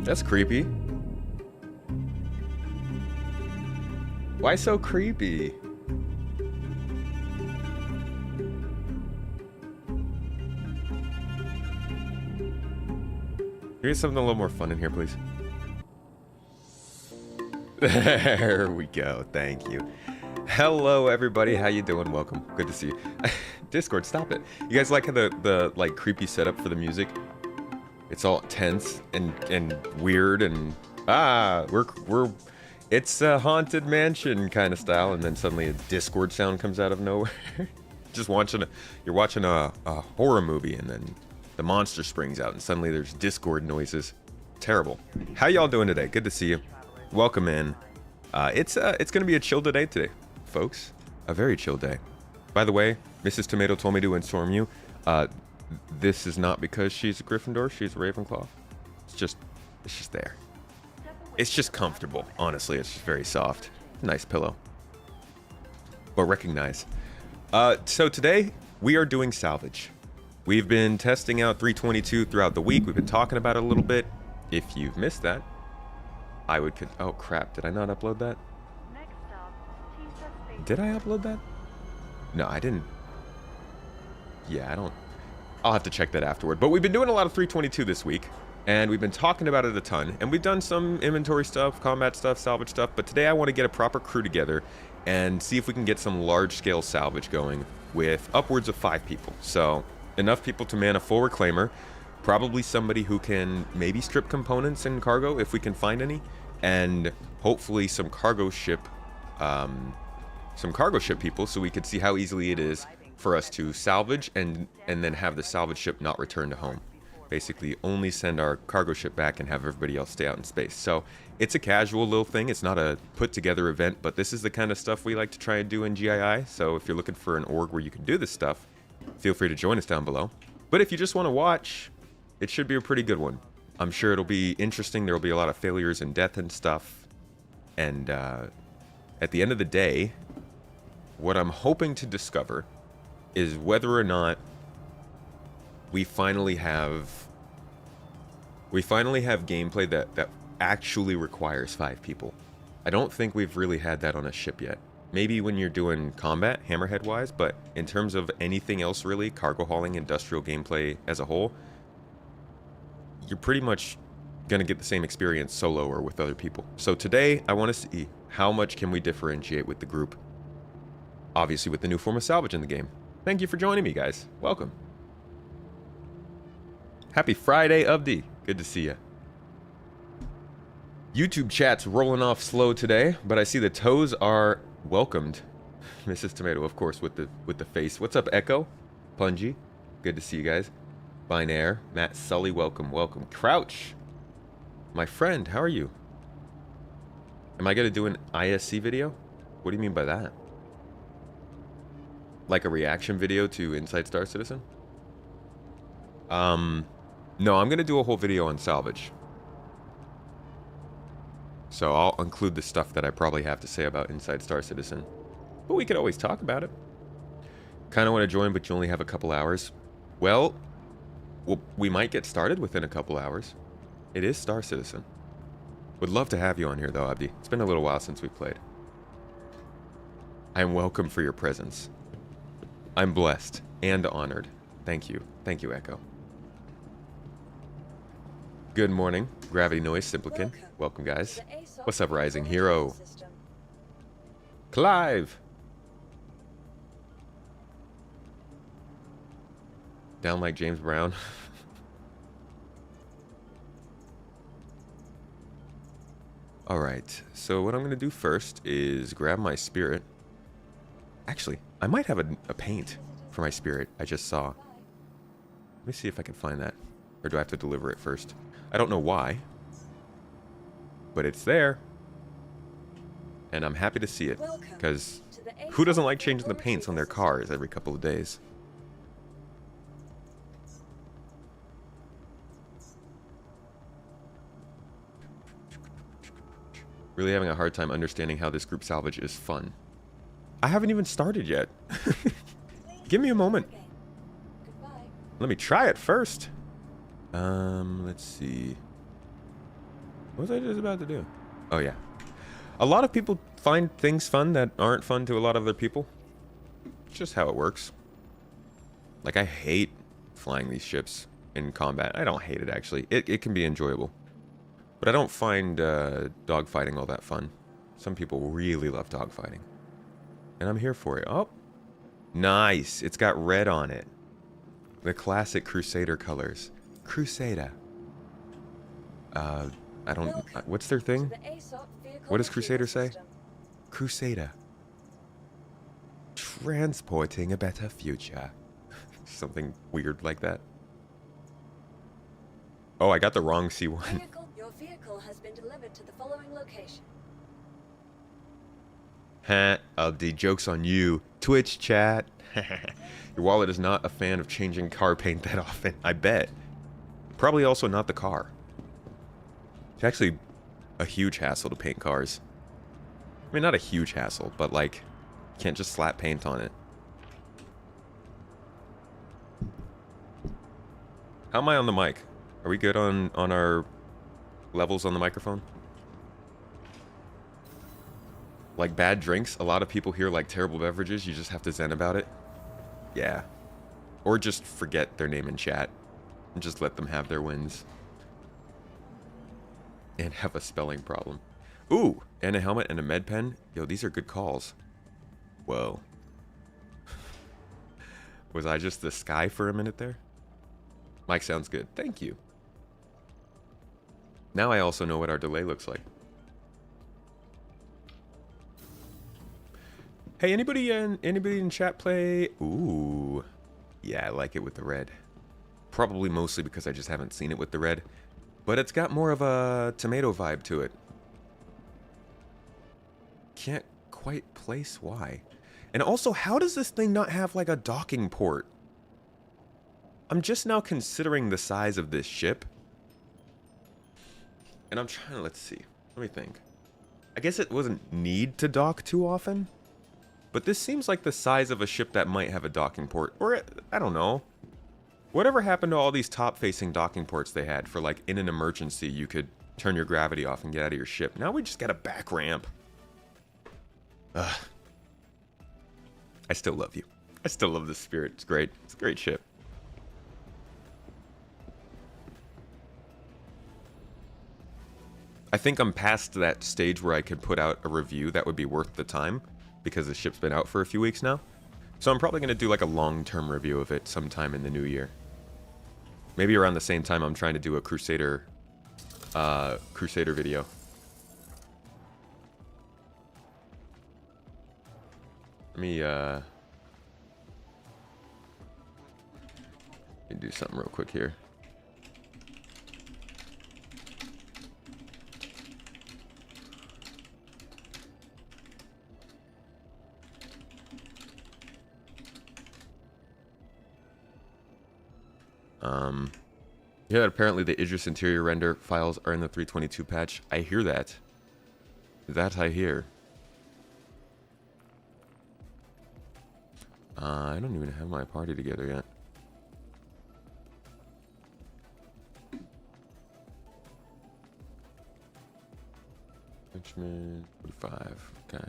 That's creepy. Why so creepy? Here's something a little more fun in here, please. There we go. Thank you. Hello, everybody. How you doing? Welcome. Good to see you. Discord, stop it. You guys like how the like creepy setup for the music? It's all tense and weird and it's a haunted mansion kind of style, and then suddenly a Discord sound comes out of nowhere. Just you're watching a horror movie, and then the monster springs out, and suddenly there's Discord noises. Terrible. How y'all doing today? Good to see you. Welcome in. It's gonna be a chill day today, folks. A very chill day. By the way, Mrs. Tomato told me to inform you. This is not because she's a Gryffindor. She's a Ravenclaw. It's just there. It's just comfortable. Honestly, it's just very soft. Nice pillow. But recognize. So today we are doing Salvage. We've been testing out 322 throughout the week. We've been talking about it a little bit. If you've missed that, I would. Oh crap! Did I not upload that? Did I upload that? No, I didn't. Yeah, I don't. I'll have to check that afterward. But we've been doing a lot of 322 this week, and we've been talking about it a ton. And we've done some inventory stuff, combat stuff, salvage stuff. But today I want to get a proper crew together and see if we can get some large-scale salvage going with upwards of 5 people. So enough people to man a full reclaimer. Probably somebody who can maybe strip components and cargo if we can find any, and hopefully some cargo ship people, so we could see how easily it is for us to salvage and then have the salvage ship not return to home. Basically only send our cargo ship back and have everybody else stay out in space. So it's a casual little thing. It's not a put together event, but this is the kind of stuff we like to try and do in GII. So if you're looking for an org where you can do this stuff, feel free to join us down below. But if you just want to watch, it should be a pretty good one. I'm sure it'll be interesting. There will be a lot of failures and death and stuff. And at the end of the day, what I'm hoping to discover is whether or not we finally have gameplay that actually requires 5 people. I don't think we've really had that on a ship yet. Maybe when you're doing combat, hammerhead wise, but in terms of anything else really, cargo hauling, industrial gameplay as a whole, you're pretty much gonna get the same experience solo or with other people. So today I want to see how much can we differentiate with the group Obviously with the new form of salvage in the game. Thank you for joining me, guys. Welcome. Happy Friday, Abdi. Good to see you. YouTube chat's rolling off slow today, but I see the toes are welcomed. Mrs. Tomato, of course, with the face. What's up, Echo? Punji. Good to see you guys. Binaire. Matt Sully, welcome, welcome. Crouch. My friend, how are you? Am I going to do an ISC video? What do you mean by that? Like a reaction video to Inside Star Citizen? No, I'm going to do a whole video on Salvage. So I'll include the stuff that I probably have to say about Inside Star Citizen. But we could always talk about it. Kind of want to join, but you only have a couple hours. Well, we might get started within a couple hours. It is Star Citizen. Would love to have you on here, though, Abdi. It's been a little while since we played. I am welcome for your presence. I'm blessed and honored. Thank you. Thank you, Echo. Good morning, Gravity Noise Simplican. Welcome, guys. What's up, Rising Hero? Clive! Down like James Brown. Alright, so what I'm going to do first is grab my spirit. Actually, I might have a paint for my spirit I just saw. Let me see if I can find that. Or do I have to deliver it first? I don't know why. But it's there. And I'm happy to see it. Because who doesn't like changing the paints on their cars every couple of days? Really having a hard time understanding how this group salvage is fun. I haven't even started yet. Give me a moment. Let me try it first. Let's see. What was I just about to do? Oh, yeah. A lot of people find things fun that aren't fun to a lot of other people. It's just how it works. Like, I hate flying these ships in combat. I don't hate it, actually. It can be enjoyable. But I don't find dogfighting all that fun. Some people really love dogfighting. And I'm here for it. Oh, nice. It's got red on it. The classic Crusader colors. Crusader. I don't... what's their thing? What does Crusader say? Crusader. Transporting a better future. Something weird like that. Oh, I got the wrong C1. Your vehicle has been delivered to the following location. Ha, the joke's on you. Twitch chat. Your wallet is not a fan of changing car paint that often, I bet. Probably also not the car. It's actually a huge hassle to paint cars. I mean, not a huge hassle, but like, you can't just slap paint on it. How am I on the mic? Are we good on our levels on the microphone? Like bad drinks, a lot of people hear like terrible beverages, you just have to zen about it. Yeah. Or just forget their name in chat and just let them have their wins. And have a spelling problem. Ooh, and a helmet and a med pen. Yo, these are good calls. Whoa. Was I just the sky for a minute there? Mike sounds good. Thank you. Now I also know what our delay looks like. Hey, anybody in chat play? Ooh. Yeah, I like it with the red. Probably mostly because I just haven't seen it with the red. But it's got more of a tomato vibe to it. Can't quite place why. And also, how does this thing not have like a docking port? I'm just now considering the size of this ship. And I'm trying to, let's see. Let me think. I guess it wasn't need to dock too often. But this seems like the size of a ship that might have a docking port. Or, I don't know. Whatever happened to all these top-facing docking ports they had for, like, in an emergency, you could turn your gravity off and get out of your ship. Now we just got a back ramp. Ugh. I still love you. I still love the Spirit. It's great. It's a great ship. I think I'm past that stage where I could put out a review that would be worth the time. because the ship's been out for a few weeks now. So I'm probably going to do like a long-term review of it sometime in the new year. Maybe around the same time I'm trying to do a Crusader video. Let me do something real quick here. Yeah, apparently the Idris interior render files are in the 322 patch. I hear that. That I hear. I don't even have my party together yet. Richmond 45. Okay.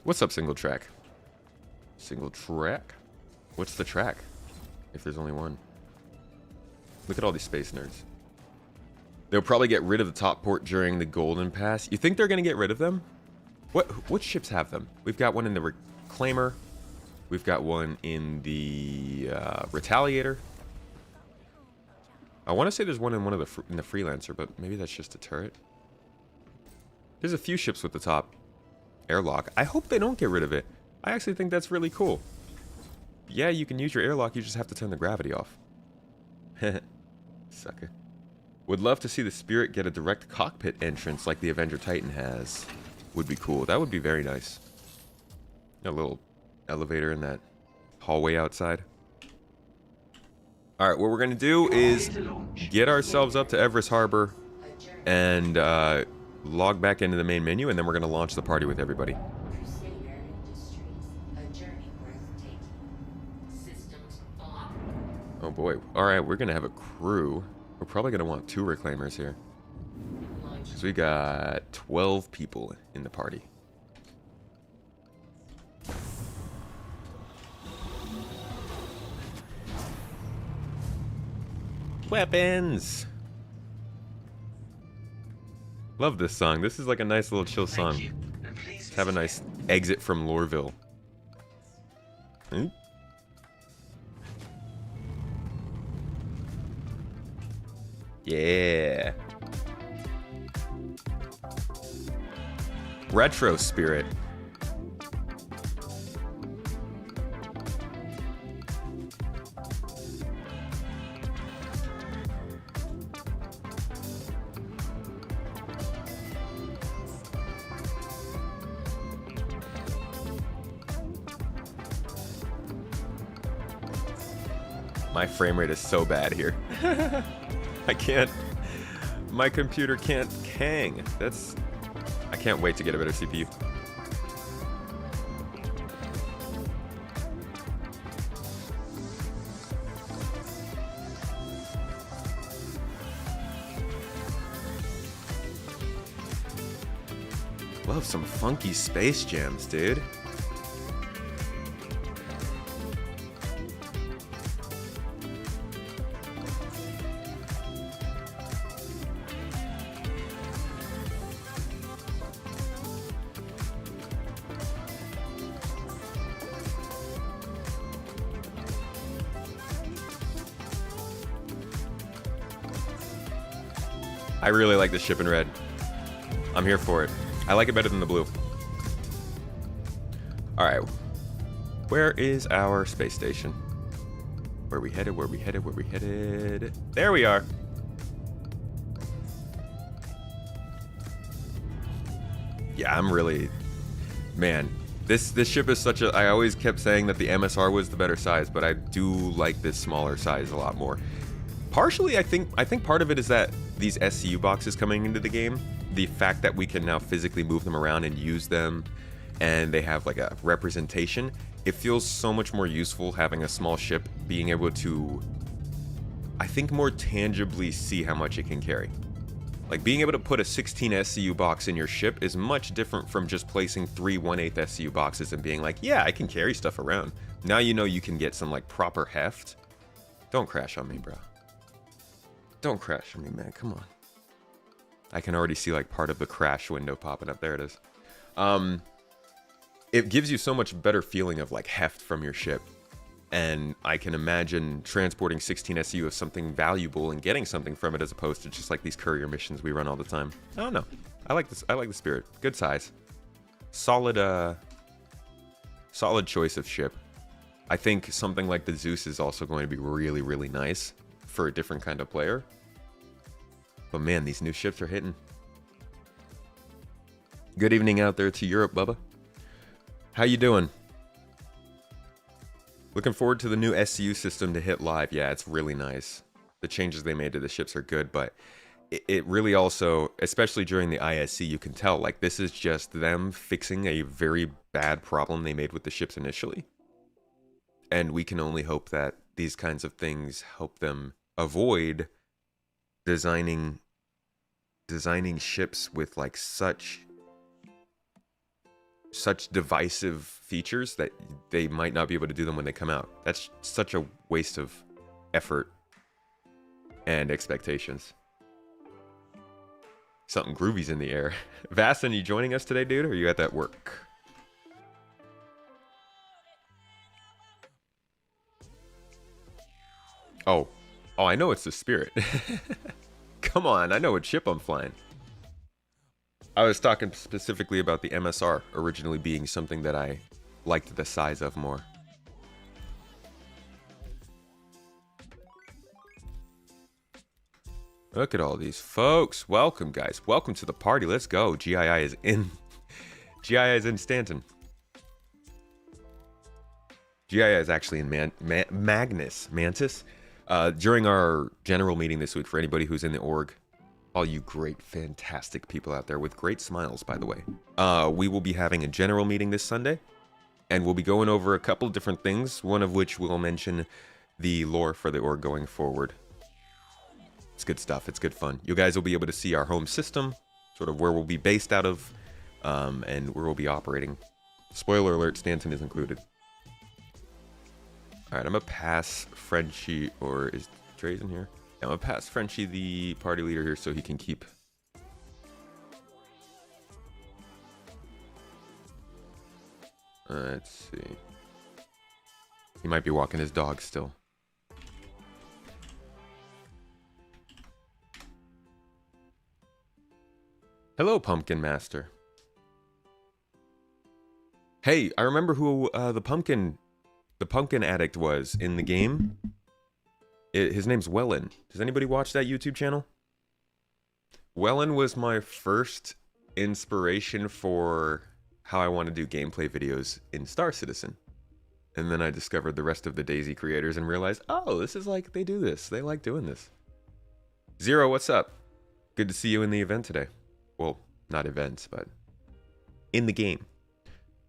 What's up, single track? Single track? What's the track? If there's only one. Look at all these space nerds. They'll probably get rid of the top port during the Golden Pass. You think they're going to get rid of them? What ships have them? We've got one in the Reclaimer. We've got one in the Retaliator. I want to say there's one in the Freelancer, but maybe that's just a turret. There's a few ships with the top airlock. I hope they don't get rid of it. I actually think that's really cool. Yeah, you can use your airlock, you just have to turn the gravity off. Sucker. Would love to see the Spirit get a direct cockpit entrance like the Avenger Titan has. Would be cool. That would be very nice. A little elevator in that hallway outside. Alright, what we're going to do is get ourselves up to Everest Harbor and log back into the main menu, and then we're going to launch the party with everybody. Oh boy. Alright, we're going to have a crew. We're probably going to want 2 Reclaimers here. Because we got 12 people in the party. Weapons! Love this song. This is like a nice little chill song. Let's have a nice exit from Loreville. Hmm? Yeah. Retro Spirit. My frame rate is so bad here. I can't. My computer can't hang. I can't wait to get a better CPU. Love some funky space jams, dude. I really like the ship in red. I'm here for it. I like it better than the blue. Alright. Where is our space station? Where we headed? Where we headed? Where we headed? There we are. Yeah, I'm really... Man, this ship is such a... I always kept saying that the MSR was the better size, but I do like this smaller size a lot more. Partially, I think part of it is that these SCU boxes coming into the game, the fact that we can now physically move them around and use them, and they have like a representation, it feels so much more useful having a small ship being able to, I think, more tangibly see how much it can carry. Like, being able to put a 16 SCU box in your ship is much different from just placing 3 1/8 SCU boxes and being like, yeah, I can carry stuff around. Now you know you can get some, like, proper heft. Don't crash on me, bro. Don't crash on me, man. Come on. I can already see, like, part of the crash window popping up. There it is. It gives you so much better feeling of, like, heft from your ship. And I can imagine transporting 16 SU of something valuable and getting something from it as opposed to just, like, these courier missions we run all the time. I don't know. I like this. I like the spirit. Good size. Solid, solid choice of ship. I think something like the Zeus is also going to be really, really nice for a different kind of player. But man, these new ships are hitting. Good evening out there to Europe, Bubba. How you doing? Looking forward to the new SCU system to hit live. Yeah, it's really nice. The changes they made to the ships are good, but it really also, especially during the ISC, you can tell, like, this is just them fixing a very bad problem they made with the ships initially. And we can only hope that these kinds of things help them avoid designing ships with, like, such divisive features that they might not be able to do them when they come out. That's such a waste of effort and expectations. Something groovy's in the air. Vastin, you joining us today, dude? Or are you at that work? Oh, I know it's the spirit. Come on, I know what ship I'm flying. I was talking specifically about the MSR originally being something that I liked the size of more. Look at all these folks. Welcome, guys. Welcome to the party. Let's go. GII is in. GII is in Stanton. GII is actually in Mantis. During our general meeting this week, for anybody who's in the org, all you great, fantastic people out there with great smiles, by the way, we will be having a general meeting this Sunday, and we'll be going over a couple different things, one of which will mention the lore for the org going forward. It's good stuff. It's good fun. You guys will be able to see our home system, sort of where we'll be based out of, and where we'll be operating. Spoiler alert, Stanton is included. All right, I'm going to pass Frenchie, or is Dre's in here? Yeah, I'm going to pass Frenchie, the party leader here, so he can keep... let's see. He might be walking his dog still. Hello, Pumpkin Master. Hey, I remember who the pumpkin addict was in the game. His name's Wellen. Does anybody watch that YouTube channel? Wellen was my first inspiration for how I want to do gameplay videos in Star Citizen. And then I discovered the rest of the DayZ creators and realized, oh, this is like, they do this. They like doing this. Zero, what's up? Good to see you in the event today. Well, not events, but in the game.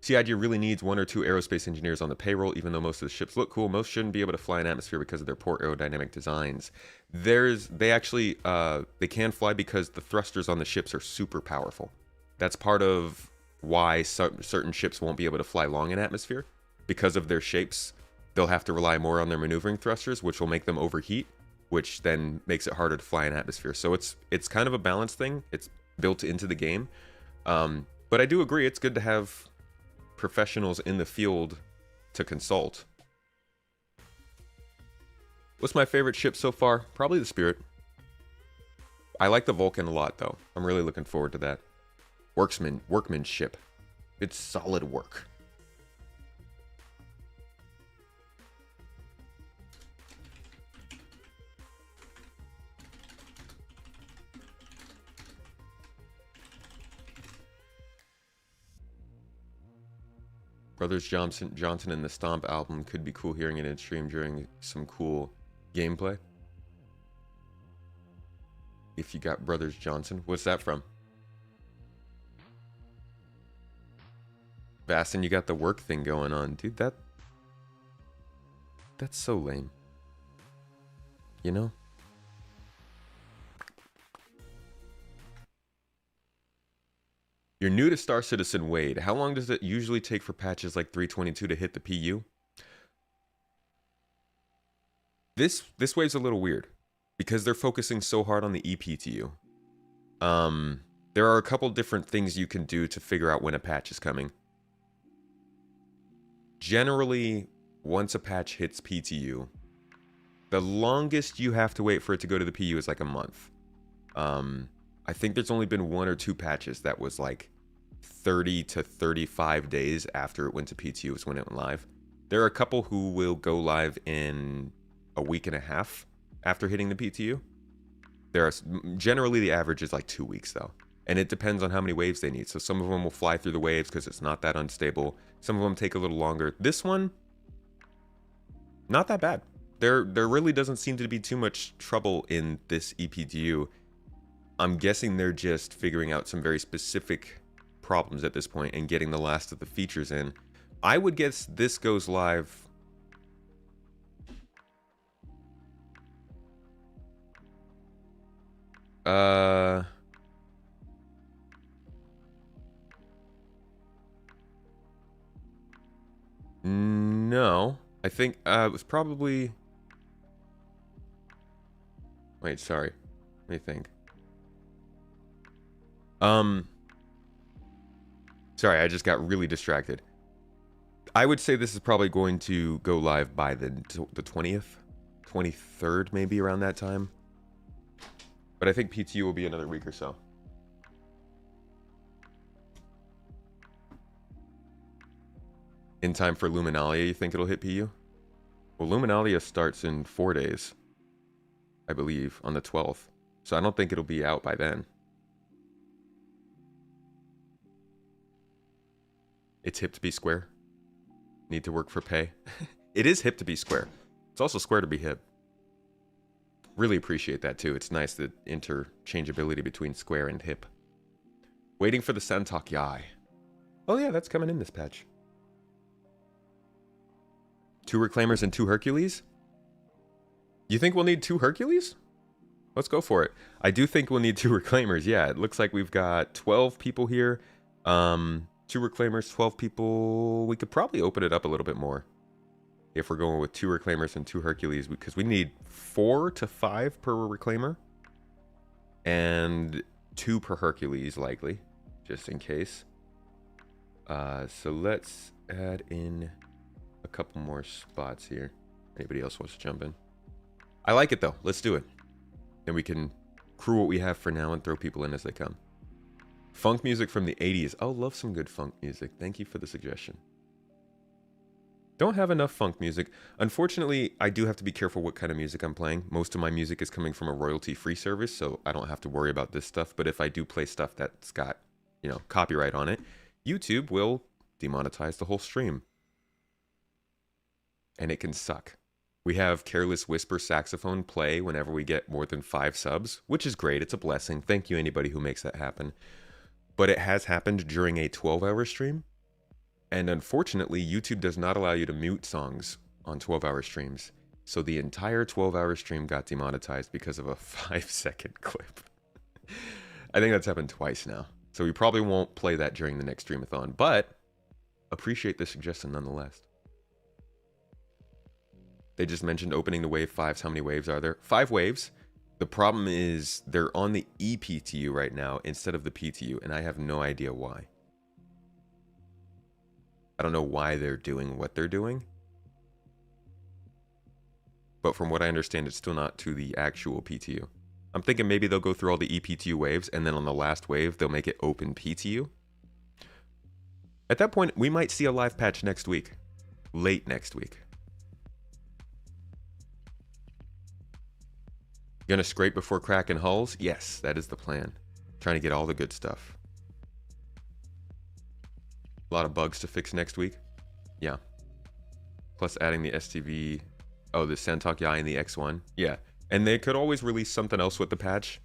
CIG really needs 1 or 2 aerospace engineers on the payroll. Even though most of the ships look cool, most shouldn't be able to fly in atmosphere because of their poor aerodynamic designs. They actually they can fly because the thrusters on the ships are super powerful. That's part of why certain ships won't be able to fly long in atmosphere. Because of their shapes, they'll have to rely more on their maneuvering thrusters, which will make them overheat, which then makes it harder to fly in atmosphere. So it's kind of a balance thing. It's built into the game. But I do agree, it's good to have professionals in the field to consult. What's my favorite ship so far? Probably the Spirit. I like the Vulcan a lot, though. I'm really looking forward to that. Workmanship. It's solid work. Brothers Johnson and the Stomp album could be cool hearing it in stream during some cool gameplay. If you got Brothers Johnson, what's that from? Vastin, you got the work thing going on, dude. That's so lame. You know? You're new to Star Citizen Wade. How long does it usually take for patches like 322 to hit the PU? This wave's a little weird because they're focusing so hard on the EPTU. There are a couple different things you can do to figure out when a patch is coming. Generally, once a patch hits PTU, the longest you have to wait for it to go to the PU is like a month. I think there's only been 1 or 2 patches that was like 30 to 35 days after it went to PTU is when it went live. There are a couple who will go live in a week and a half after hitting the PTU. Generally the average is like 2 weeks though. And it depends on how many waves they need. So some of them will fly through the waves because it's not that unstable. Some of them take a little longer. This one, not that bad. There really doesn't seem to be too much trouble in this EPTU. I'm guessing they're just figuring out some very specific problems at this point and getting the last of the features in. I would guess this goes live no. I think it was probably... Wait, sorry. Let me think. Sorry, I just got really distracted. I would say this is probably going to go live by the 20th, 23rd, maybe around that time. But I think PTU will be another week or so. In time for Luminalia, you think it'll hit PU? Well, Luminalia starts in 4 days, I believe, on the 12th. So I don't think it'll be out by then. It's hip to be square. Need to work for pay. It is hip to be square. It's also square to be hip. Really appreciate that too. It's nice, the interchangeability between square and hip. Waiting for the Santok Yai. Oh yeah, that's coming in this patch. 2 Reclaimers and 2 Hercules? You think we'll need 2 Hercules? Let's go for it. I do think we'll need 2 Reclaimers. Yeah, it looks like we've got 12 people here. 2 Reclaimers, 12 people. We could probably open it up a little bit more if we're going with 2 Reclaimers and 2 Hercules, because we need 4 to 5 per Reclaimer and 2 per Hercules, likely, just in case. So let's add in a couple more spots here. Anybody else wants to jump in? I like it though. Let's do it. Then we can crew what we have for now and throw people in as they come. Funk music from the 80s. Oh, love some good funk music. Thank you for the suggestion. Don't have enough funk music. Unfortunately, I do have to be careful what kind of music I'm playing. Most of my music is coming from a royalty-free service, so I don't have to worry about this stuff. But if I do play stuff that's got, you know, copyright on it, YouTube will demonetize the whole stream. And it can suck. We have Careless Whisper saxophone play whenever we get more than 5 subs, which is great. It's a blessing. Thank you, anybody who makes that happen. But it has happened during a 12-hour stream. And unfortunately, YouTube does not allow you to mute songs on 12-hour streams. So the entire 12-hour stream got demonetized because of a 5-second clip. I think that's happened twice now. So we probably won't play that during the next streamathon, but appreciate the suggestion nonetheless. They just mentioned opening the wave 5s. How many waves are there? 5 waves. The problem is they're on the EPTU right now instead of the PTU, and I have no idea why. I don't know why they're doing what they're doing. But from what I understand, it's still not to the actual PTU. I'm thinking maybe they'll go through all the EPTU waves, and then on the last wave, they'll make it open PTU. At that point, we might see a live patch next week. Late next week. Gonna scrape before cracking hulls? Yes, that is the plan. Trying to get all the good stuff. A lot of bugs to fix next week. Yeah. Plus adding the STV. Oh, the Santok Yai and the X1. Yeah. And they could always release something else with the patch.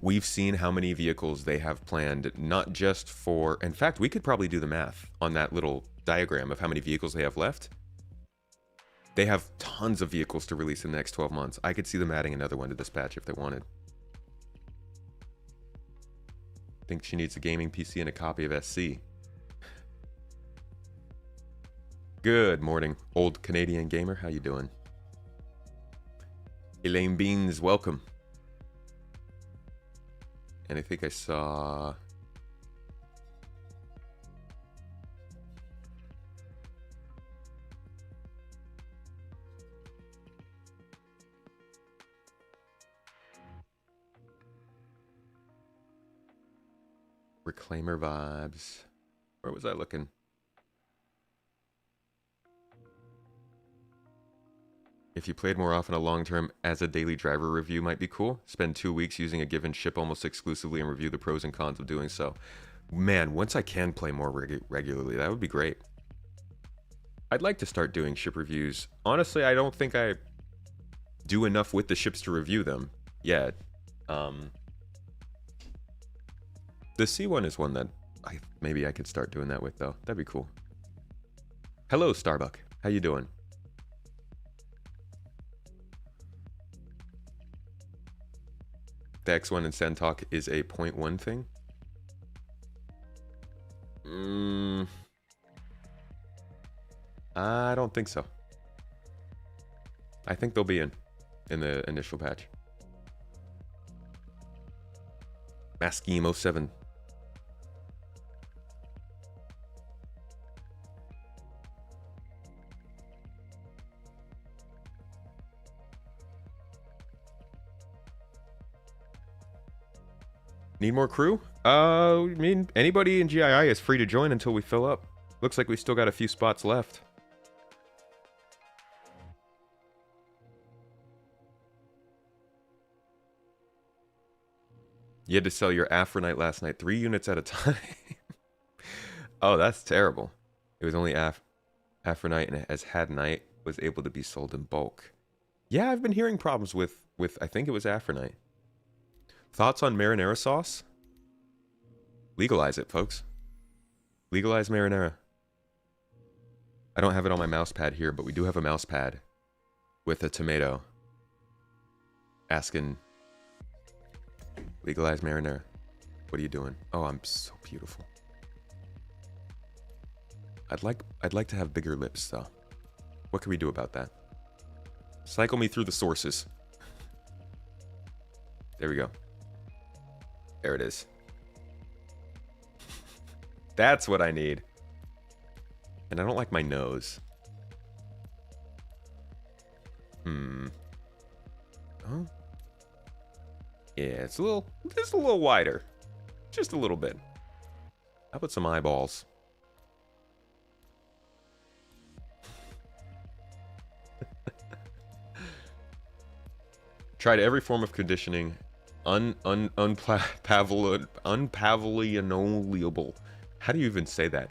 We've seen how many vehicles they have planned, not just for... In fact, we could probably do the math on that little diagram of how many vehicles they have left. They have tons of vehicles to release in the next 12 months. I could see them adding another one to this patch if they wanted. Think she needs a gaming PC and a copy of SC. Good morning, old Canadian gamer. How you doing? Elaine Beans, welcome. And I think I saw... Reclaimer vibes. Where was I looking? If you played more often, a long-term as a daily driver review might be cool. Spend 2 weeks using a given ship almost exclusively and review the pros and cons of doing so. Man, once I can play more regularly, that would be great. I'd like to start doing ship reviews. Honestly, I don't think I do enough with the ships to review them yet. The C1 is one that maybe I could start doing that with, though. That'd be cool. Hello, Starbuck. How you doing? The X1 in Santok is a 0.1 thing? I don't think so. I think they'll be in the initial patch. Maskimo 07. Need more crew? I mean, anybody in GII is free to join until we fill up. Looks like we still got a few spots left. You had to sell your Aphronite last night, 3 units at a time. Oh, that's terrible. It was only Aphronite, and as Hadnite was able to be sold in bulk. Yeah, I've been hearing problems with I think it was Aphronite. Thoughts on marinara sauce? Legalize it, folks. Legalize marinara. I don't have it on my mouse pad here, but we do have a mouse pad with a tomato asking, legalize marinara. What are you doing? Oh, I'm so beautiful. I'd like to have bigger lips, though. What can we do about that? Cycle me through the sources. There we go. There it is. That's what I need. And I don't like my nose. Oh. Yeah, it's just a little wider. Just a little bit. How about some eyeballs? Tried every form of conditioning. Unpavlionable. How do you even say that?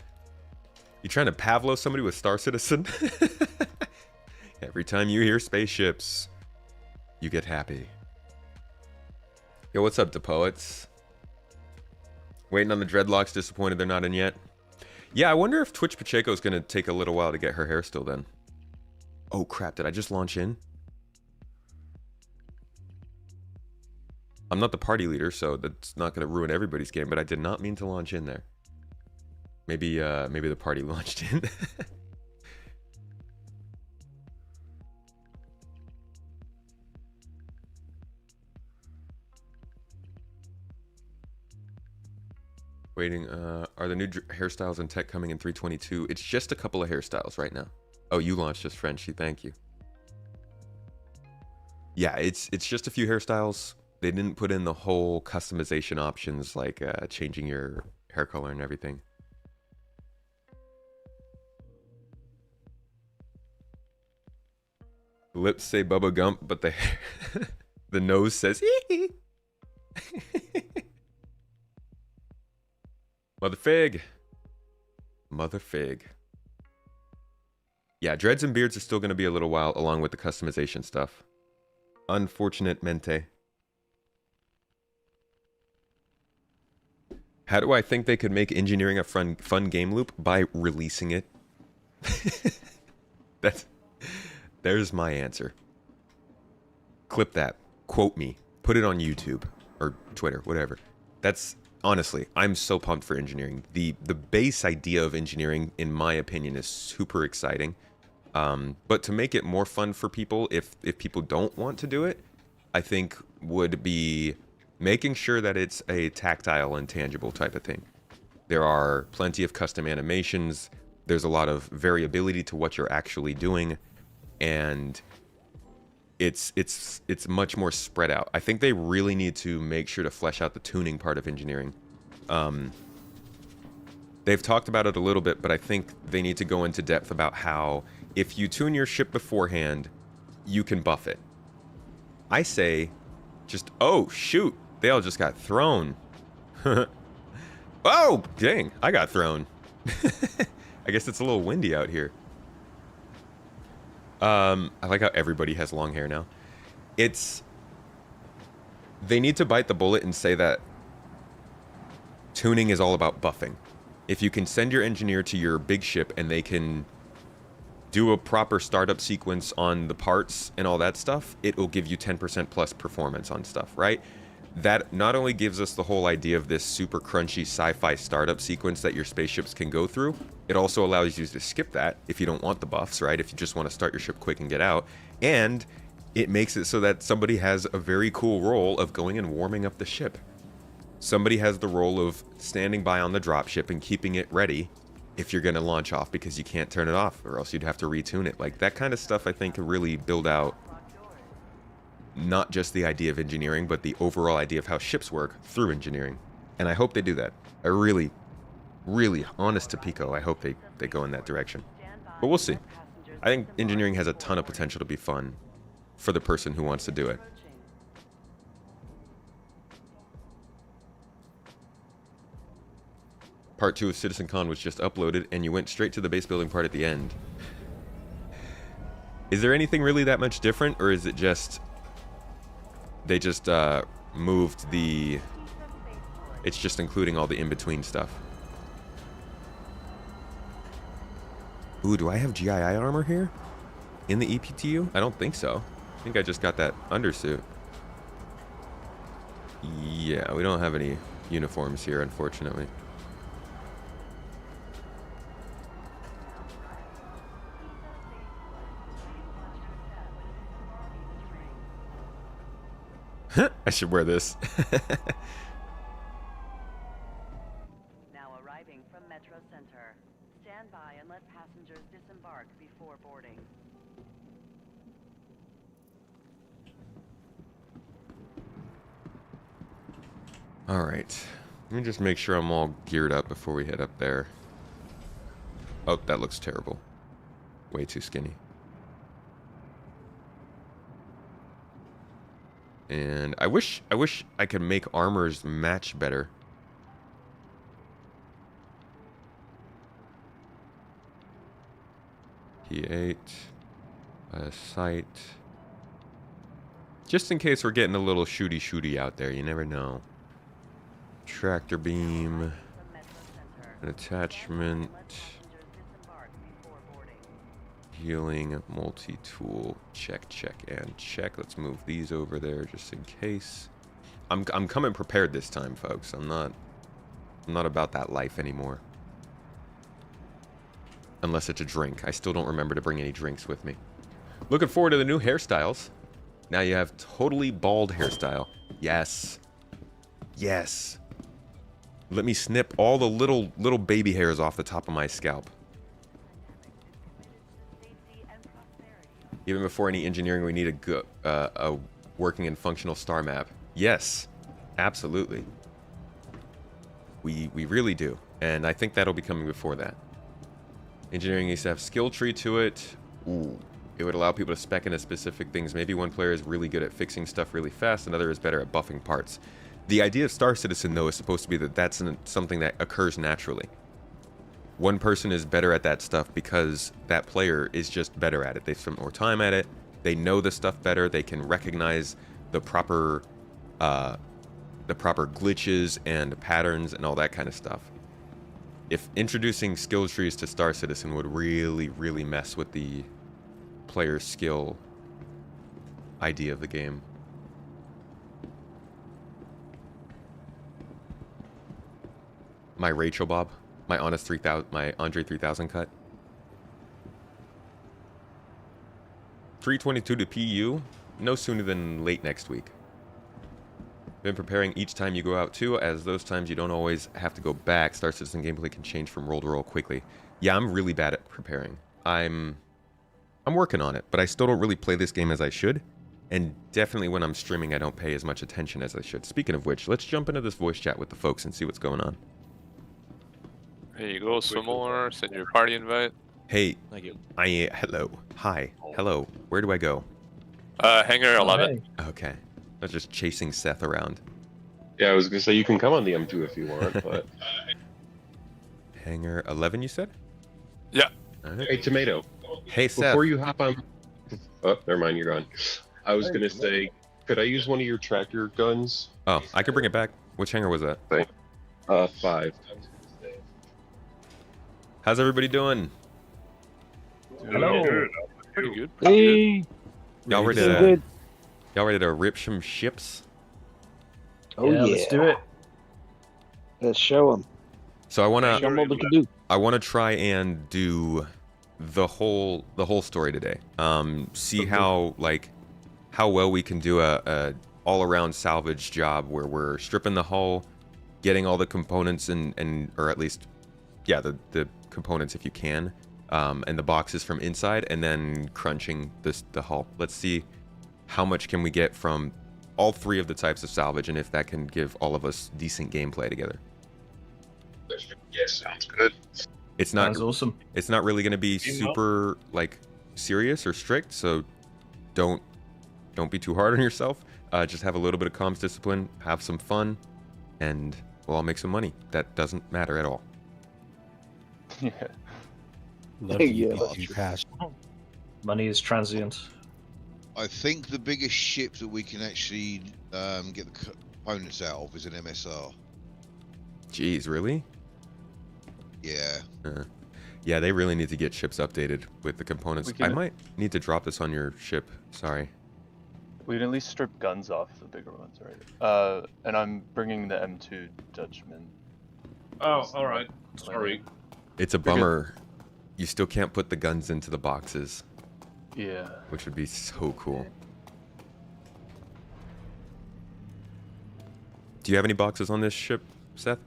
You trying to Pavlo somebody with Star Citizen? Every time you hear spaceships, you get happy. Yo, what's up, DePoets? Waiting on the dreadlocks, disappointed they're not in yet. Yeah, I wonder if Twitch Pacheco's gonna take a little while to get her hair still then. Oh crap, did I just launch in? I'm not the party leader, so that's not going to ruin everybody's game, but I did not mean to launch in there. Maybe the party launched in. Waiting, are the new hairstyles in tech coming in 322? It's just a couple of hairstyles right now. Oh, you launched just Frenchie, thank you. Yeah, it's just a few hairstyles. They didn't put in the whole customization options like changing your hair color and everything. The lips say Bubba Gump, but the the nose says hee. Mother Fig. Mother Fig. Yeah, dreads and beards are still going to be a little while along with the customization stuff. Unfortunate mente. How do I think they could make engineering a fun game loop? By releasing it. There's my answer. Clip that. Quote me. Put it on YouTube or Twitter, whatever. That's honestly, I'm so pumped for engineering. The base idea of engineering, in my opinion, is super exciting. But to make it more fun for people, if people don't want to do it, I think would be making sure that it's a tactile and tangible type of thing. There are plenty of custom animations. There's a lot of variability to what you're actually doing, and it's much more spread out. I think they really need to make sure to flesh out the tuning part of engineering. They've talked about it a little bit, but I think they need to go into depth about how if you tune your ship beforehand, you can buff it. I say, just, oh, shoot, they all just got thrown. Oh, dang, I got thrown. I guess it's a little windy out here. I like how everybody has long hair now. They need to bite the bullet and say that tuning is all about buffing. If you can send your engineer to your big ship and they can do a proper startup sequence on the parts and all that stuff, it will give you 10% plus performance on stuff, right? That not only gives us the whole idea of this super crunchy sci-fi startup sequence that your spaceships can go through, it also allows you to skip that if you don't want the buffs, right? If you just want to start your ship quick and get out. And it makes it so that somebody has a very cool role of going and warming up the ship. Somebody has the role of standing by on the dropship and keeping it ready if you're going to launch off, because you can't turn it off or else you'd have to retune it. Like, that kind of stuff I think can really build out not just the idea of engineering, but the overall idea of how ships work through engineering. And I hope they do that. I really, honest to Pico, I hope they go in that direction. But we'll see. I think engineering has a ton of potential to be fun for the person who wants to do it. Part 2 of CitizenCon was just uploaded, and you went straight to the base building part at the end. Is there anything really that much different, or is it just... they just moved the... it's just including all the in-between stuff? Ooh, do I have GII armor here? In the EPTU? I don't think so. I think I just got that undersuit. Yeah, we don't have any uniforms here, unfortunately. I should wear this. Now arriving from Metro Center. Stand by and let passengers disembark before boarding. All right. Let me just make sure I'm all geared up before we head up there. Oh, that looks terrible. Way too skinny. And I wish I could make armors match better. P8. Sight. Just in case we're getting a little shooty out there, you never know. Tractor beam. An attachment. Healing, multi-tool, check, and check. Let's move these over there just in case. I'm coming prepared this time, folks. I'm not about that life anymore. Unless it's a drink. I still don't remember to bring any drinks with me. Looking forward to the new hairstyles. Now you have totally bald hairstyle. Yes. Yes. Let me snip all the little baby hairs off the top of my scalp. Even before any engineering, we need a working and functional star map. Yes, absolutely. We really do. And I think that'll be coming before that. Engineering needs to have skill tree to it. Ooh. It would allow people to spec into specific things. Maybe one player is really good at fixing stuff really fast, another is better at buffing parts. The idea of Star Citizen, though, is supposed to be that that's something that occurs naturally. One person is better at that stuff because that player is just better at it. They've spent more time at it. They know the stuff better. They can recognize the proper glitches and patterns and all that kind of stuff. If introducing skill trees to Star Citizen would really mess with the player skill idea of the game. my Rachel Bob, my Honest 3000, my Andre 3000 cut. 322 to PU, no sooner than late next week. Been preparing each time you go out too, as those times you don't always have to go back. Star Citizen gameplay can change from roll to roll quickly. Yeah, I'm really bad at preparing. I'm working on it, but I still don't really play this game as I should. And definitely when I'm streaming, I don't pay as much attention as I should. Speaking of which, let's jump into this voice chat with the folks and see what's going on. Here you go, Swimmer. Send your party invite. Hey, Thank you. hello, hi, hello. Where do I go? Hangar 11. Okay, I was just chasing Seth around. Yeah, I was gonna say you can come on the M2 if you want, but Hangar 11, you said? Yeah. Alright. hey, Tomato. Hey, Seth. Before you hop on, oh, never mind, you're gone. I was gonna say, could I use one of your tractor guns? Oh, I could bring it back. Which hangar was that? 5. How's everybody doing? Hello. Pretty good. Hey. Y'all ready Doing to good. y'all ready to rip some ships? Oh yeah. Let's do it. Let's show them. So I wanna Show them what we can do. try and do the whole story today. See how well we can do a all around salvage job where we're stripping the hull, getting all the components and or at least the components if you can, and the boxes from inside, and then crunching the hull. Let's see how much can we get from all three of the types of salvage, and if that can give all of us decent gameplay together. Yes, sounds good. It's not Sounds awesome. it's not really going to be super like serious or strict, so don't be too hard on yourself. Just have a little bit of comms discipline, have some fun, and we'll all make some money. That doesn't matter at all. Yeah. Love Yeah, you cash. Money is transient. I think the biggest ship that we can actually get the components out of is an MSR. Jeez, really? Yeah. Yeah, they really need to get ships updated with the components. We can- I might need to drop this on your ship. Sorry. We can at least strip guns off the bigger ones, right? And I'm bringing the M2 Judgment. Oh, alright. Sorry. It's a bummer. You still can't put the guns into the boxes, Yeah. which would be so cool. Do you have any boxes on this ship, Seth?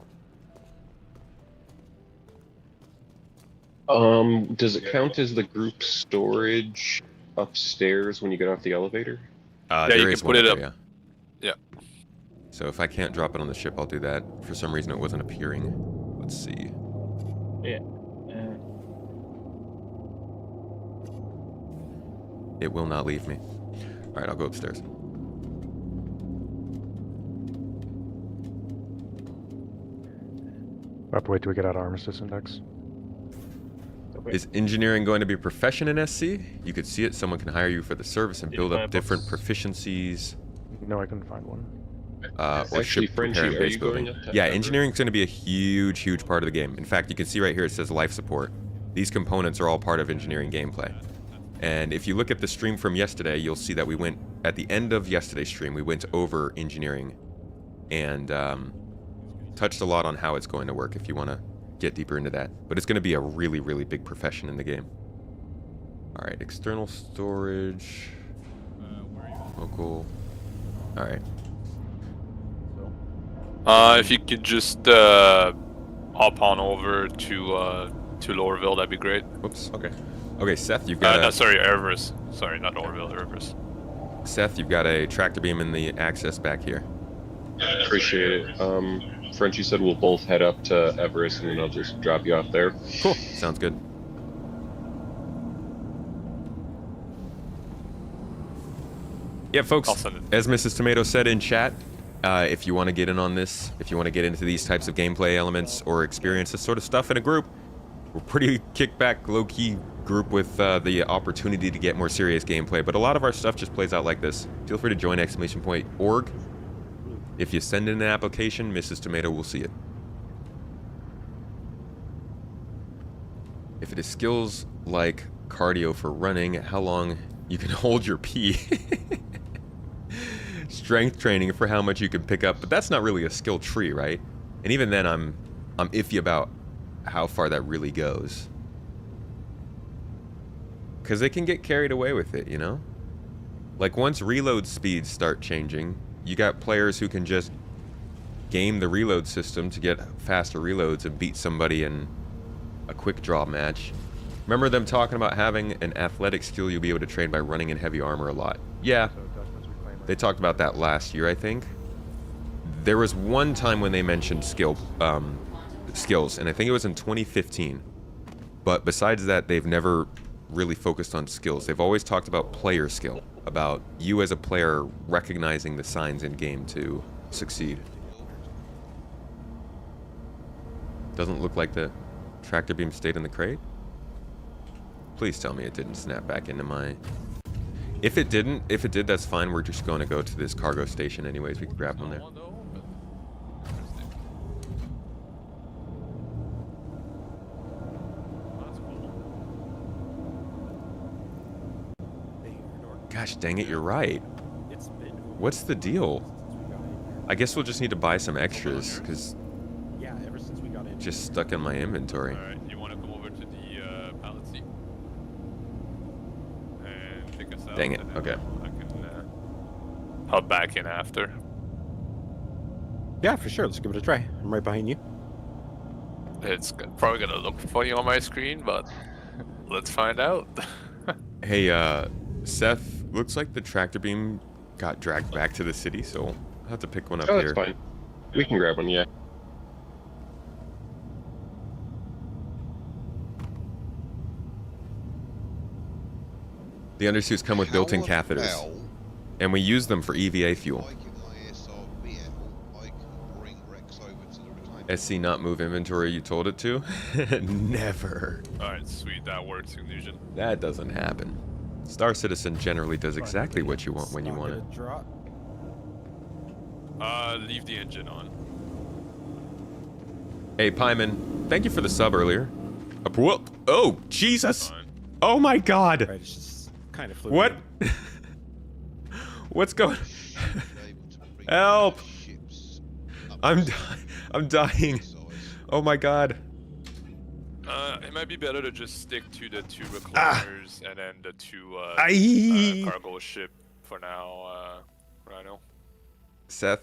Does it count as the group storage upstairs when you get off the elevator? Yeah, There you is can put one it up there, up. yeah. So if I can't drop it on the ship, I'll do that. For some reason, it wasn't appearing. Let's see. It will not leave me. All right, I'll go upstairs. I have to wait till we get out of Armistice Index. Is engineering going to be a profession in SC? You could see it. Someone can hire you for the service and build up different proficiencies. No, I couldn't find one. Or Actually, ship Frenchie, repair and are base you building. going up to Yeah, Everest? engineering is going to be a huge part of the game. In fact, you can see right here it says life support. These components are all part of engineering gameplay. And if you look at the stream from yesterday, you'll see that we went, at the end of yesterday's stream, we went over engineering and touched a lot on how it's going to work if you want to get deeper into that. But it's going to be a really, really big profession in the game. All right, external storage, local. All right. If you could just hop on over to Lowerville, that'd be great. Whoops. Okay. Okay, Seth, you've got No, sorry, Everest. Sorry, not Lowerville, Everest. Seth, you've got a tractor beam in the access back here. Appreciate it. Frenchie said we'll both head up to Everest and then I'll just drop you off there. Cool. Sounds good. Yeah, folks, I'll send it. as Mrs. Tomato said in chat, if you want to get in on this, if you want to get into these types of gameplay elements or experience this sort of stuff in a group, we're pretty kickback, low-key group with the opportunity to get more serious gameplay, but a lot of our stuff just plays out like this. Feel free to join !org. If you send in an application, Mrs. Tomato will see it. If it is skills like cardio for running, how long you can hold your pee. Strength training for how much you can pick up, but that's not really a skill tree, right? And even then, I'm I'm iffy about how far that really goes. Because they can get carried away with it, you know? Like, once reload speeds start changing, you got players who can just game the reload system to get faster reloads and beat somebody in a quick draw match. Remember them talking about having an athletic skill you'll be able to train by running in heavy armor a lot? Yeah. They talked about that last year, I think. There was one time when they mentioned skills, and I think it was in 2015. But besides that, they've never really focused on skills. They've always talked about player skill, about you as a player recognizing the signs in game to succeed. Doesn't look like the tractor beam stayed in the crate. Please tell me it didn't snap back into my... If it did, that's fine. We're just going to go to this cargo station anyways. We can grab one there. Gosh dang it, you're right. What's the deal? I guess we'll just need to buy some extras, because just stuck in my inventory. Alright, you want to come over to the pallet seat? And pick us out. Dang it, okay. I can hop back in after. Yeah, for sure. Let's give it a try. I'm right behind you. It's probably going to look funny on my screen, but let's find out. Hey, Seth, looks like the tractor beam got dragged back to the city, so I'll have to pick one up Oh, here. that's fine. We can grab one, yeah. The undersuits come with built-in catheters, and we use them for EVA fuel. SC not move inventory you told it to? Never. Alright, sweet, that works, Illusion. That doesn't happen. Star Citizen generally does exactly what you want when you want it. Leave the engine on. Hey, Pyman, thank you for the sub earlier. Oh, Jesus! Oh my God! Right, it's just kind of What? What's going? Help! I'm dying. Oh my God. It might be better to just stick to the 2 recliners and then the 2 cargo ship for now, Rhino. Seth?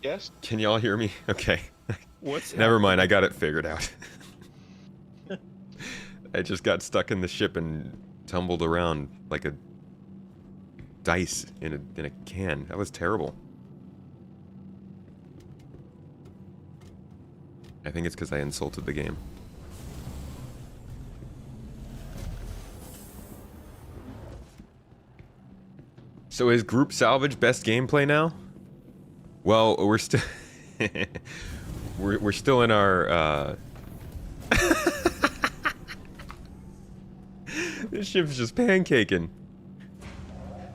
Yes? Can y'all hear me? Okay. What's Never mind, I got it figured out. I just got stuck in the ship and tumbled around like a dice in a can. That was terrible. I think it's because I insulted the game. So is Group Salvage best gameplay now? Well, we're still we're still in our This ship's just pancaking.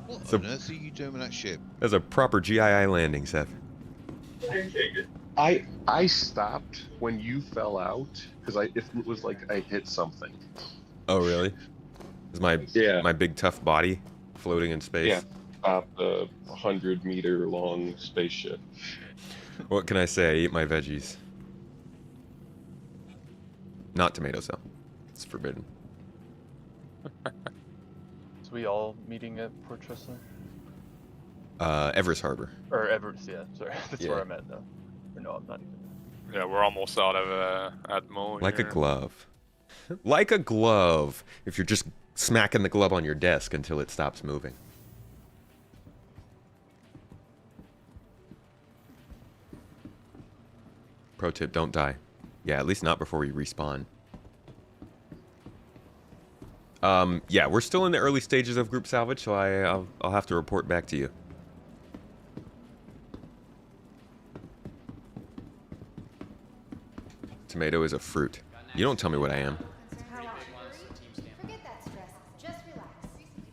What on earth are you doing with that ship? That's a proper GII landing, Seth. I stopped when you fell out because it was like I hit something. Oh really? Is my big tough body floating in space? Yeah, stopped the 100-meter long spaceship. What can I say? I eat my veggies. Not tomatoes though. It's forbidden. So we all meeting at Port Tressler? Everest Harbor. Or Everest, yeah. Sorry, that's Yeah. where I'm at now. Or no, I'm not even. Yeah, we're almost out of Atmo. Like a here. glove. Like a glove. If you're just smacking the glove on your desk until it stops moving. Pro tip, don't die. Yeah, at least not before we respawn. Yeah, we're still in the early stages of Group Salvage, so I'll have to report back to you. Tomato is a fruit. You don't tell me what I am. Forget that stress. Just relax.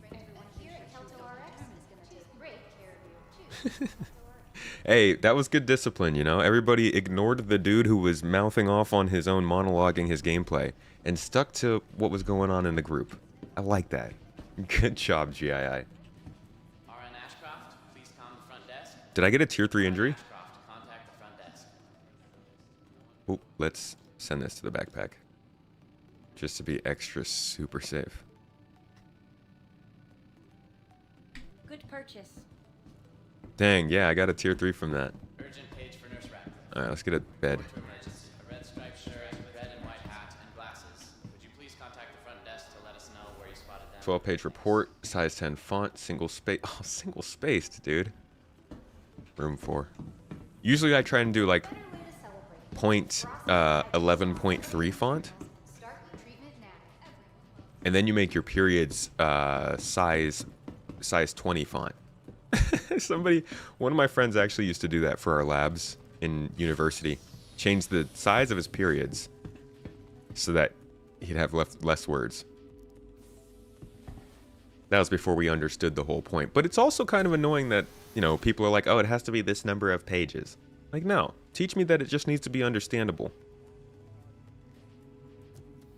Everyone here at Kelto RX is going to take great care of you, too. Hey, that was good discipline, you know? Everybody ignored the dude who was mouthing off on his own, monologuing his gameplay, and stuck to what was going on in the group. I like that. Good job, GII. RN Ashcroft, please calm the front desk. Did I get a tier 3 injury? Ashcroft, contact the front desk. Oh, let's send this to the backpack. Just to be extra super safe. Good purchase. Dang, yeah, I got a tier 3 from that. Urgent page for nurse rack. Alright, let's get a bed. A red striped shirt, red and white hat, and glasses. Would you please contact the front desk to let us know where you spotted them? 12-page report, size 10 font, single space. Oh, single spaced, dude. Room 4. Usually I try and do like 11.3 font. And then you make your periods size 20 font. One of my friends actually used to do that for our labs in university. Change the size of his periods so that he'd have less words. That was before we understood the whole point. But it's also kind of annoying that, you know, people are like, oh, it has to be this number of pages. Like, no. Teach me that it just needs to be understandable.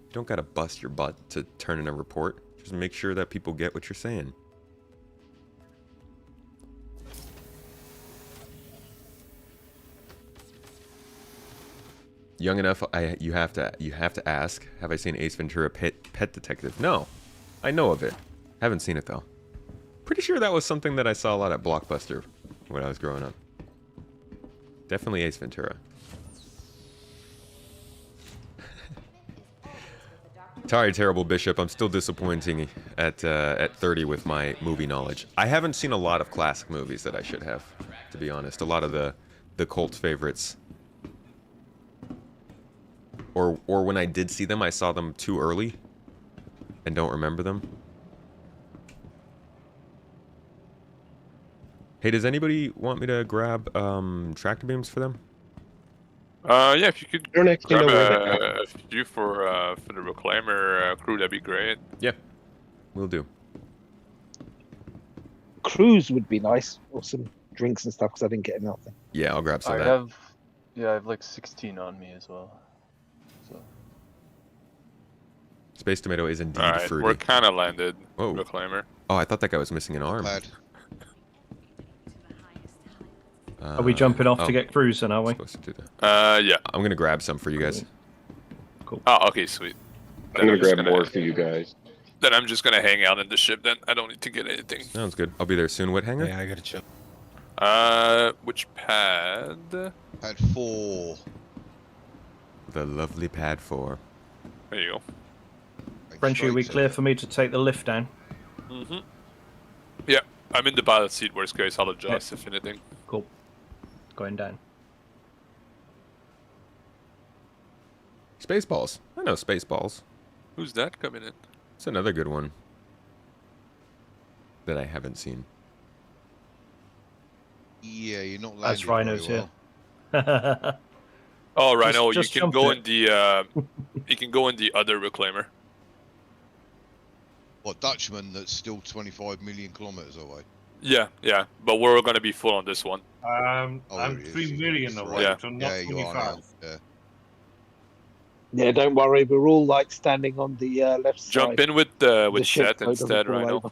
You don't gotta bust your butt to turn in a report. Just make sure that people get what you're saying. Young enough, you have to ask. Have I seen Ace Ventura: Pet Detective? No, I know of it. Haven't seen it though. Pretty sure that was something that I saw a lot at Blockbuster when I was growing up. Definitely Ace Ventura. Sorry, terrible Bishop. I'm still disappointing at 30 with my movie knowledge. I haven't seen a lot of classic movies that I should have, to be honest. A lot of the cult favorites. Or when I did see them, I saw them too early and don't remember them. Hey, does anybody want me to grab tractor beams for them? Yeah, if you could Don't actually grab know where a few for the Reclaimer crew, that'd be great. Yeah, we'll do. Cruise would be nice, or some drinks and stuff, because I didn't get nothing. Yeah, I'll grab some of I that. have like 16 on me as well. So. Space Tomato is indeed Alright, fruity. we're kind of landed, Whoa. Reclaimer. Oh, I thought that guy was missing an arm. Are we jumping off oh, to get cruise then, are we? Supposed to do that. Yeah. I'm gonna grab some for you guys. Cool. Oh, okay, sweet. I'm gonna grab more for you guys. Then I'm just gonna hang out in the ship then. I don't need to get anything. Sounds good. I'll be there soon. What hangar? Yeah, I gotta chill. Which pad? Pad 4. The lovely pad 4. There you go. Frenchie, are we clear for me to take the lift down? Mm-hmm. Yeah, I'm in the pilot seat. Worst case, I'll adjust if anything. Cool. Going down. Spaceballs. I know Spaceballs. Who's that coming in? It's another good one that I haven't seen. Yeah, you're not landing That's Rhinos very here. well. Oh, Rhino, Just you can jump go it. in the you can go in the other Reclaimer. What, Dutchman that's still 25 million kilometers away? Yeah, yeah, but we're gonna be full on this one. Oh, I'm there it is. 3 million That's away, right. so not Yeah, you are now. 25. Yeah. Yeah, don't worry. We're all like standing on the left side. Jump in with The Chet ship so it doesn't instead, fall Rhino. over.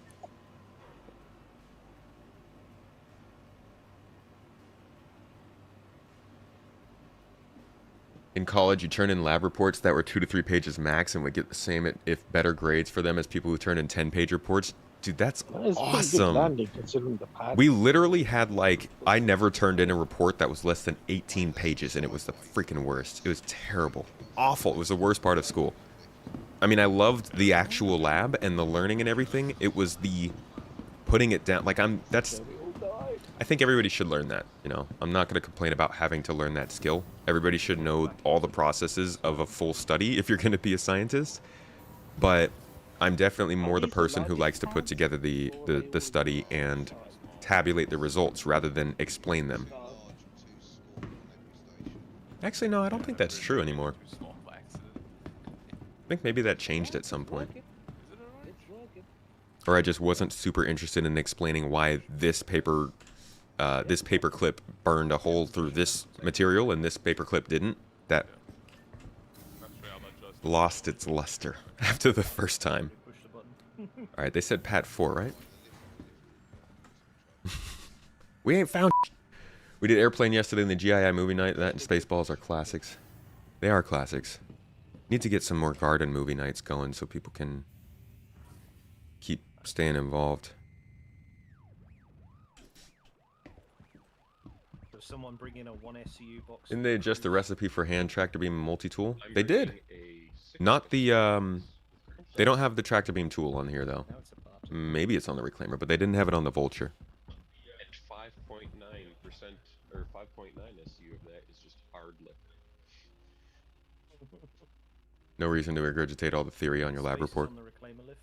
In college, you turn in lab reports that were 2 to 3 pages max and would get the same, if better grades for them as people who turn in 10-page reports. Dude, that's That is pretty good awesome. landing, considering the pad. We literally had like, I never turned in a report that was less than 18 pages and it was the freaking worst. It was terrible. Awful. It was the worst part of school. I mean, I loved the actual lab and the learning and everything. It was the putting it down. Like, I think everybody should learn that, you know. I'm not going to complain about having to learn that skill. Everybody should know all the processes of a full study if you're going to be a scientist. But I'm definitely more the person who likes to put together the study and tabulate the results rather than explain them. Actually, no, I don't think that's true anymore. I think maybe that changed at some point. Or I just wasn't super interested in explaining why this paper clip burned a hole through this material and this paper clip didn't. That lost its luster after the first time. Alright, they said Pat 4, right? We ain't found. We did Airplane yesterday in the GII movie night. That and Spaceballs are classics. They are classics. Need to get some more garden movie nights going so people can keep staying involved. Does someone bring in a 1SU box? Didn't they adjust the recipe for hand tractor beam multi-tool? They did. Not the they don't have the tractor beam tool on here though. Maybe it's on the reclaimer, but they didn't have it on the Vulture. At 5.9% or 5.9 SU of that is just hard liquor. No reason to regurgitate all the theory on your lab report. On the reclaimer lift.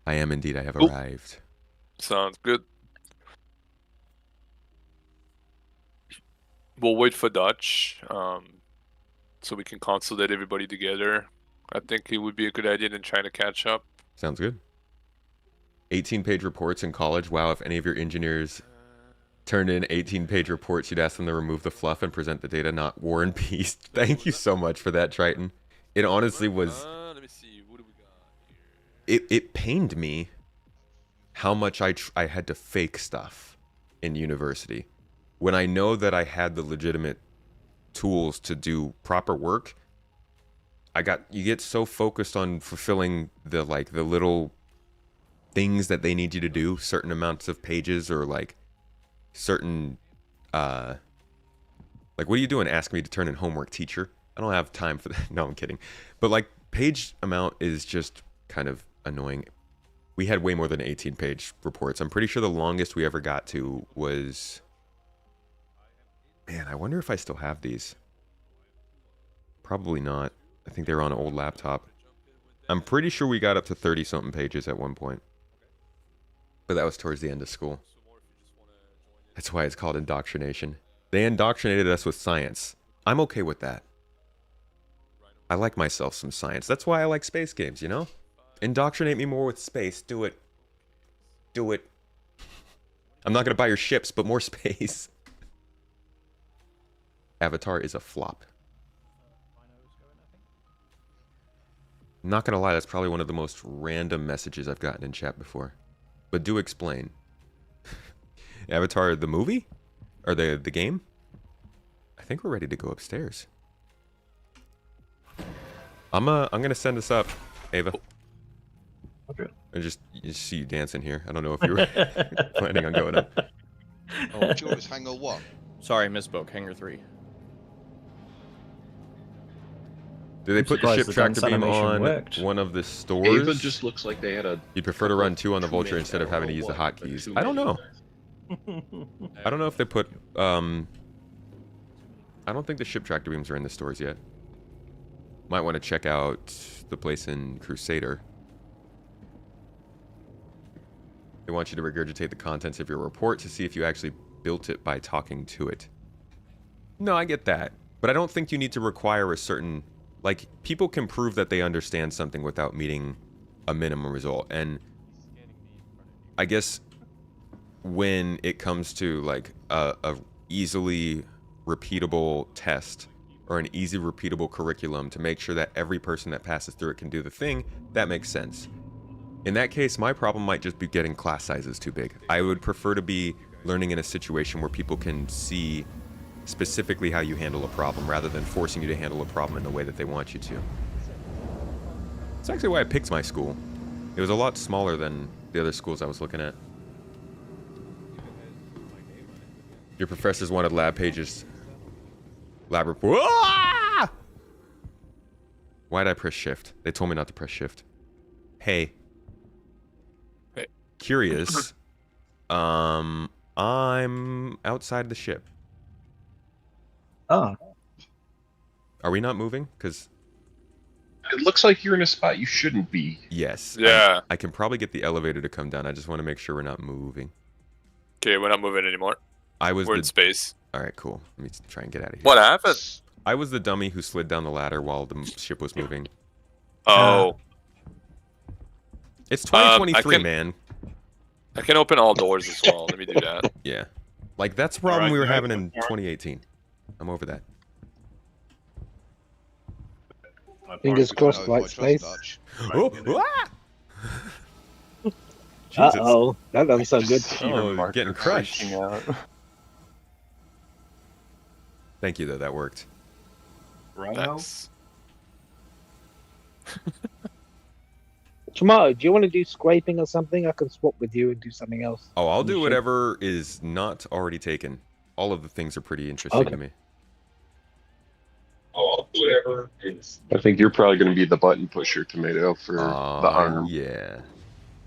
I am indeed. I have arrived. Sounds good. We'll wait for Dutch, so we can consolidate everybody together. I think it would be a good idea than trying to catch up. Sounds good. 18-page reports in college. Wow, if any of your engineers turned in 18-page reports, you'd ask them to remove the fluff and present the data, not War and Peace. Thank you so much for that, Triton. It honestly was... Let me see. What do we got here? It pained me how much I had to fake stuff in university. When I know that I had the legitimate tools to do proper work, you get so focused on fulfilling the little things that they need you to do, certain amounts of pages or like certain like what are you doing? Ask me to turn in homework, teacher. I don't have time for that. No, I'm kidding. But like page amount is just kind of annoying. We had way more than 18-page reports. I'm pretty sure the longest we ever got to was, man, I wonder if I still have these. Probably not. I think they were on an old laptop. I'm pretty sure we got up to 30-something pages at one point. But that was towards the end of school. That's why it's called indoctrination. They indoctrinated us with science. I'm okay with that. I like myself some science. That's why I like space games, you know? Indoctrinate me more with space. Do it. Do it. I'm not going to buy your ships, but more space. Avatar is a flop. Not gonna lie, that's probably one of the most random messages I've gotten in chat before. But do explain. Avatar the movie? Or the game? I think we're ready to go upstairs. I'm gonna send this up, Ava. Okay. I just see you dancing here. I don't know if you were planning on going up. Oh, sure it's Hangar 1. Sorry, misspoke. Hangar 3. Did they put the ship tractor beam on one of the stores? Ava just looks like they had a... You'd prefer to run 2 on the Vulture instead of having to use the hotkeys. I don't know. I don't know if they put... I don't think the ship tractor beams are in the stores yet. Might want to check out the place in Crusader. They want you to regurgitate the contents of your report to see if you actually built it by talking to it. No, I get that. But I don't think you need to require a certain... Like, people can prove that they understand something without meeting a minimum result. And I guess when it comes to, like, a easily repeatable test or an easy repeatable curriculum to make sure that every person that passes through it can do the thing, that makes sense. In that case, my problem might just be getting class sizes too big. I would prefer to be learning in a situation where people can see specifically how you handle a problem rather than forcing you to handle a problem in the way that they want you to. It's actually why I picked my school. It was a lot smaller than the other schools I was looking at. Your professors wanted lab pages. Lab report. Ah! Why did I press shift? They told me not to press shift. Hey. Hey. Curious. I'm outside the ship. Oh. Are we not moving? Because it looks like you're in a spot you shouldn't be. Yes. Yeah. I can probably get the elevator to come down. I just want to make sure we're not moving. Okay, we're not moving anymore. We're in space. All right, cool. Let me try and get out of here. What happened? I was the dummy who slid down the ladder while the ship was moving. Oh. It's 2023, man. I can open all doors as well. Let me do that. Yeah. Like, that's the problem we were having in 2018. I'm over that. Fingers crossed, white space. Oh, uh-oh, that doesn't sound good. Oh, getting crushed. Thank you, though. That worked. Rhino? Nice. Tomato, do you want to do scraping or something? I can swap with you and do something else. Oh, I'll on the do ship. whatever is not already taken. All of the things are pretty interesting to me. Oh, whatever. I think you're probably going to be the button pusher, Tomato, for the arm. Yeah.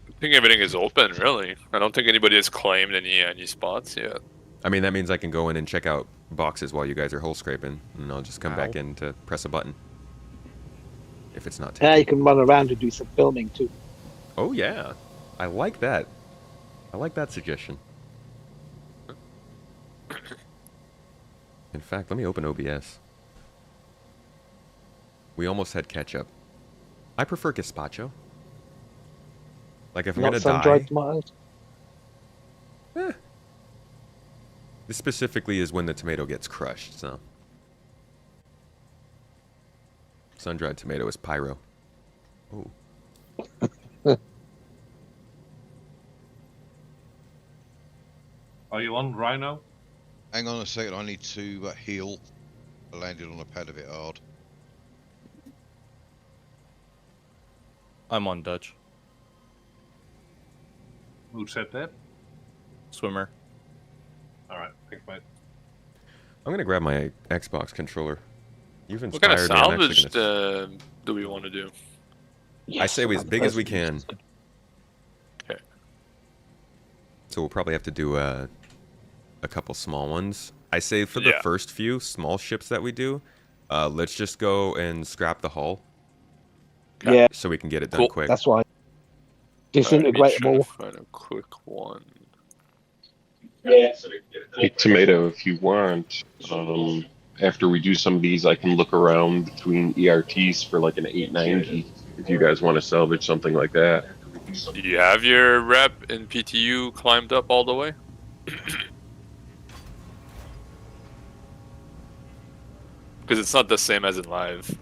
I think everything is open, really. I don't think anybody has claimed any spots yet. I mean, that means I can go in and check out boxes while you guys are hole scraping, and I'll just come back in to press a button. If it's not taken. Yeah, you can run around and do some filming too. Oh, yeah. I like that. I like that suggestion. In fact, let me open OBS. We almost had ketchup. I prefer gazpacho. Like, if I'm going to sun-dried die... tomatoes? This specifically is when the tomato gets crushed, so... Sun-dried tomato is pyro. Oh. Are you on Rhino? Hang on a second, I need to heal. I landed on a pad a bit hard. I'm on Dutch. Who said that? Swimmer. Alright, thanks, mate. I'm going to grab my Xbox controller. You've What kind of inspired me. I'm actually salvage gonna... do we want to do? I say we as big as we can. Okay. So we'll probably have to do a couple small ones. I say for the first few small ships that we do, let's just go and scrap the hull. Yeah. So we can get it done quick. That's why. Disintegrate them all. Find a quick one. Hey, Tomato, if you want, after we do some of these, I can look around between ERTs for like an 890 if you guys want to salvage something like that. Do you have your rep in PTU climbed up all the way? Because it's not the same as in live.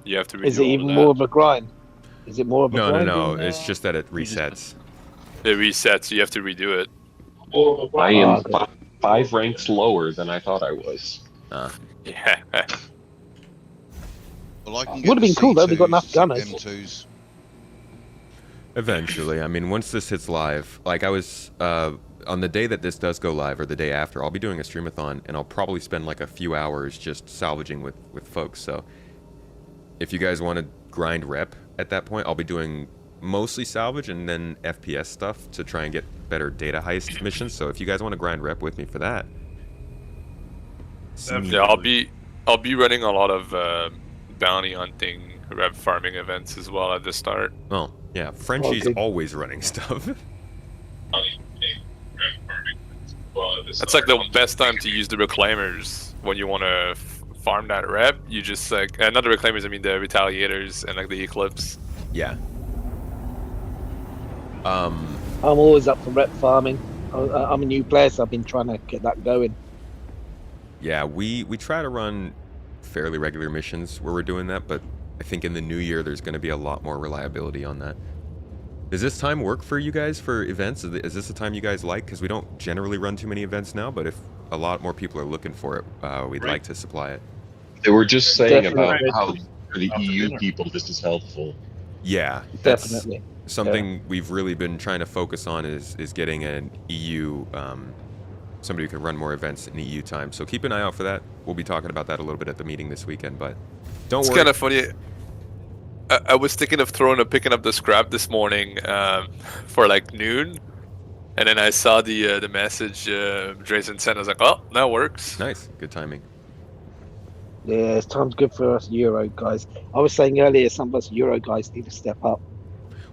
You have to redo Is it all even of more of a grind? Is it more of a grind? No. It's just that it resets. It resets, so you have to redo it. I am 5 ranks lower than I thought I was. Yeah. Well, I can Would have been cool though. They got enough gunners. M2s. Eventually. I mean, once this hits live, like I was on the day that this does go live, or the day after, I'll be doing a streamathon, and I'll probably spend like a few hours just salvaging with folks. So if you guys want to grind rep at that point, I'll be doing mostly salvage and then FPS stuff to try and get better data heist missions. So if you guys want to grind rep with me for that, Yeah, I'll be running a lot of bounty hunting, rep farming events as well at the start. Oh yeah, Frenchie's always running stuff. That's like the best time to use the reclaimers when you want to farm that rep. You just like not the reclaimers, I mean the retaliators and like the eclipse. Yeah. I'm always up for rep farming. I'm a new player, so I've been trying to get that going. Yeah, we try to run fairly regular missions where we're doing that, but I think in the new year there's going to be a lot more reliability on that. Does this time work for you guys for events? Is this the time you guys like? Because we don't generally run too many events now, but if a lot more people are looking for it, we'd like to supply it. They were just saying about how for the EU people this is helpful. Yeah, that's Definitely. something we've really been trying to focus on is getting an EU, somebody who can run more events in EU time. So keep an eye out for that. We'll be talking about that a little bit at the meeting this weekend, but don't worry. It's kind of funny. I was thinking of picking up the scrap this morning for like noon, and then I saw the message Drazen sent. I was like, oh, that works. Nice, good timing. Yeah, it's time's good for us Euro guys. I was saying earlier, some of us Euro guys need to step up.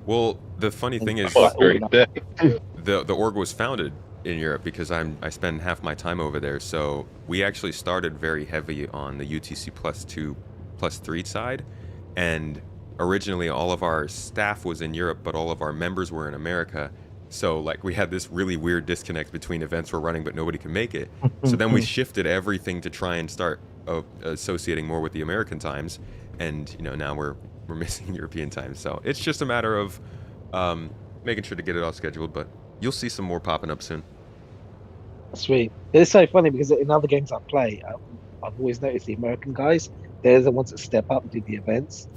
Well, the funny thing is, the org was founded in Europe because I spend half my time over there. So we actually started very heavy on the UTC +2, +3 side, and originally all of our staff was in Europe, but all of our members were in America. So like we had this really weird disconnect between events we're running, but nobody can make it. So then we shifted everything to try and start associating more with the American times, and now we're missing European times. So it's just a matter of making sure to get it all scheduled, but you'll see some more popping up soon. Sweet. It's so funny because in other games I play, I've always noticed the American guys, they're the ones that step up and do the events.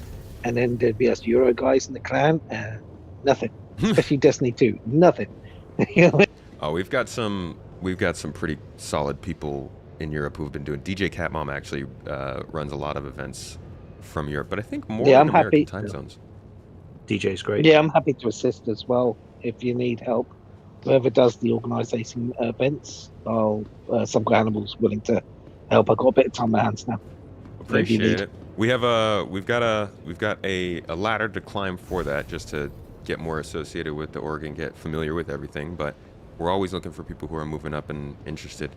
And then there'd be us Euro guys in the clan, and nothing. Especially Destiny 2, nothing. Oh, we've got some pretty solid people in Europe who've been doing. DJ Catmom actually runs a lot of events from Europe, but I think more Yeah, in I'm American happy. time zones. DJ's great. Yeah, I'm happy to assist as well if you need help. Whoever does the organisation events, some animals willing to help. I've got a bit of time on my hands now. Appreciate it. We've got a ladder to climb for that, just to get more associated with the org and get familiar with everything. But we're always looking for people who are moving up and interested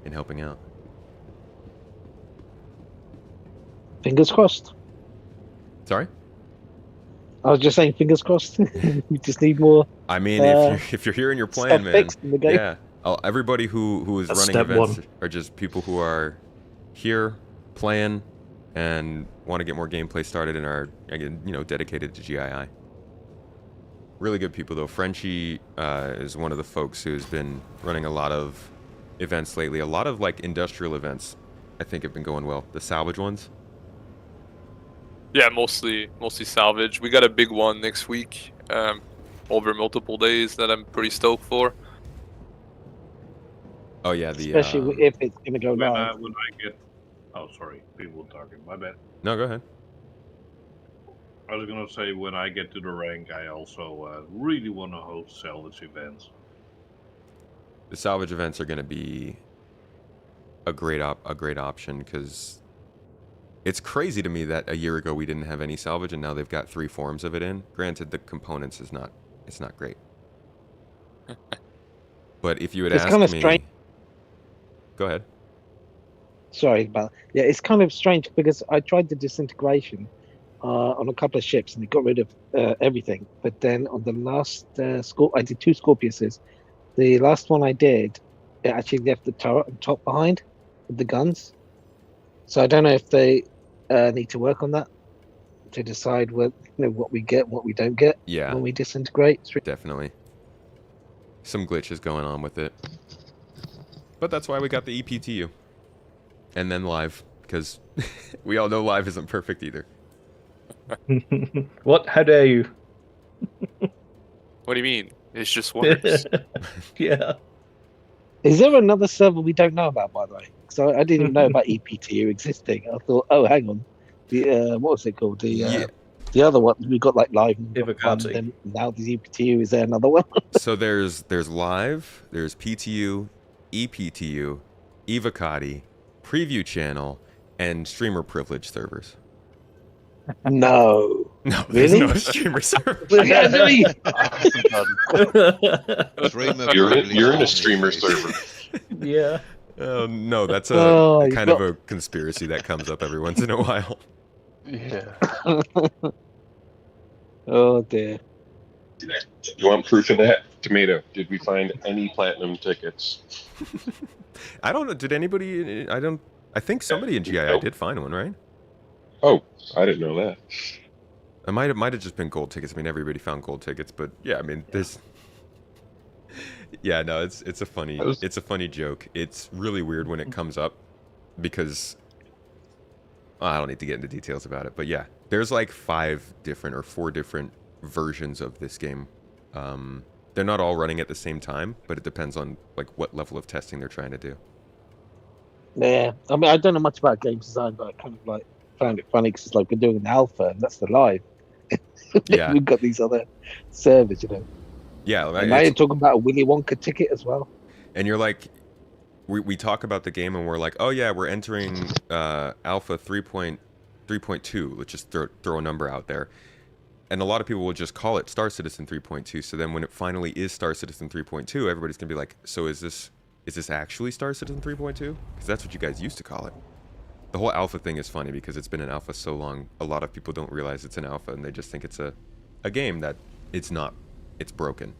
in helping out. Fingers crossed. Sorry? I was just saying, fingers crossed. We just need more. I mean, if you're hearing your plan, man, yeah. Everybody who is running events are just people who are here playing and want to get more gameplay started and are, again, dedicated to GII. Really good people though. Frenchie is one of the folks who's been running a lot of events lately. A lot of like industrial events, I think, have been going well. The Salvage ones. Yeah, mostly Salvage. We got a big one next week, over multiple days that I'm pretty stoked for. Oh yeah, especially if it's gonna go live. When I get, oh sorry, people talking. My bad. No, go ahead. I was gonna say when I get to the rank, I also really want to host Salvage events. The Salvage events are going to be a great option, because it's crazy to me that a year ago we didn't have any Salvage and now they've got 3 forms of it in. Granted, the components it's not great. But if you had asked kind of me, strange. Go ahead. Sorry, but yeah, it's kind of strange because I tried the disintegration on a couple of ships and it got rid of everything. But then on the last I did 2 Scorpiuses. The last one I did, it actually left the turret on top behind with the guns. So I don't know if they need to work on that to decide what we get, what we don't get when we disintegrate. Definitely. Some glitches going on with it. But that's why we got the EPTU. And then live, because we all know live isn't perfect either. What? How dare you? What do you mean? It's just works. Yeah. Is there another server we don't know about, by the way? So I didn't even know about EPTU existing. I thought, oh, hang on, the what was it called? The other one we got like live. And now the EPTU, is there another one? So there's live, there's PTU, EPTU, Evocati, preview channel, and streamer privilege servers. No, there's really? no streamer server. You're in a streamer server. Yeah. No, that's a kind of a conspiracy that comes up every once in a while. Yeah. Oh dear. You want proof of that? Tomato, did we find any platinum tickets? I don't know. Did anybody? I think somebody in GII did find one, right? Oh, I didn't know that. It might have just been gold tickets. I mean, everybody found gold tickets, but yeah, I mean, there's. Yeah, no, it's a funny joke. It's really weird when it comes up, because I don't need to get into details about it, but yeah, there's like 5 different or 4 different versions of this game. They're not all running at the same time, but it depends on like what level of testing they're trying to do. Yeah, I mean, I don't know much about game design, but I kind of like found it funny because it's like we're doing an alpha, and that's the live. Yeah, we've got these other servers, Yeah, and now you're talking about a Willy Wonka ticket as well. And you're like, we talk about the game and we're like, oh yeah, we're entering alpha 3.2. Let's just throw a number out there. And a lot of people will just call it Star Citizen 3.2. So then when it finally is Star Citizen 3.2, everybody's going to be like, so is this actually Star Citizen 3.2? Because that's what you guys used to call it. The whole alpha thing is funny because it's been an alpha so long. A lot of people don't realize it's an alpha and they just think it's a game that it's not. It's broken.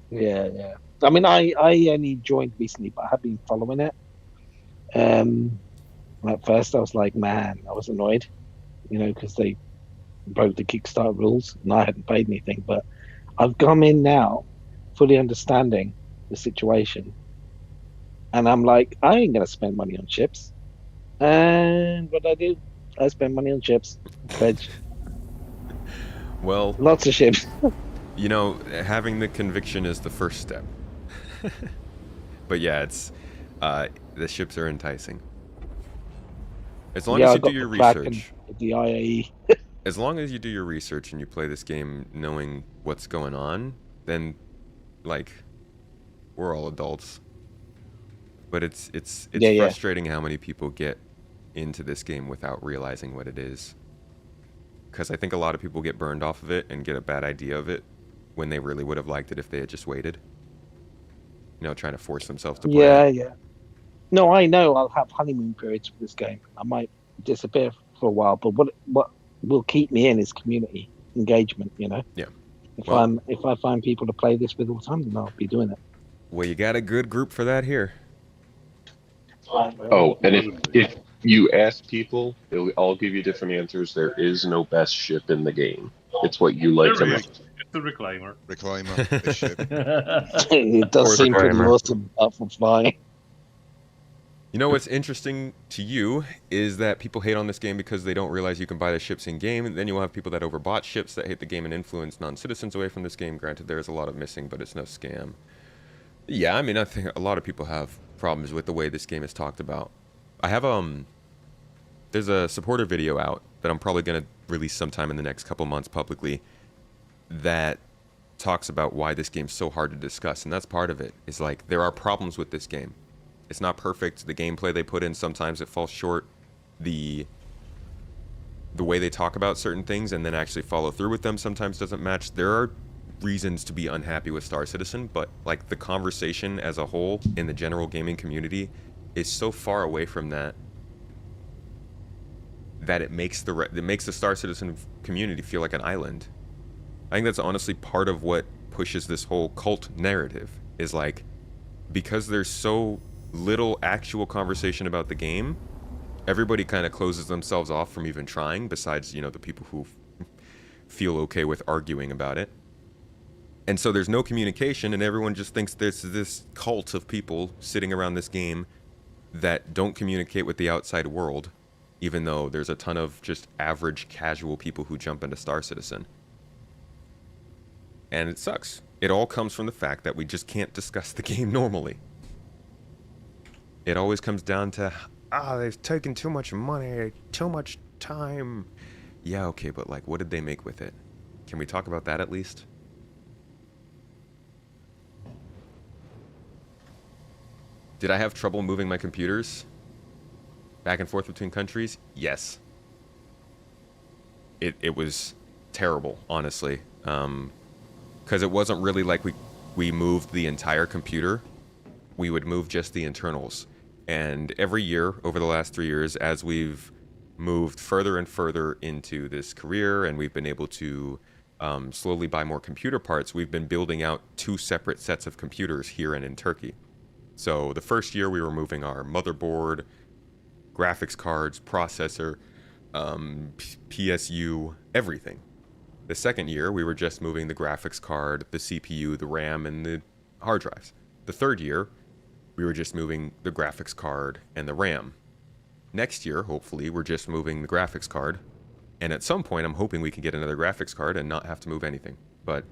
Yeah. I mean, I only joined recently, but I have been following it. At first I was like, man, I was annoyed, because they broke the Kickstarter rules and I hadn't paid anything. But I've come in now fully understanding the situation. And I'm like, I ain't going to spend money on chips. And what I do, I spend money on ships. Veg. Well, Lots of ships. you know, having the conviction is the first step. But yeah, it's the ships are enticing. As long Yeah, as I you do got the your Kraken, research. the IAE. As long as you do your research and you play this game knowing what's going on, then like we're all adults. But it's Yeah. frustrating how many people get into this game without realizing what it is. Because I think a lot of people get burned off of it and get a bad idea of it when they really would have liked it if they had just waited. You know, trying to force themselves to play it. Yeah. No, I know I'll have honeymoon periods for this game. I might disappear for a while, but what will keep me in is community engagement. You know, Yeah. if I find people to play this with all the time, then I'll be doing it. Well, you got a good group for that here. Oh, and if you ask people, they'll all give you different answers. There is no best ship in the game. It's what you like the most. It's the Reclaimer. Best ship. It does Or seem pretty Reclaimer. awesome up for flying. You know what's interesting to you is that people hate on this game because they don't realize you can buy the ships in game. And then you'll have people that overbought ships that hate the game and influence non-citizens away from this game. Granted, there's a lot of missing, but it's no scam. Yeah, I mean, I think a lot of people have problems with the way this game is talked about. I have there's a supporter video out that I'm probably gonna release sometime in the next couple months publicly that talks about why this game's so hard to discuss, and that's part of it. Is like there are problems with this game. It's not perfect. The gameplay they put in, sometimes it falls short. The way they talk about certain things and then actually follow through with them sometimes doesn't match. There are reasons to be unhappy with Star Citizen, but like the conversation as a whole in the general gaming community is so far away from that it makes the Star Citizen community feel like an island. I think that's honestly part of what pushes this whole cult narrative, is like because there's so little actual conversation about the game, everybody kind of closes themselves off from even trying, besides, you know, the people who feel okay with arguing about it. And so there's no communication, and everyone just thinks there's this cult of people sitting around this game that don't communicate with the outside world, even though there's a ton of just average casual people who jump into Star Citizen. And it sucks. It all comes from the fact that we just can't discuss the game normally. It always comes down to, they've taken too much money, too much time. Yeah, okay, but like, what did they make with it? Can we talk about that at least? Did I have trouble moving my computers back and forth between countries? Yes. It was terrible, honestly. Because it wasn't really like we moved the entire computer. We would move just the internals. And every year over the last 3 years, as we've moved further and further into this career and we've been able to slowly buy more computer parts, we've been building out 2 separate sets of computers here and in Turkey. So the first year we were moving our motherboard, graphics cards, processor, PSU, everything. The second year we were just moving the graphics card, the CPU, the RAM, and the hard drives. The third year we were just moving the graphics card and the RAM. Next year, hopefully, we're just moving the graphics card. And at some point, I'm hoping we can get another graphics card and not have to move anything. But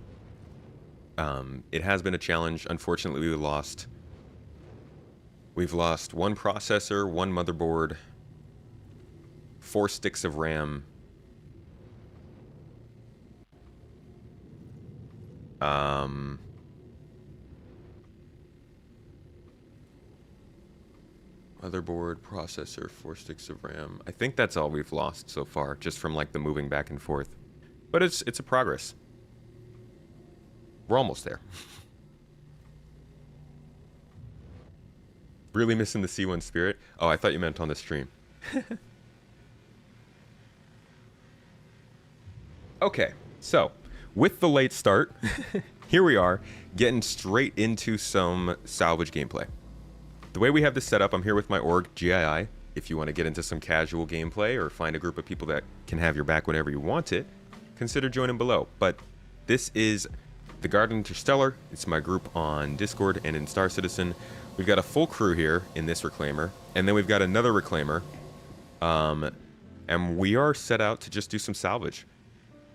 it has been a challenge. Unfortunately, we've lost 1 processor, 1 motherboard, 4 sticks of RAM. Motherboard, processor, 4 sticks of RAM. I think that's all we've lost so far, just from like the moving back and forth. But it's a progress. We're almost there. Really missing the C1 spirit? Oh, I thought you meant on the stream. Okay, so with the late start, here we are, getting straight into some salvage gameplay. The way we have this set up, I'm here with my org, GII. If you want to get into some casual gameplay or find a group of people that can have your back whenever you want it, consider joining below. But this is the Garden Interstellar. It's my group on Discord and in Star Citizen. We've got a full crew here in this Reclaimer, and then we've got another Reclaimer And we are set out to just do some salvage.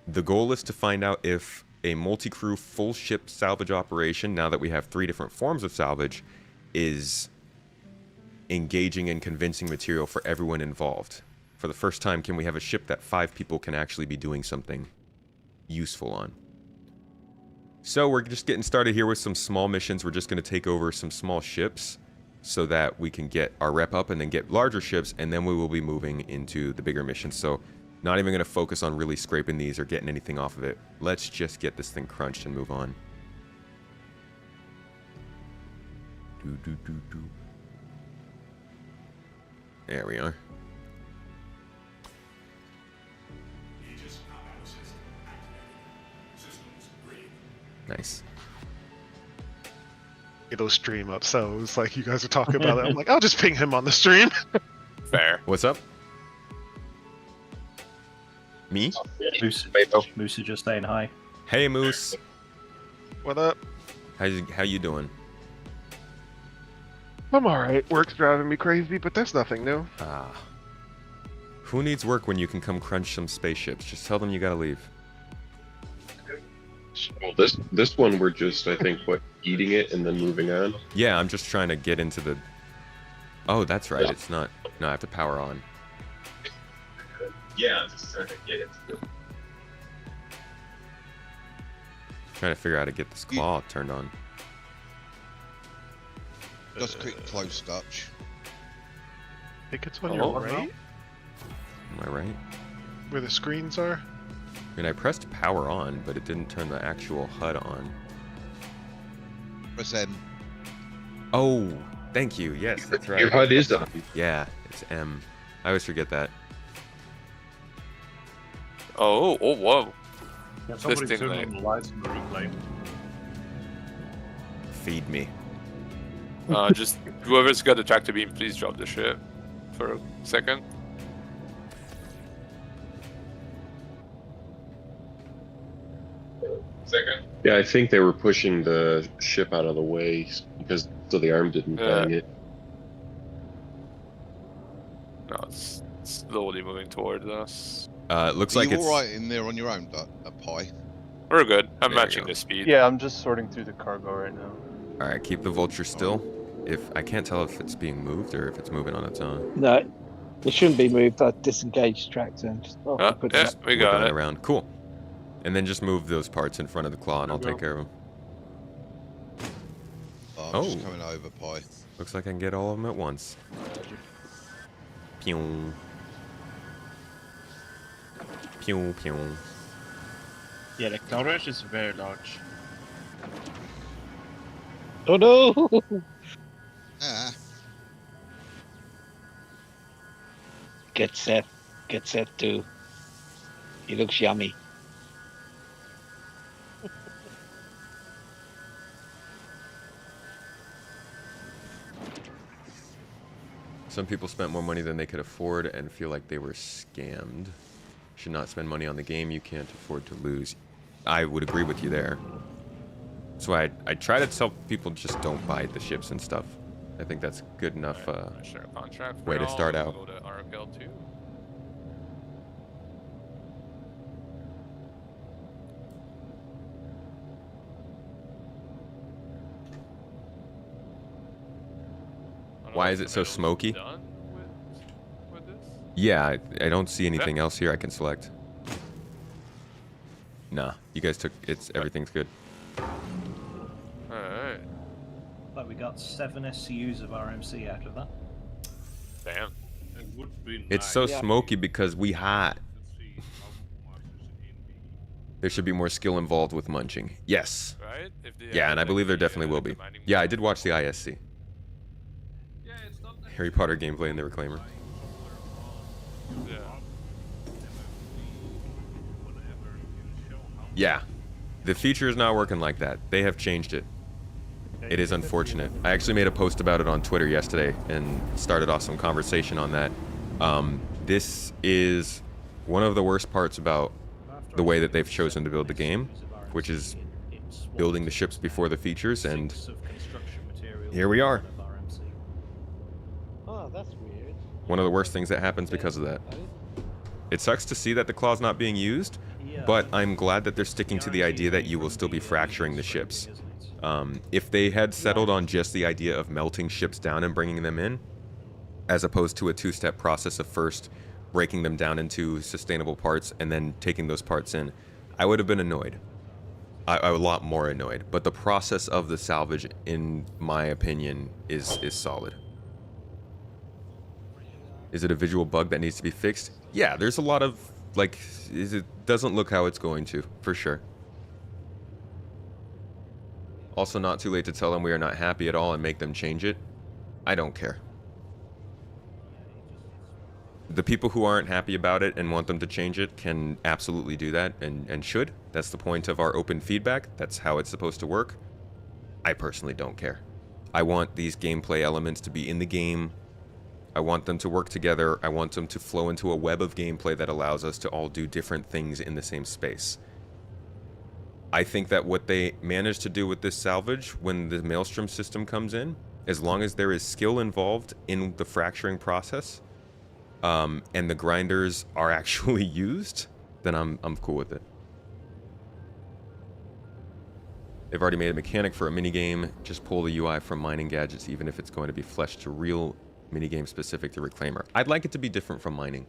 The goal is to find out if a multi-crew full ship salvage operation, now that we have 3 different forms of salvage, is engaging and convincing material for everyone involved. For the first time, can we have a ship that 5 people can actually be doing something useful on? So we're just getting started here with some small missions. We're just going to take over some small ships so that we can get our rep up and then get larger ships, and then we will be moving into the bigger missions. So not even going to focus on really scraping these or getting anything off of it. Let's just get this thing crunched and move on. There we are. Nice. It'll stream up, so it's like you guys are talking about it. I'm like, I'll just ping him on the stream. Fair. What's up? Me? Moose is just saying hi. Hey, Moose. What up? How you doing? I'm alright. Work's driving me crazy, but that's nothing new. Ah. Who needs work when you can come crunch some spaceships? Just tell them you gotta leave. Well, this one we're just, I think, eating it and then moving on. Yeah, I'm just trying to get into the... Oh, that's right. Yeah. It's not... No, I have to power on. Yeah, I'm just trying to get it. Trying to figure out how to get this claw turned on. Just a quick close touch. I think it's on your right. Am I right? Where the screens are? I mean, I pressed power on, but it didn't turn the actual HUD on. Press M. Oh, thank you. Yes, that's right. Your HUD is on. Yeah, it's M. I always forget that. Oh, whoa. Yeah, somebody This thing, turned on the lights in the replay. Feed me. Just whoever's got the tractor beam, please drop the ship for a second. Yeah, I think they were pushing the ship out of the way because so the arm didn't bang it. No, it's slowly moving towards us. It looks Are like you it's... alright in there on your own, Pie? We're good. I'm There you matching go. the speed. Yeah, I'm just sorting through the cargo right now. Alright, keep the vulture still. If I can't tell if it's being moved or if it's moving on its own. No, it shouldn't be moved. I disengaged tractor and just. Yeah, we got it. Around. Cool. And then just move those parts in front of the claw and I'll take care of them. I'm just coming over, Pie. Looks like I can get all of them at once. Pew. Pew, pew. Yeah, the cloud rush is very large. Oh no! Ah. Get set too. He looks yummy. Some people spent more money than they could afford and feel like they were scammed. Should not spend money on the game you can't afford to lose. I would agree with you there. That's why I try to tell people just don't buy the ships and stuff. I think that's good enough way to start out. Go to RFL 2. Why is it so smoky? Yeah, I don't see anything else here I can select. Nah, you guys took everything's good. Alright. Like we got 7 SCUs of RMC out of that. Damn. It would be It's so smoky because we hot. There should be more skill involved with munching. Yes. Right? Yeah, and I believe there definitely will be. Yeah, I did watch the ISC. Harry Potter gameplay in the Reclaimer. Yeah. The feature is not working like that. They have changed it. It is unfortunate. I actually made a post about it on Twitter yesterday and started off some conversation on that. This is one of the worst parts about the way that they've chosen to build the game, which is building the ships before the features, and here we are. Oh, that's weird. One of the worst things that happens because of that. It sucks to see that the claw's not being used, but I'm glad that they're sticking to the idea that you will still be fracturing the ships. If they had settled on just the idea of melting ships down and bringing them in, as opposed to a two-step process of first breaking them down into sustainable parts and then taking those parts in, I would have been annoyed. A lot more annoyed. But the process of the salvage, in my opinion, is solid. Is it a visual bug that needs to be fixed? Yeah, there's a lot of, like, it doesn't look how it's going to, for sure. Also, not too late to tell them we are not happy at all and make them change it. I don't care. The people who aren't happy about it and want them to change it can absolutely do that and should. That's the point of our open feedback. That's how it's supposed to work. I personally don't care. I want these gameplay elements to be in the game. I want them to work together. I want them to flow into a web of gameplay that allows us to all do different things in the same space. I think that what they managed to do with this salvage when the Maelstrom system comes in, as long as there is skill involved in the fracturing process, and the grinders are actually used, then I'm cool with it. They've already made a mechanic for a minigame. Just pull the UI from mining gadgets, even if it's going to be fleshed to real minigame specific to Reclaimer. I'd like it to be different from mining.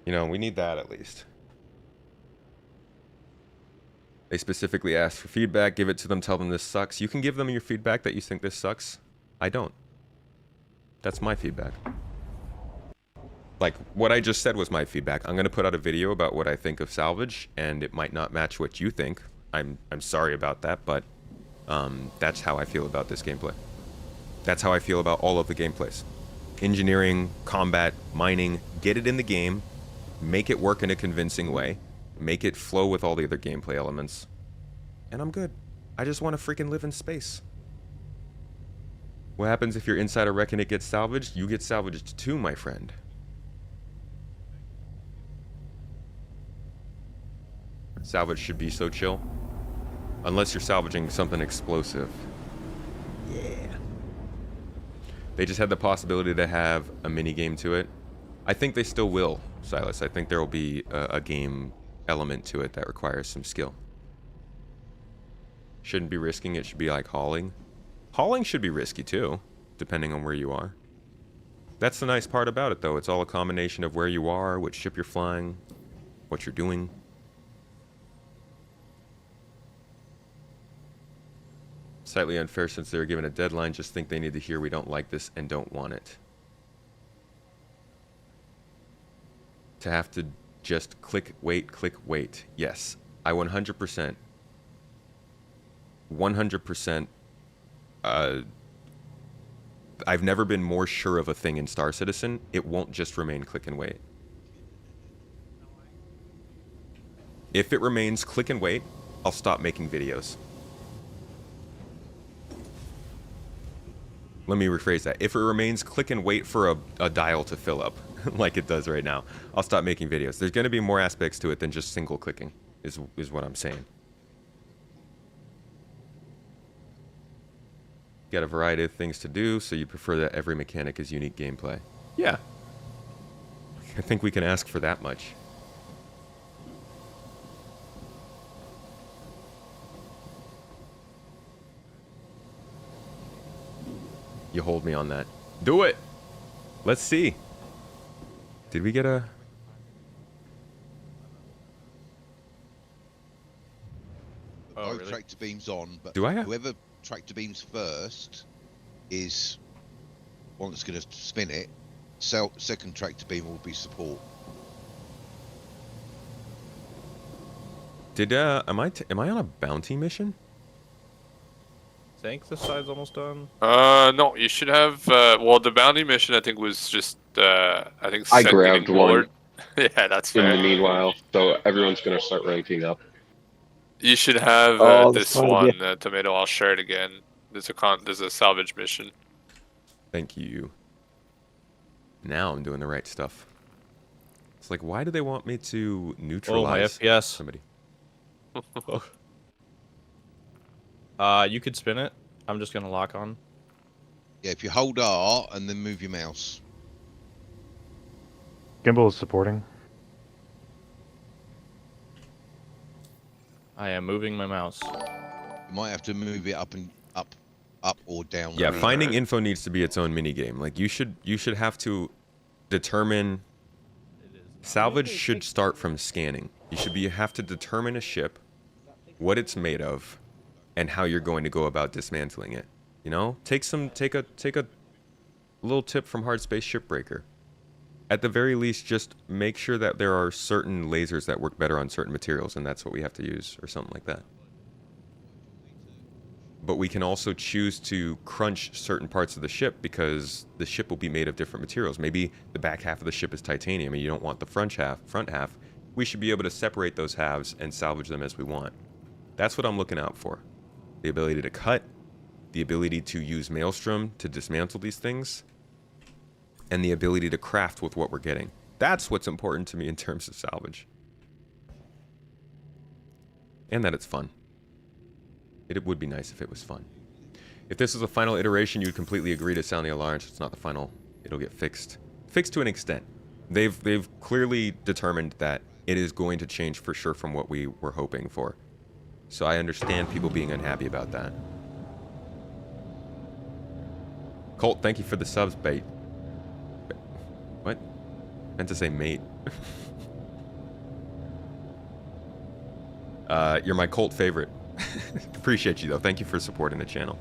You know, we need that at least. They specifically asked for feedback. Give it to them. Tell them this sucks. You can give them your feedback that you think this sucks. I don't. That's my feedback. Like, what I just said was my feedback. I'm going to put out a video about what I think of Salvage, and it might not match what you think. I'm sorry about that, but that's how I feel about this gameplay. That's how I feel about all of the gameplays. Engineering, combat, mining, get it in the game, make it work in a convincing way, make it flow with all the other gameplay elements, and I'm good. I just want to freaking live in space. What happens if you're inside a wreck and it gets salvaged? You get salvaged too, my friend. Salvage should be so chill. Unless you're salvaging something explosive. Yeah. They just had the possibility to have a mini game to it. I think they still will, Silas. I think there will be a game element to it that requires some skill. Shouldn't be risking it. Should be like hauling. Hauling should be risky too, depending on where you are. That's the nice part about it, though. It's all a combination of where you are, which ship you're flying, what you're doing. Slightly unfair since they were given a deadline. Just think they need to hear we don't like this and don't want it. To have to just click, wait. Yes, I 100%. 100%. I've never been more sure of a thing in Star Citizen. It won't just remain click and wait. If it remains click and wait, I'll stop making videos. Let me rephrase that. If it remains click and wait for a dial to fill up, like it does right now, I'll stop making videos. There's going to be more aspects to it than just single clicking, is what I'm saying. Got a variety of things to do, so you prefer that every mechanic is unique gameplay. Yeah. I think we can ask for that much. You hold me on that. Do it! Let's see. Did we get a... Both tractor beams on, but Do I have... whoever tractor beams first is one that's going to spin it. Second tractor beam will be support. Did am I on a bounty mission? I think this side's almost done. No, you should have. Well, the bounty mission I think was just. I think. I grabbed one. Yeah, that's fair. In the meanwhile, so everyone's gonna start ranking up. You should have this one, Tomato. I'll share it again. There's a salvage mission. Thank you. Now I'm doing the right stuff. It's like, why do they want me to neutralize somebody? You could spin it. I'm just gonna lock on. Yeah, if you hold R and then move your mouse. Gimbal is supporting. I am moving my mouse. You might have to move it up and up or down. Yeah, a bit. finding info needs to be its own mini game. Like you should have to determine. Salvage should start from scanning. You have to determine a ship, what it's made of, and how you're going to go about dismantling it. You know, take a little tip from Hard Space Shipbreaker. At the very least, just make sure that there are certain lasers that work better on certain materials, and that's what we have to use, or something like that. But we can also choose to crunch certain parts of the ship because the ship will be made of different materials. Maybe the back half of the ship is titanium and you don't want the front half. We should be able to separate those halves and salvage them as we want. That's what I'm looking out for. The ability to cut, the ability to use Maelstrom to dismantle these things, and the ability to craft with what we're getting. That's what's important to me in terms of salvage. And that it's fun. It would be nice if it was fun. If this is a final iteration, you'd completely agree to sound the alarm. It's not the final. It'll get fixed. Fixed to an extent. They've clearly determined that it is going to change for sure from what we were hoping for. So I understand people being unhappy about that. Colt, thank you for the subs, bait. What? Meant to say mate. You're my Colt favorite. Appreciate you though. Thank you for supporting the channel.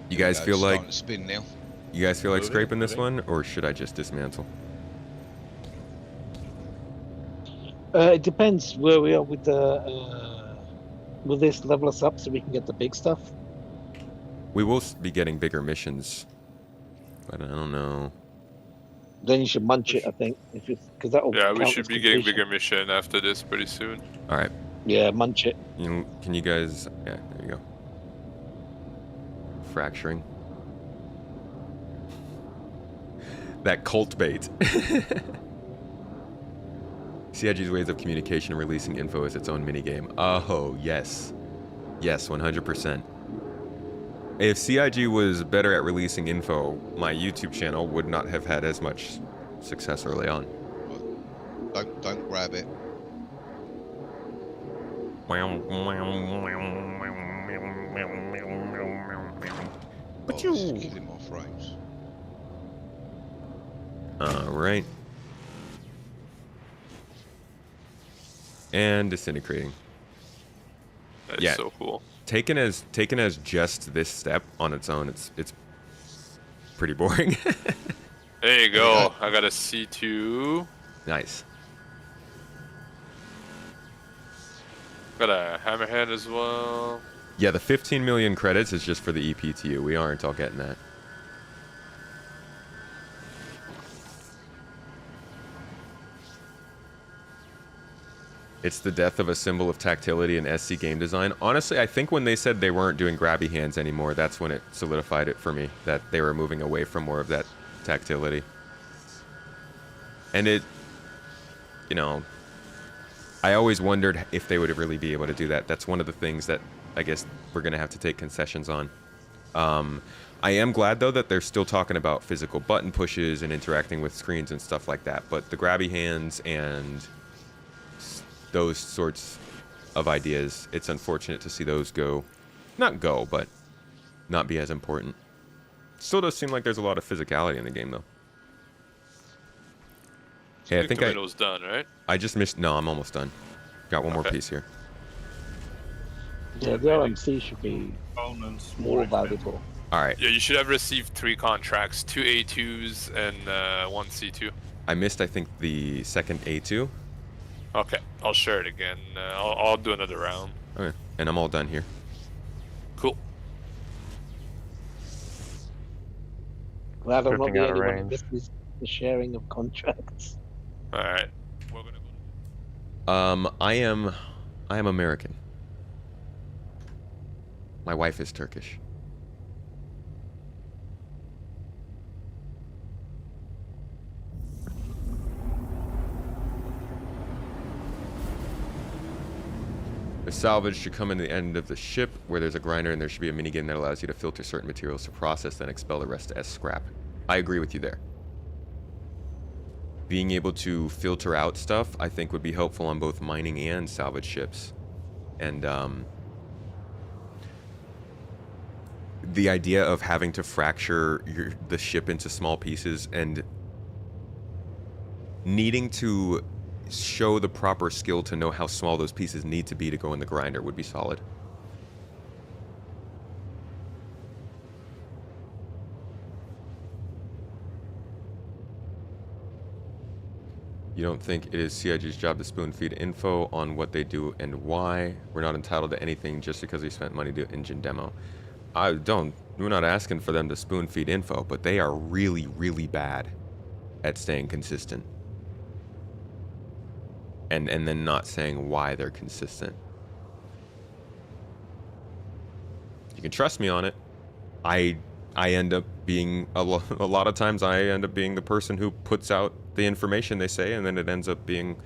You guys feel like spin now. You guys feel like scraping this one, or should I just dismantle? It depends where we are with the. Will this level us up so we can get the big stuff? We will be getting bigger missions, but I don't know. Then you should munch it, I think, because that will. Yeah, we should be getting bigger mission after this pretty soon. All right. Yeah, munch it. Can you guys? Yeah, there you go. Fracturing. That cult bait. CIG's ways of communication and releasing info is its own minigame. Oh, yes. Yes, 100%. If CIG was better at releasing info, my YouTube channel would not have had as much success early on. Don't grab it. But you killing my frames. All right. And disintegrating. That's so cool. Taken as just this step on its own, it's pretty boring. There you go. I got a C2. Nice. Got a hammerhead as well. Yeah, the 15 million credits is just for the EPTU. We aren't all getting that. It's the death of a symbol of tactility in SC game design. Honestly, I think when they said they weren't doing grabby hands anymore, that's when it solidified it for me, that they were moving away from more of that tactility. And it, you know, I always wondered if they would really be able to do that. That's one of the things that I guess we're going to have to take concessions on. I am glad, though, that they're still talking about physical button pushes and interacting with screens and stuff like that. But the grabby hands and those sorts of ideas, it's unfortunate to see those go, not go, but not be as important. Still does seem like there's a lot of physicality in the game, though. Hey, I think Tomato's done, right? I just missed. No, I'm almost done. Got one more piece here. Yeah, the RMC should be more valuable. All right. Yeah, you should have received 3 contracts, 2 A2s and 1 C2. I missed, I think, the second A2. Okay, I'll share it again. I'll do another round. Okay, and I'm all done here. Cool. Glad I'm not Drifting the out of only one who range. misses the sharing of contracts. All right. We're gonna go. I am American. My wife is Turkish. The salvage should come in the end of the ship where there's a grinder, and there should be a minigame that allows you to filter certain materials to process, then expel the rest as scrap. I agree with you there. Being able to filter out stuff, I think, would be helpful on both mining and salvage ships. And the idea of having to fracture the ship into small pieces and needing to show the proper skill to know how small those pieces need to be to go in the grinder would be solid. You don't think it is CIG's job to spoon feed info on what they do and why? We're not entitled to anything just because we spent money to engine demo. We're not asking for them to spoon feed info, but they are really, really bad at staying consistent. And then not saying why they're consistent. You can trust me on it. I end up being, a lot of times I end up being the person who puts out the information they say, and then it ends up being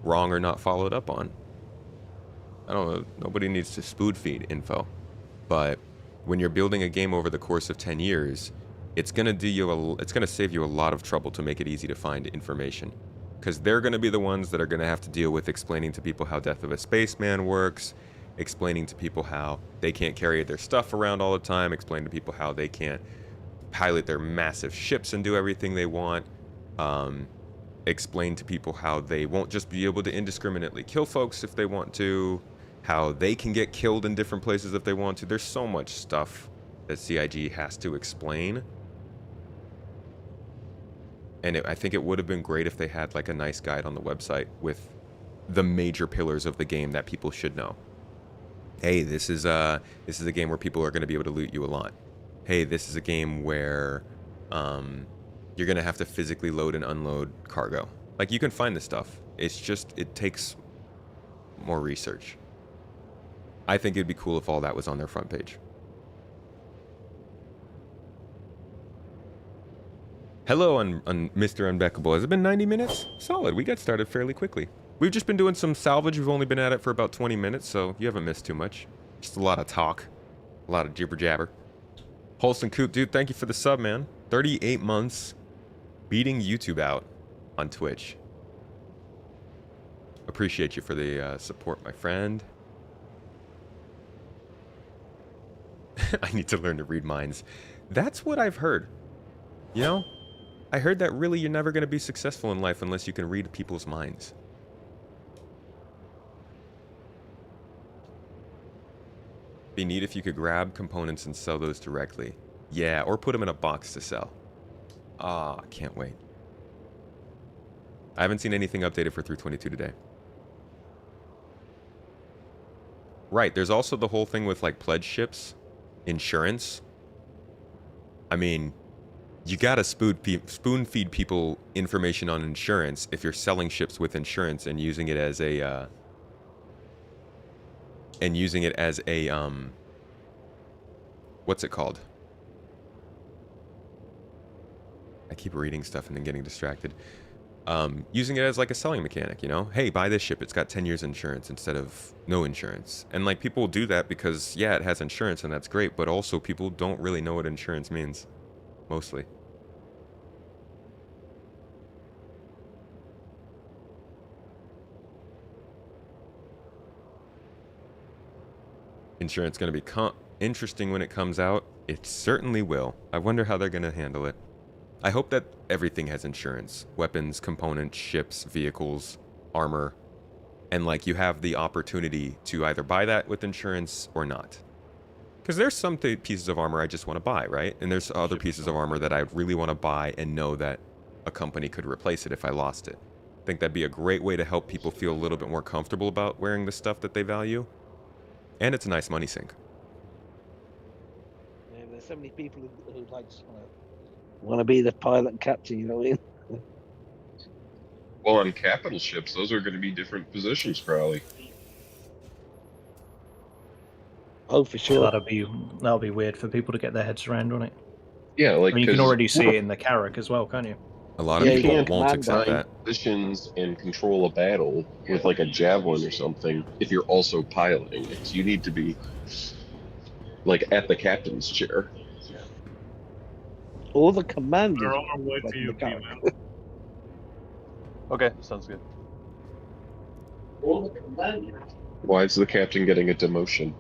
wrong or not followed up on. I don't know, nobody needs to spoon feed info. But when you're building a game over the course of 10 years, it's gonna save you a lot of trouble to make it easy to find information. Because they're gonna be the ones that are gonna have to deal with explaining to people how Death of a Spaceman works, explaining to people how they can't carry their stuff around all the time, explaining to people how they can't pilot their massive ships and do everything they want, explain to people how they won't just be able to indiscriminately kill folks if they want to, how they can get killed in different places if they want to. There's so much stuff that CIG has to explain. And I think it would have been great if they had like a nice guide on the website with the major pillars of the game that people should know. Hey, this is a game where people are going to be able to loot you a lot. Hey, this is a game where you're going to have to physically load and unload cargo. Like, you can find this stuff. It's just, it takes more research. I think it'd be cool if all that was on their front page. Hello, on Mr. Unbeckable. Has it been 90 minutes? Solid. We got started fairly quickly. We've just been doing some salvage. We've only been at it for about 20 minutes, so you haven't missed too much. Just a lot of talk. A lot of jibber jabber. Holston Coop, dude, thank you for the sub, man. 38 months beating YouTube out on Twitch. Appreciate you for the support, my friend. I need to learn to read minds. That's what I've heard. You know? I heard that really you're never going to be successful in life unless you can read people's minds. Be neat if you could grab components and sell those directly. Yeah, or put them in a box to sell. Ah, can't wait. I haven't seen anything updated for 322 today. Right, there's also the whole thing with like pledge ships, insurance. I mean, you gotta spoon feed people information on insurance if you're selling ships with insurance and using it as a what's it called? I keep reading stuff and then getting distracted. Using it as like a selling mechanic, you know? Hey, buy this ship. It's got 10 years insurance instead of no insurance. And like, people do that because, yeah, it has insurance and that's great, but also people don't really know what insurance means. Mostly. Insurance going to be interesting when it comes out. It certainly will. I wonder how they're going to handle it. I hope that everything has insurance. Weapons, components, ships, vehicles, armor. And like, you have the opportunity to either buy that with insurance or not. Because there's some pieces of armor I just want to buy, right? And there's other pieces of armor that I really want to buy and know that a company could replace it if I lost it. I think that'd be a great way to help people feel a little bit more comfortable about wearing the stuff that they value. And it's a nice money sink. Yeah, there's so many people who like want to be the pilot and captain, you know what I mean? Well, on capital ships, those are going to be different positions, probably. Oh, for sure. That'll be weird for people to get their heads around, won't it? Yeah, like, I mean, you can already see it in the Carrack as well, can't you? A lot of people won't accept that. Positions and control a battle with like a javelin or something. If you're also piloting it, you need to be like at the captain's chair. All the commanders We're on our way like to in the you, car. man. Okay, sounds good. All the commanders. Why is the captain getting a demotion?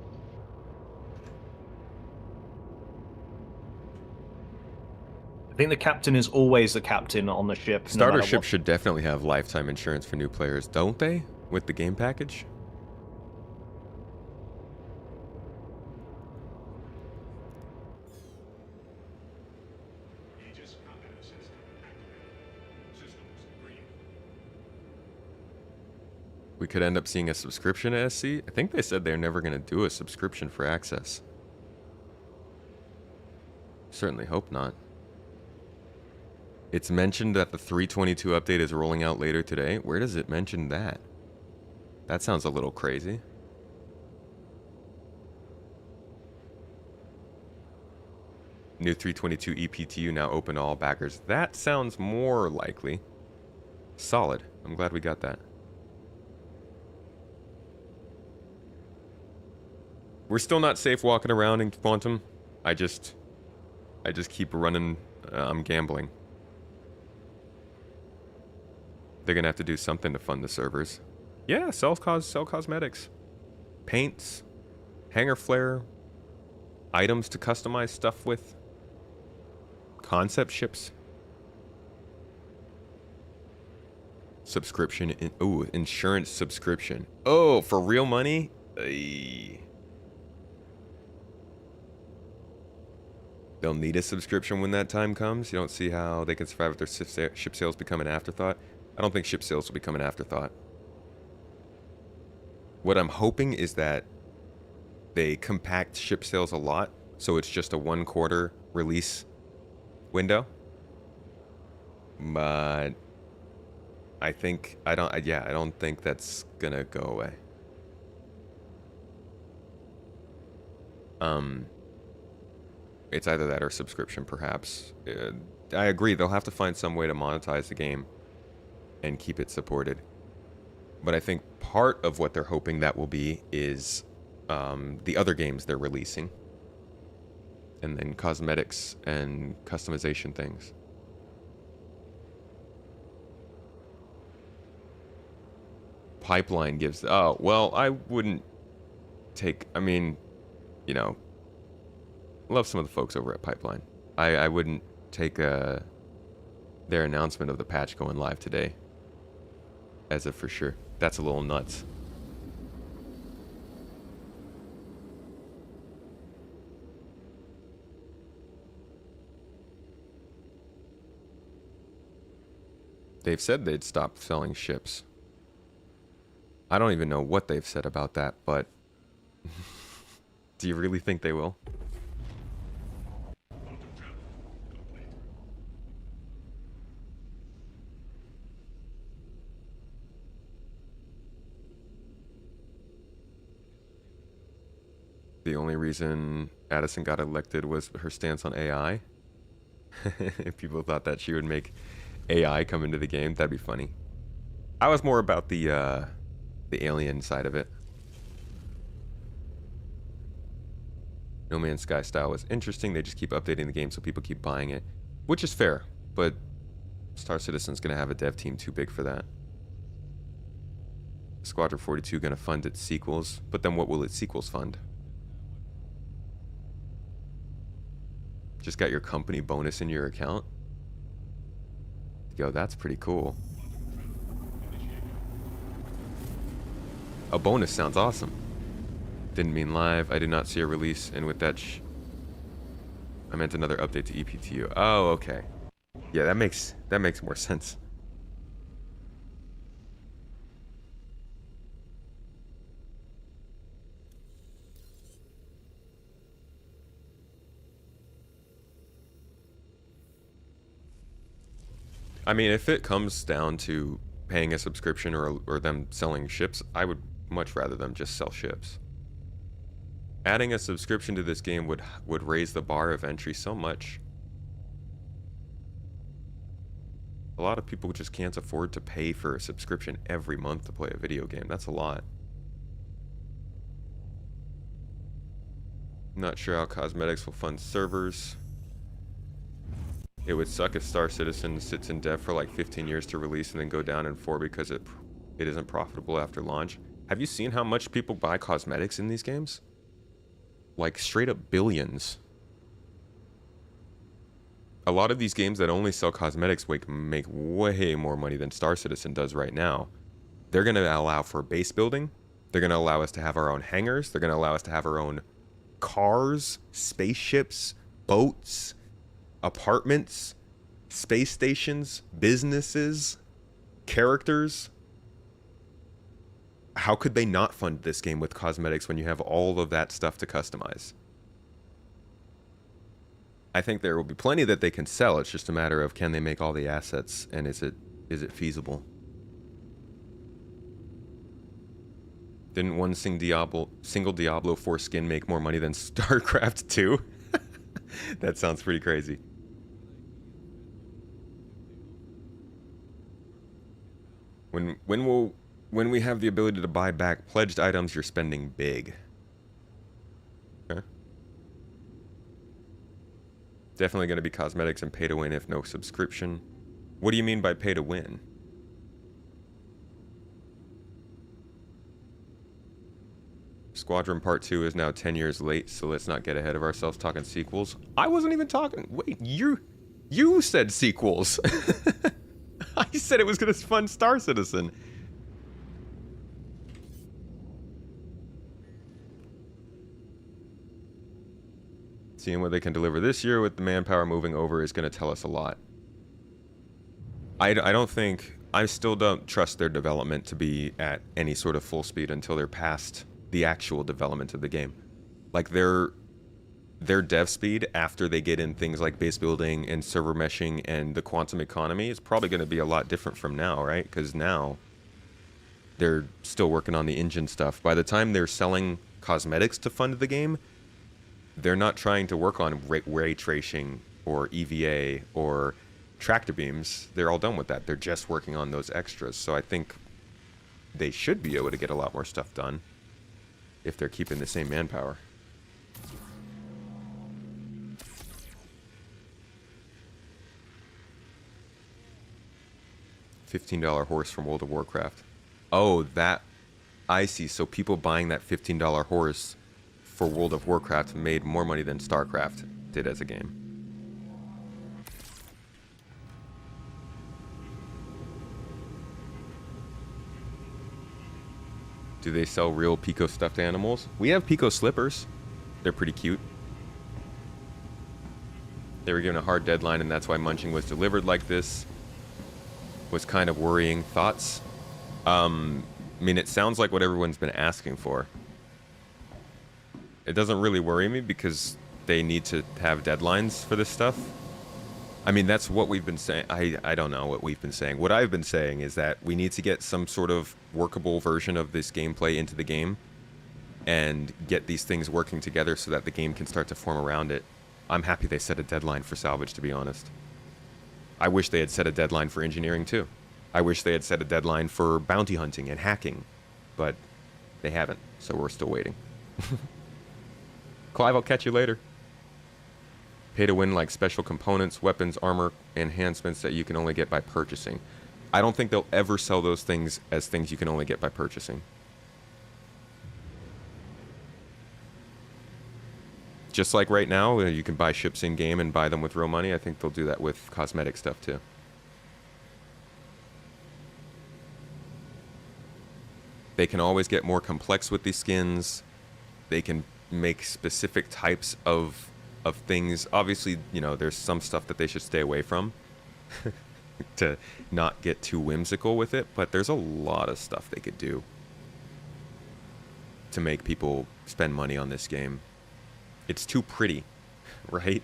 I think the captain is always the captain on the ship. Starter no ships what. should definitely have lifetime insurance for new players, don't they? With the game package? We could end up seeing a subscription to SC. I think they said they're never going to do a subscription for access. Certainly hope not. It's mentioned that the 322 update is rolling out later today. Where does it mention that? That sounds a little crazy. New 322 EPTU now open to all backers. That sounds more likely. Solid. I'm glad we got that. We're still not safe walking around in Quantum. I just keep running. I'm gambling. They're gonna have to do something to fund the servers. Yeah, sell cosmetics, paints, hanger flare, items to customize stuff with, concept ships, subscription. Insurance subscription. Oh, for real money. They'll need a subscription when that time comes. You don't see how they can survive if their ship sales become an afterthought. I don't think ship sales will become an afterthought. What I'm hoping is that they compact ship sales a lot, so it's just a 1 quarter release window. But I don't think that's gonna go away. It's either that or subscription, perhaps. I agree, they'll have to find some way to monetize the game and keep it supported. But I think part of what they're hoping that will be is the other games they're releasing. And then cosmetics and customization things. Pipeline gives... Oh, well, I wouldn't take... I mean, you know... Love some of the folks over at Pipeline. I wouldn't take their announcement of the patch going live today as a for sure. That's a little nuts. They've said they'd stop selling ships. I don't even know what they've said about that, but do you really think they will? The only reason Addison got elected was her stance on AI. If people thought that she would make AI come into the game, that'd be funny. I was more about the alien side of it. No Man's Sky style was interesting. They just keep updating the game so people keep buying it, which is fair. But Star Citizen's gonna have a dev team too big for that. Squadron 42 gonna fund its sequels, but then what will its sequels fund? Just got your company bonus in your account? Yo, that's pretty cool. A bonus sounds awesome. Didn't mean live. I did not see a release, and with that I meant another update to EPTU. Oh, okay. Yeah, that makes more sense. I mean, if it comes down to paying a subscription or them selling ships, I would much rather them just sell ships. Adding a subscription to this game would raise the bar of entry so much. A lot of people just can't afford to pay for a subscription every month to play a video game. That's a lot. Not sure how cosmetics will fund servers. It would suck if Star Citizen sits in dev for like 15 years to release and then go down in 4 because it isn't profitable after launch. Have you seen how much people buy cosmetics in these games? Like straight up billions. A lot of these games that only sell cosmetics make way more money than Star Citizen does right now. They're going to allow for base building. They're going to allow us to have our own hangars. They're going to allow us to have our own cars, spaceships, boats, apartments, space stations, businesses, characters. How could they not fund this game with cosmetics when you have all of that stuff to customize? I think there will be plenty that they can sell. It's just a matter of, can they make all the assets, and is it feasible? Didn't one single Diablo 4 skin make more money than StarCraft 2? That sounds pretty crazy. When we have the ability to buy back pledged items, you're spending big. Okay. Definitely going to be cosmetics and pay to win if no subscription. What do you mean by pay to win? Squadron Part 2 is now 10 years late, so let's not get ahead of ourselves talking sequels. I wasn't even talking. Wait, you said sequels. I said it was going to fund Star Citizen. Seeing what they can deliver this year with the manpower moving over is going to tell us a lot. I still don't trust their development to be at any sort of full speed until they're past the actual development of the game. Like their dev speed after they get in things like base building and server meshing and the quantum economy is probably going to be a lot different from now, right? Because now they're still working on the engine stuff. By the time they're selling cosmetics to fund the game, they're not trying to work on ray tracing or EVA or tractor beams. They're all done with that. They're just working on those extras. So I think they should be able to get a lot more stuff done if they're keeping the same manpower. $15 horse from World of Warcraft. Oh, that... I see. So people buying that $15 horse for World of Warcraft made more money than StarCraft did as a game. Do they sell real Pico stuffed animals? We have Pico slippers. They're pretty cute. They were given a hard deadline, and that's why Munching was delivered like this. Was kind of worrying. Thoughts? I mean, it sounds like what everyone's been asking for. It doesn't really worry me because they need to have deadlines for this stuff. I mean, that's what we've been saying. I don't know what we've been saying. What I've been saying is that we need to get some sort of workable version of this gameplay into the game and get these things working together so that the game can start to form around it. I'm happy they set a deadline for Salvage, to be honest. I wish they had set a deadline for engineering, too. I wish they had set a deadline for bounty hunting and hacking, but they haven't, so we're still waiting. Clive, I'll catch you later. Pay to win like special components, weapons, armor, enhancements that you can only get by purchasing. I don't think they'll ever sell those things as things you can only get by purchasing. Just like right now, you can buy ships in-game and buy them with real money. I think they'll do that with cosmetic stuff too. They can always get more complex with these skins. They can make specific types of things. Obviously, you know, there's some stuff that they should stay away from to not get too whimsical with it, but there's a lot of stuff they could do to make people spend money on this game. It's too pretty, right?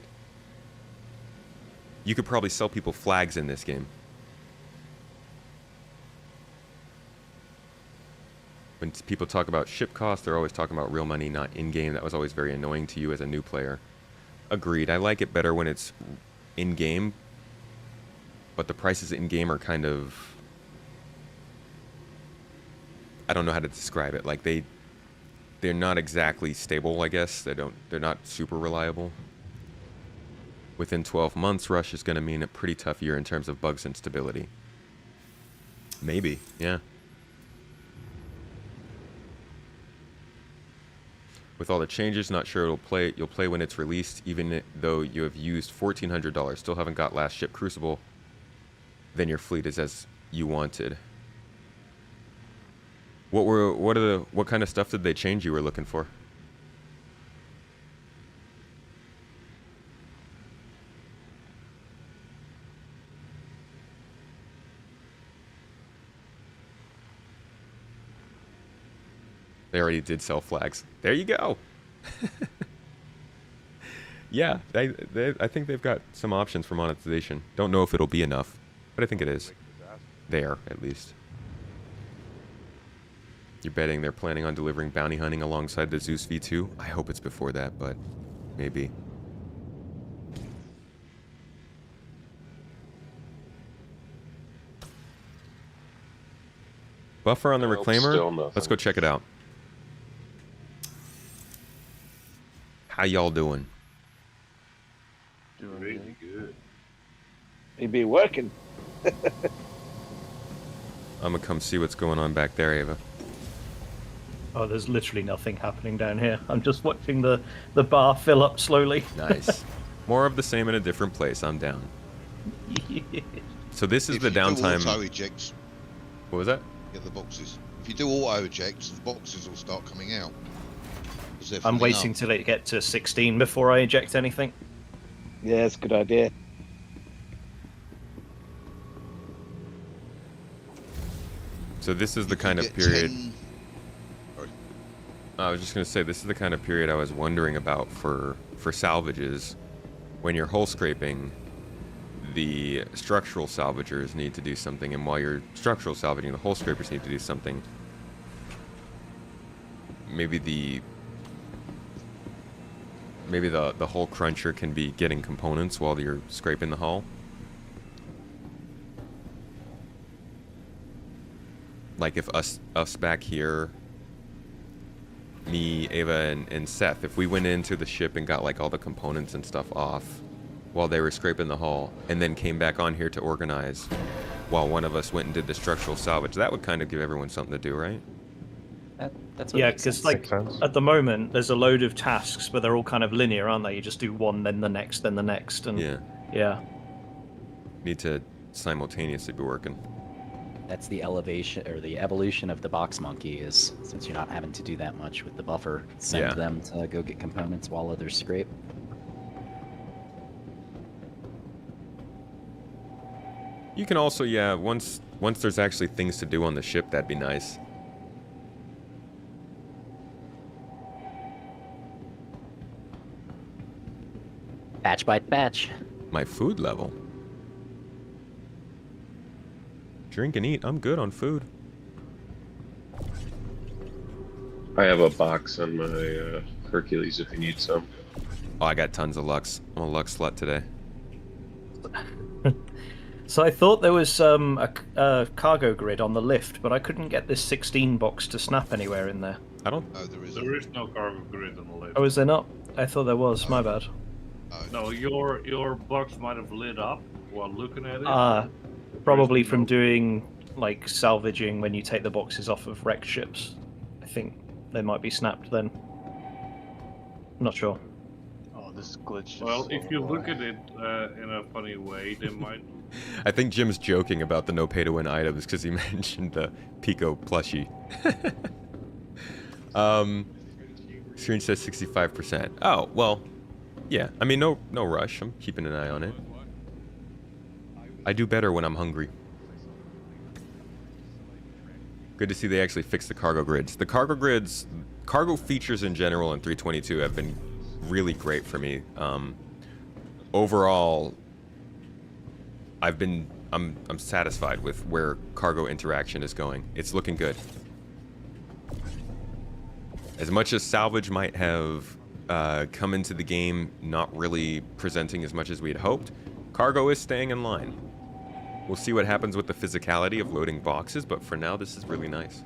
You could probably sell people flags in this game. When people talk about ship costs, they're always talking about real money, not in-game. That was always very annoying to you as a new player. Agreed. I like it better when it's in-game, but the prices in-game are kind of... I don't know how to describe it. Like, they're not exactly stable, I guess. They're not super reliable. within 12 months, Rush is going to mean a pretty tough year in terms of bugs and stability. Maybe, yeah. With all the changes, not sure you'll play when it's released, even though you have used $1,400. Still haven't got last ship Crucible. Then your fleet is as you wanted. What kind of stuff did they change you were looking for? They already did sell flags. There you go. Yeah, I think they've got some options for monetization. Don't know if it'll be enough, but I think it is. There, at least. You're betting they're planning on delivering bounty hunting alongside the Zeus V2? I hope it's before that, but maybe. Buffer on the Reclaimer? Let's go check it out. How y'all doing? Doing Really good. He be working. I'm gonna come see what's going on back there, Ava. Oh, there's literally nothing happening down here. I'm just watching the bar fill up slowly. Nice. More of the same in a different place. I'm down. So this is the downtime. Auto ejects. What was that? Get the boxes. If you do auto ejects, the boxes will start coming out. I'm waiting till it get to 16 before I eject anything. Yeah, it's a good idea. So this is the kind of period. I was just gonna say, this is the kind of period I was wondering about for salvages. When you're hull scraping, the structural salvagers need to do something, and while you're structural salvaging, the hull scrapers need to do something. Maybe the hull cruncher can be getting components while you're scraping the hull. Like if us back here, me, Ava, and Seth, if we went into the ship and got like all the components and stuff off while they were scraping the hull, and then came back on here to organize while one of us went and did the structural salvage, that would kind of give everyone something to do, right? That's what Yeah, makes because sense. like at the moment there's a load of tasks, but they're all kind of linear, aren't they? You just do one, then the next, then the next, and yeah. Need to simultaneously be working. That's the elevation or the evolution of the box monkey, is since you're not having to do that much with the buffer, send them to go get components while others scrape. You can also, yeah, once there's actually things to do on the ship, that'd be nice. Batch by batch. My food level. Drink and eat. I'm good on food. I have a box on my Hercules if you need some. Oh, I got tons of Lux. I'm a Lux slut today. So I thought there was a cargo grid on the lift, but I couldn't get this 16 box to snap anywhere in there. I don't. Oh, there is. There is no cargo grid on the lift. Oh, is there not? I thought there was. My bad. No, your box might have lit up while looking at it. Probably from doing like salvaging when you take the boxes off of wrecked ships. I think they might be snapped then. I'm not sure. Oh, this glitch is Well, so if you look annoying. at it in a funny way, they might. I think Jim's joking about the no pay to win items because he mentioned the Pico plushie. Screen says 65%. Oh, well, yeah. I mean, no rush. I'm keeping an eye on it. I do better when I'm hungry. Good to see they actually fixed the cargo grids. The cargo grids, cargo features in general in 322 have been really great for me. Overall, I'm satisfied with where cargo interaction is going. It's looking good. As much as Salvage might have come into the game not really presenting as much as we had hoped, cargo is staying in line. We'll see what happens with the physicality of loading boxes, but for now, this is really nice.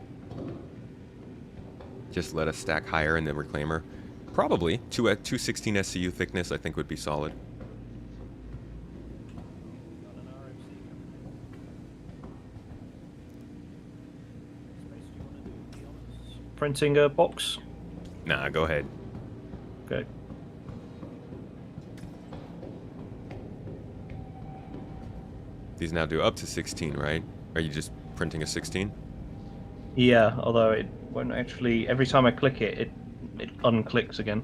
Just let us stack higher in the Reclaimer. Probably. 216 SCU thickness, I think, would be solid. printing a box? Nah, go ahead. Okay. These now do up to 16, right? Are you just printing a 16? Yeah, although it won't actually. Every time I click it, it unclicks again.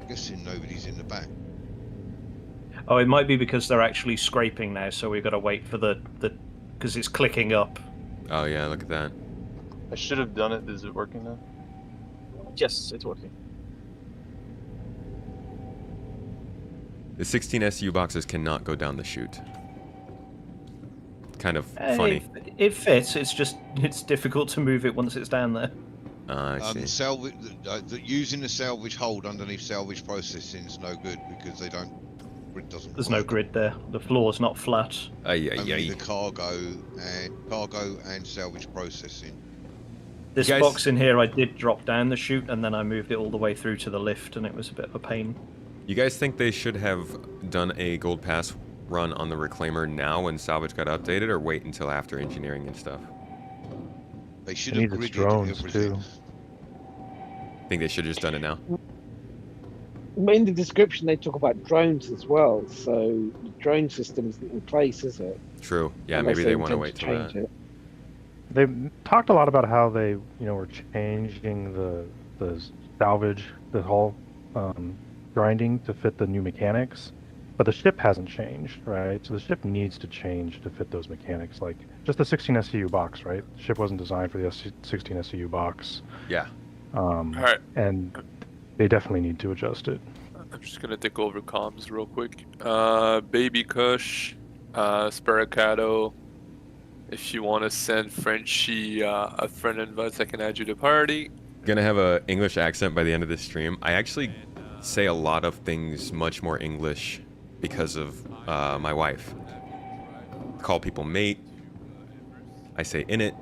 I'm guessing nobody's in the back. Oh, it might be because they're actually scraping now, so we've got to wait for the because it's clicking up. Oh yeah, look at that. I should have done it. Is it working now? Yes, it's working. The 16 SU boxes cannot go down the chute. Kind of Hey, funny. It fits. It's difficult to move it once it's down there. I see. Salvage, using the salvage hold underneath salvage processing is no good because they don't. Grid doesn't. There's work. no grid there. The floor's not flat. Only the cargo and salvage processing. This box in here, I did drop down the chute, and then I moved it all the way through to the lift, and it was a bit of a pain. You guys think they should have done a gold pass run on the reclaimer now when salvage got updated, or wait until after engineering and stuff? They should It have needs its gridded drones everything. too. Think they should have just done it now? In the description, they talk about drones as well, so the drone system isn't in place, is it? True. Yeah, Unless maybe they want to intend wait till change that. it. They talked a lot about how they, were changing the salvage, the hull grinding to fit the new mechanics, but the ship hasn't changed, right? So the ship needs to change to fit those mechanics, like just the 16 SCU box, right? The ship wasn't designed for the 16 SCU box. Yeah. Alright. And they definitely need to adjust it. I'm just gonna take over comms real quick. Baby Kush, Sparacado. If you want to send Frenchie a friend invite, I can add you to party. Gonna have a English accent by the end of this stream. I actually say a lot of things much more English because of my wife. Call people mate. I say in it,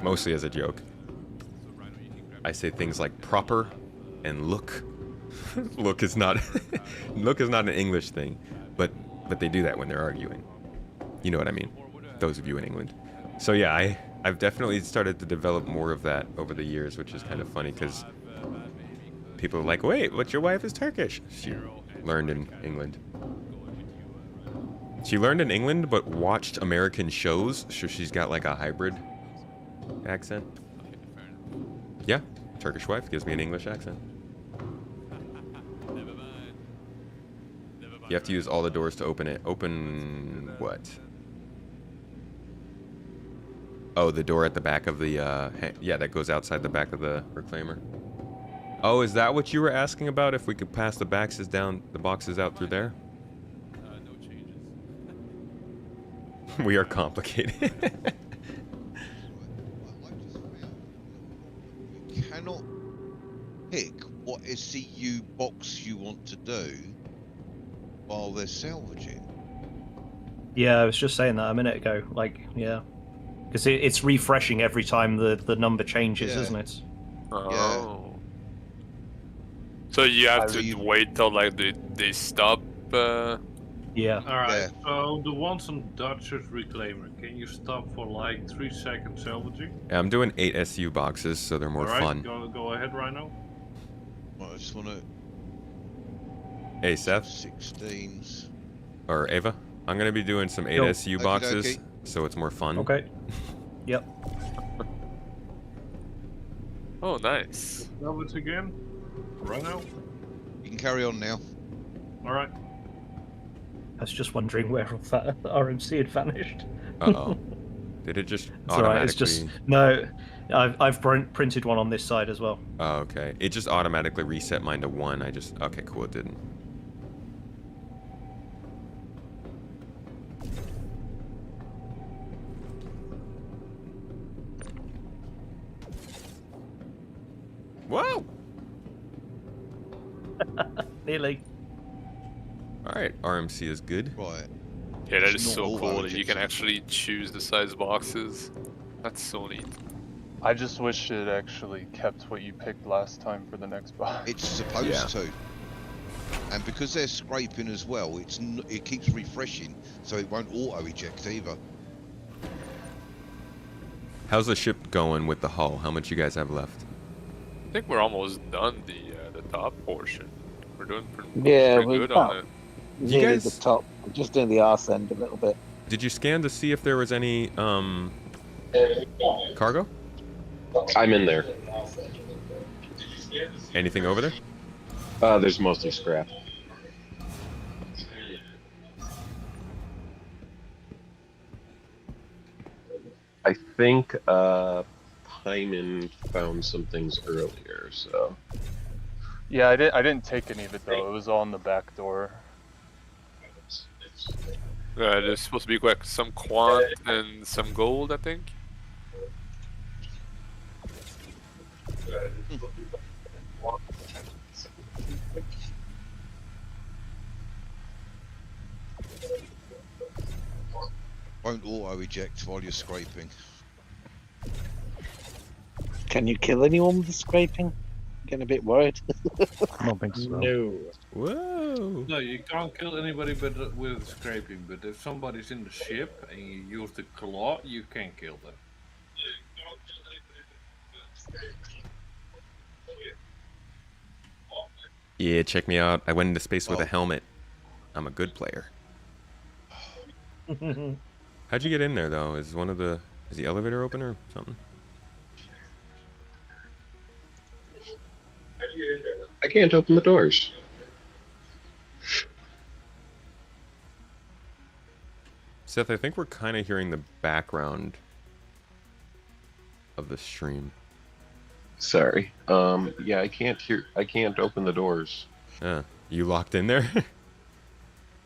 mostly as a joke. I say things like proper and look. Look is not look is not an English thing, but they do that when they're arguing. You know what I mean? Those of you in England. So yeah, I've definitely started to develop more of that over the years, which is kind of funny because people are like, wait, but your wife is Turkish. She learned in England. She learned in England, but watched American shows, so she's got like a hybrid accent. Yeah, Turkish wife gives me an English accent. You have to use all the doors to open it. Open what? Oh, the door at the back of the, yeah, that goes outside the back of the reclaimer. Oh, is that what you were asking about? If we could pass the boxes out through there? No changes. We are complicated. You cannot pick what SCU box you want to do while they're salvaging. Yeah, I was just saying that a minute ago. Like, yeah. Because it's refreshing every time the number changes, isn't it? Oh. So you have to wait till like they stop. Yeah. All right. So the ones on Dutch's reclaimer, can you stop for like 3 seconds salvaging? Yeah, I'm doing 8 SU boxes, so they're more All right, fun. Go ahead, Rhino. Well, I just want to. Hey, Seth. 16s. Or Ava. I'm gonna be doing some 8 Yo. SU boxes, so it's more fun. Okay. Yep. Oh, nice. Salvage again. Rhino. You can carry on now. All right. I was just wondering where that RMC had vanished. Uh-oh. Did it just It's alright, it's just... No, I've printed one on this side as well. Oh, okay. It just automatically reset mine to 1. Okay, cool, it didn't. Whoa! Nearly. Alright, RMC is good. Right. Yeah, that It's is not so all cool that allergens. you can actually choose the size boxes. That's so neat. I just wish it actually kept what you picked last time for the next box. It's supposed to. And because they're scraping as well, it keeps refreshing, so it won't auto eject either. How's the ship going with the hull? How much you guys have left? I think we're almost done the top portion. We're doing Yeah, pretty we're good about on it. nearly the guys- top. I'm just doing the arse end a little bit. Did you scan to see if there was any cargo? I'm in there. Anything over there? There's mostly scrap. I think Hyman found some things earlier, so. Yeah, I didn't take any of it though. It was all in the back door. There's supposed to be like some quant and some gold, I think. Won't auto eject while you're scraping. Can you kill anyone with the scraping? Getting a bit worried. I don't think so. No. Whoa. No, you can't kill anybody but with scraping. But if somebody's in the ship and you use the claw, you can kill them. Yeah, check me out. I went into space with a helmet. I'm a good player. How'd you get in there though? Is the elevator open or something? I can't open the doors. Seth, I think we're kind of hearing the background of the stream. Sorry. Yeah, I can't open the doors. You locked in there?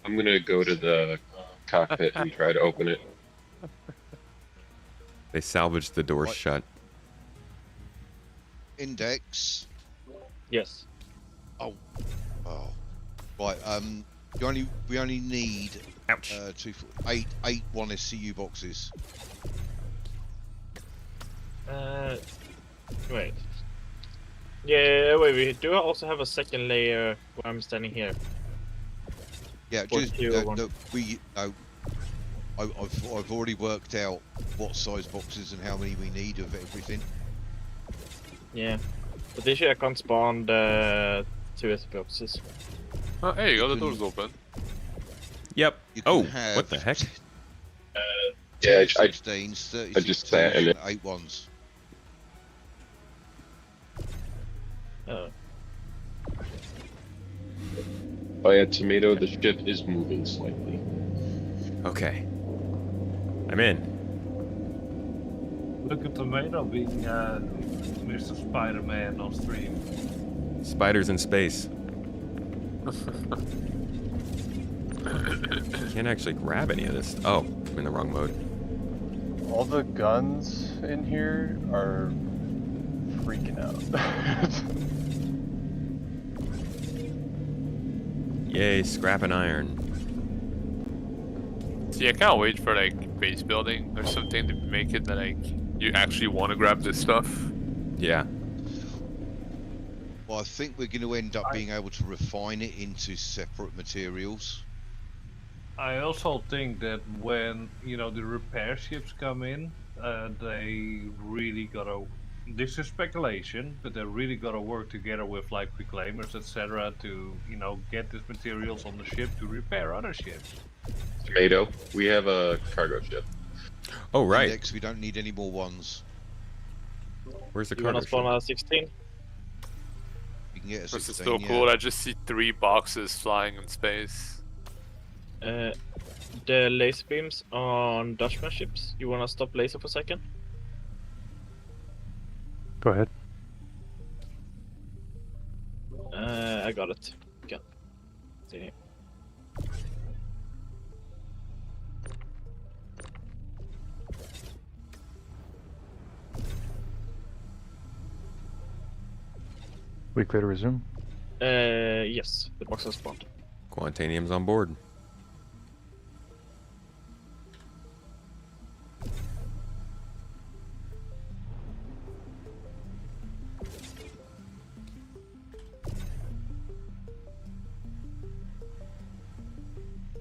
I'm gonna go to the cockpit and try to open it. They salvaged the door shut. Index. Yes. Oh. Right. We only need. Ouch. 8 1 SCU boxes. Wait. Yeah, wait, we do also have a second layer where I'm standing here. Yeah, just I've already worked out what size boxes and how many we need of everything. Yeah, but this year I can't spawn the 2 boxes. Oh, hey, you got the doors open. Yep. Oh, what the heck? Yeah, 16s, 36, I just sat in it. 8 1s. Oh. Oh yeah, Tomato, the ship is moving slightly. Okay. I'm in. Look at Tomato being Mr. Spider-Man on stream. Spiders in space. Can't actually grab any of this. Oh, I'm in the wrong mode. All the guns in here are freaking out. Yay, scrap and iron. See, I can't wait for like base building or something to make it that like you actually want to grab this stuff. Yeah. Well, I think we're going to end up being able to refine it into separate materials. I also think that when the repair ships come in, they really gotta. This is speculation, but they really gotta work together with like reclaimers, etc., to get these materials on the ship to repair other ships. Tomato, we have a cargo ship. Oh right. Index, we don't need any more ones. Where's the You cargo wanna spawn ship? a 16? You can get a This is 16, so yeah. cool. I just see 3 boxes flying in space. The laser beams on Dutchman ships. You wanna stop laser for a second? Go ahead. I got it. Okay. See here. We clear to resume? Yes, the box has spawned. Quantanium's on board.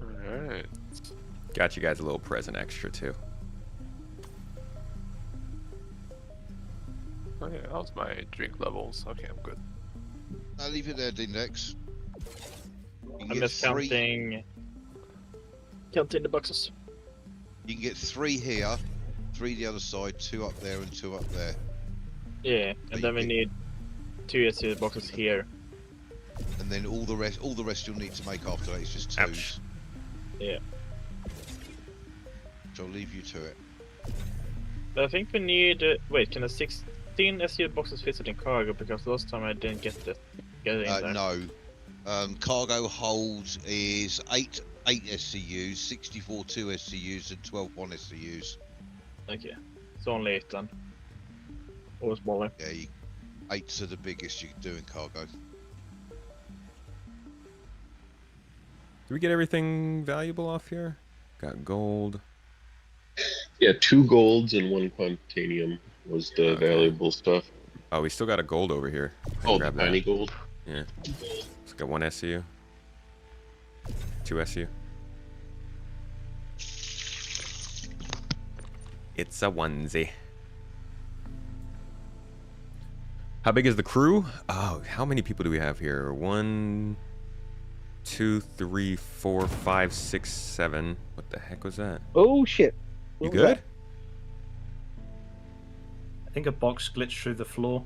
Alright. Got you guys a little present extra too. Oh yeah, how's my drink levels? Okay, I'm good. I'll leave it there, Dindex. You I'm can just get three. counting the boxes. You can get 3 here, 3 the other side, 2 up there, and 2 up there. Yeah, and then we need 2 SU boxes here. And then all the rest you'll need to make after that is just 2s. Yeah. So I'll leave you to it. But I think we need. Wait, can the 16 SU boxes fit it in cargo? Because last time I didn't get it in there. No. Cargo hold is 8 SCUs, 64 2 SCUs, and 12 1 SCUs. Okay, it's only 8 then. Or smaller. Yeah, 8's are the biggest you can do in cargo. Do we get everything valuable off here? Got gold. Yeah, 2 golds and 1 quantanium was the valuable stuff. Oh, we still got a gold over here. Oh, the tiny gold? Yeah. Let's got 1 SU. 2 SU. It's a onesie. How big is the crew? Oh, how many people do we have here? 1, 2, 3, 4, 5, 6, 7. What the heck was that? Oh shit! You good? I think a box glitched through the floor.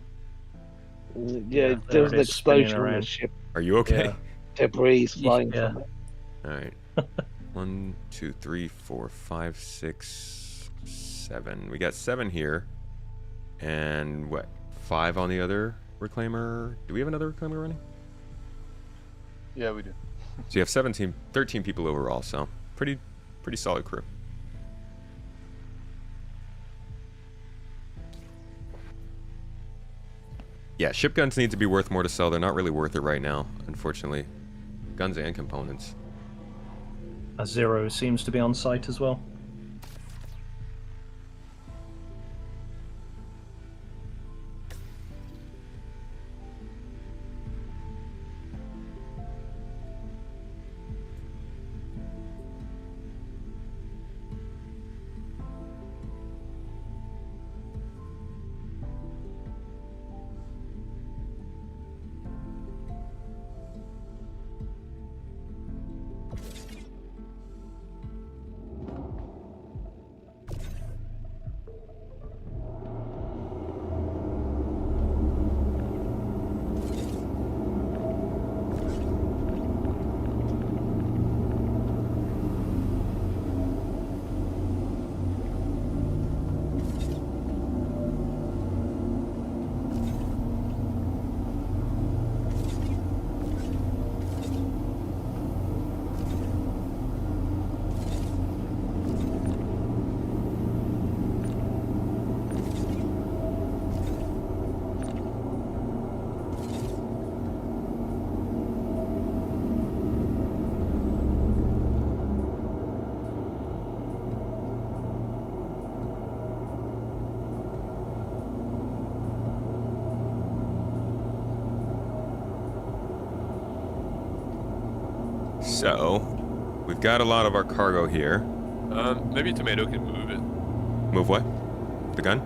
Yeah, there was an explosion on the ship. Are you okay? Yeah. Debris flying from it. All right. 1, 2, 3, 4, 5, 6, 7. We got 7 here, and what? 5 on the other reclaimer. Do we have another reclaimer running? Yeah, we do. So you have 13 people overall. So pretty solid crew. Yeah, ship guns need to be worth more to sell. They're not really worth it right now, unfortunately. Guns and components. A 0 seems to be on site as well. So, we've got a lot of our cargo here. Maybe Tomato can move it. Move what? The gun?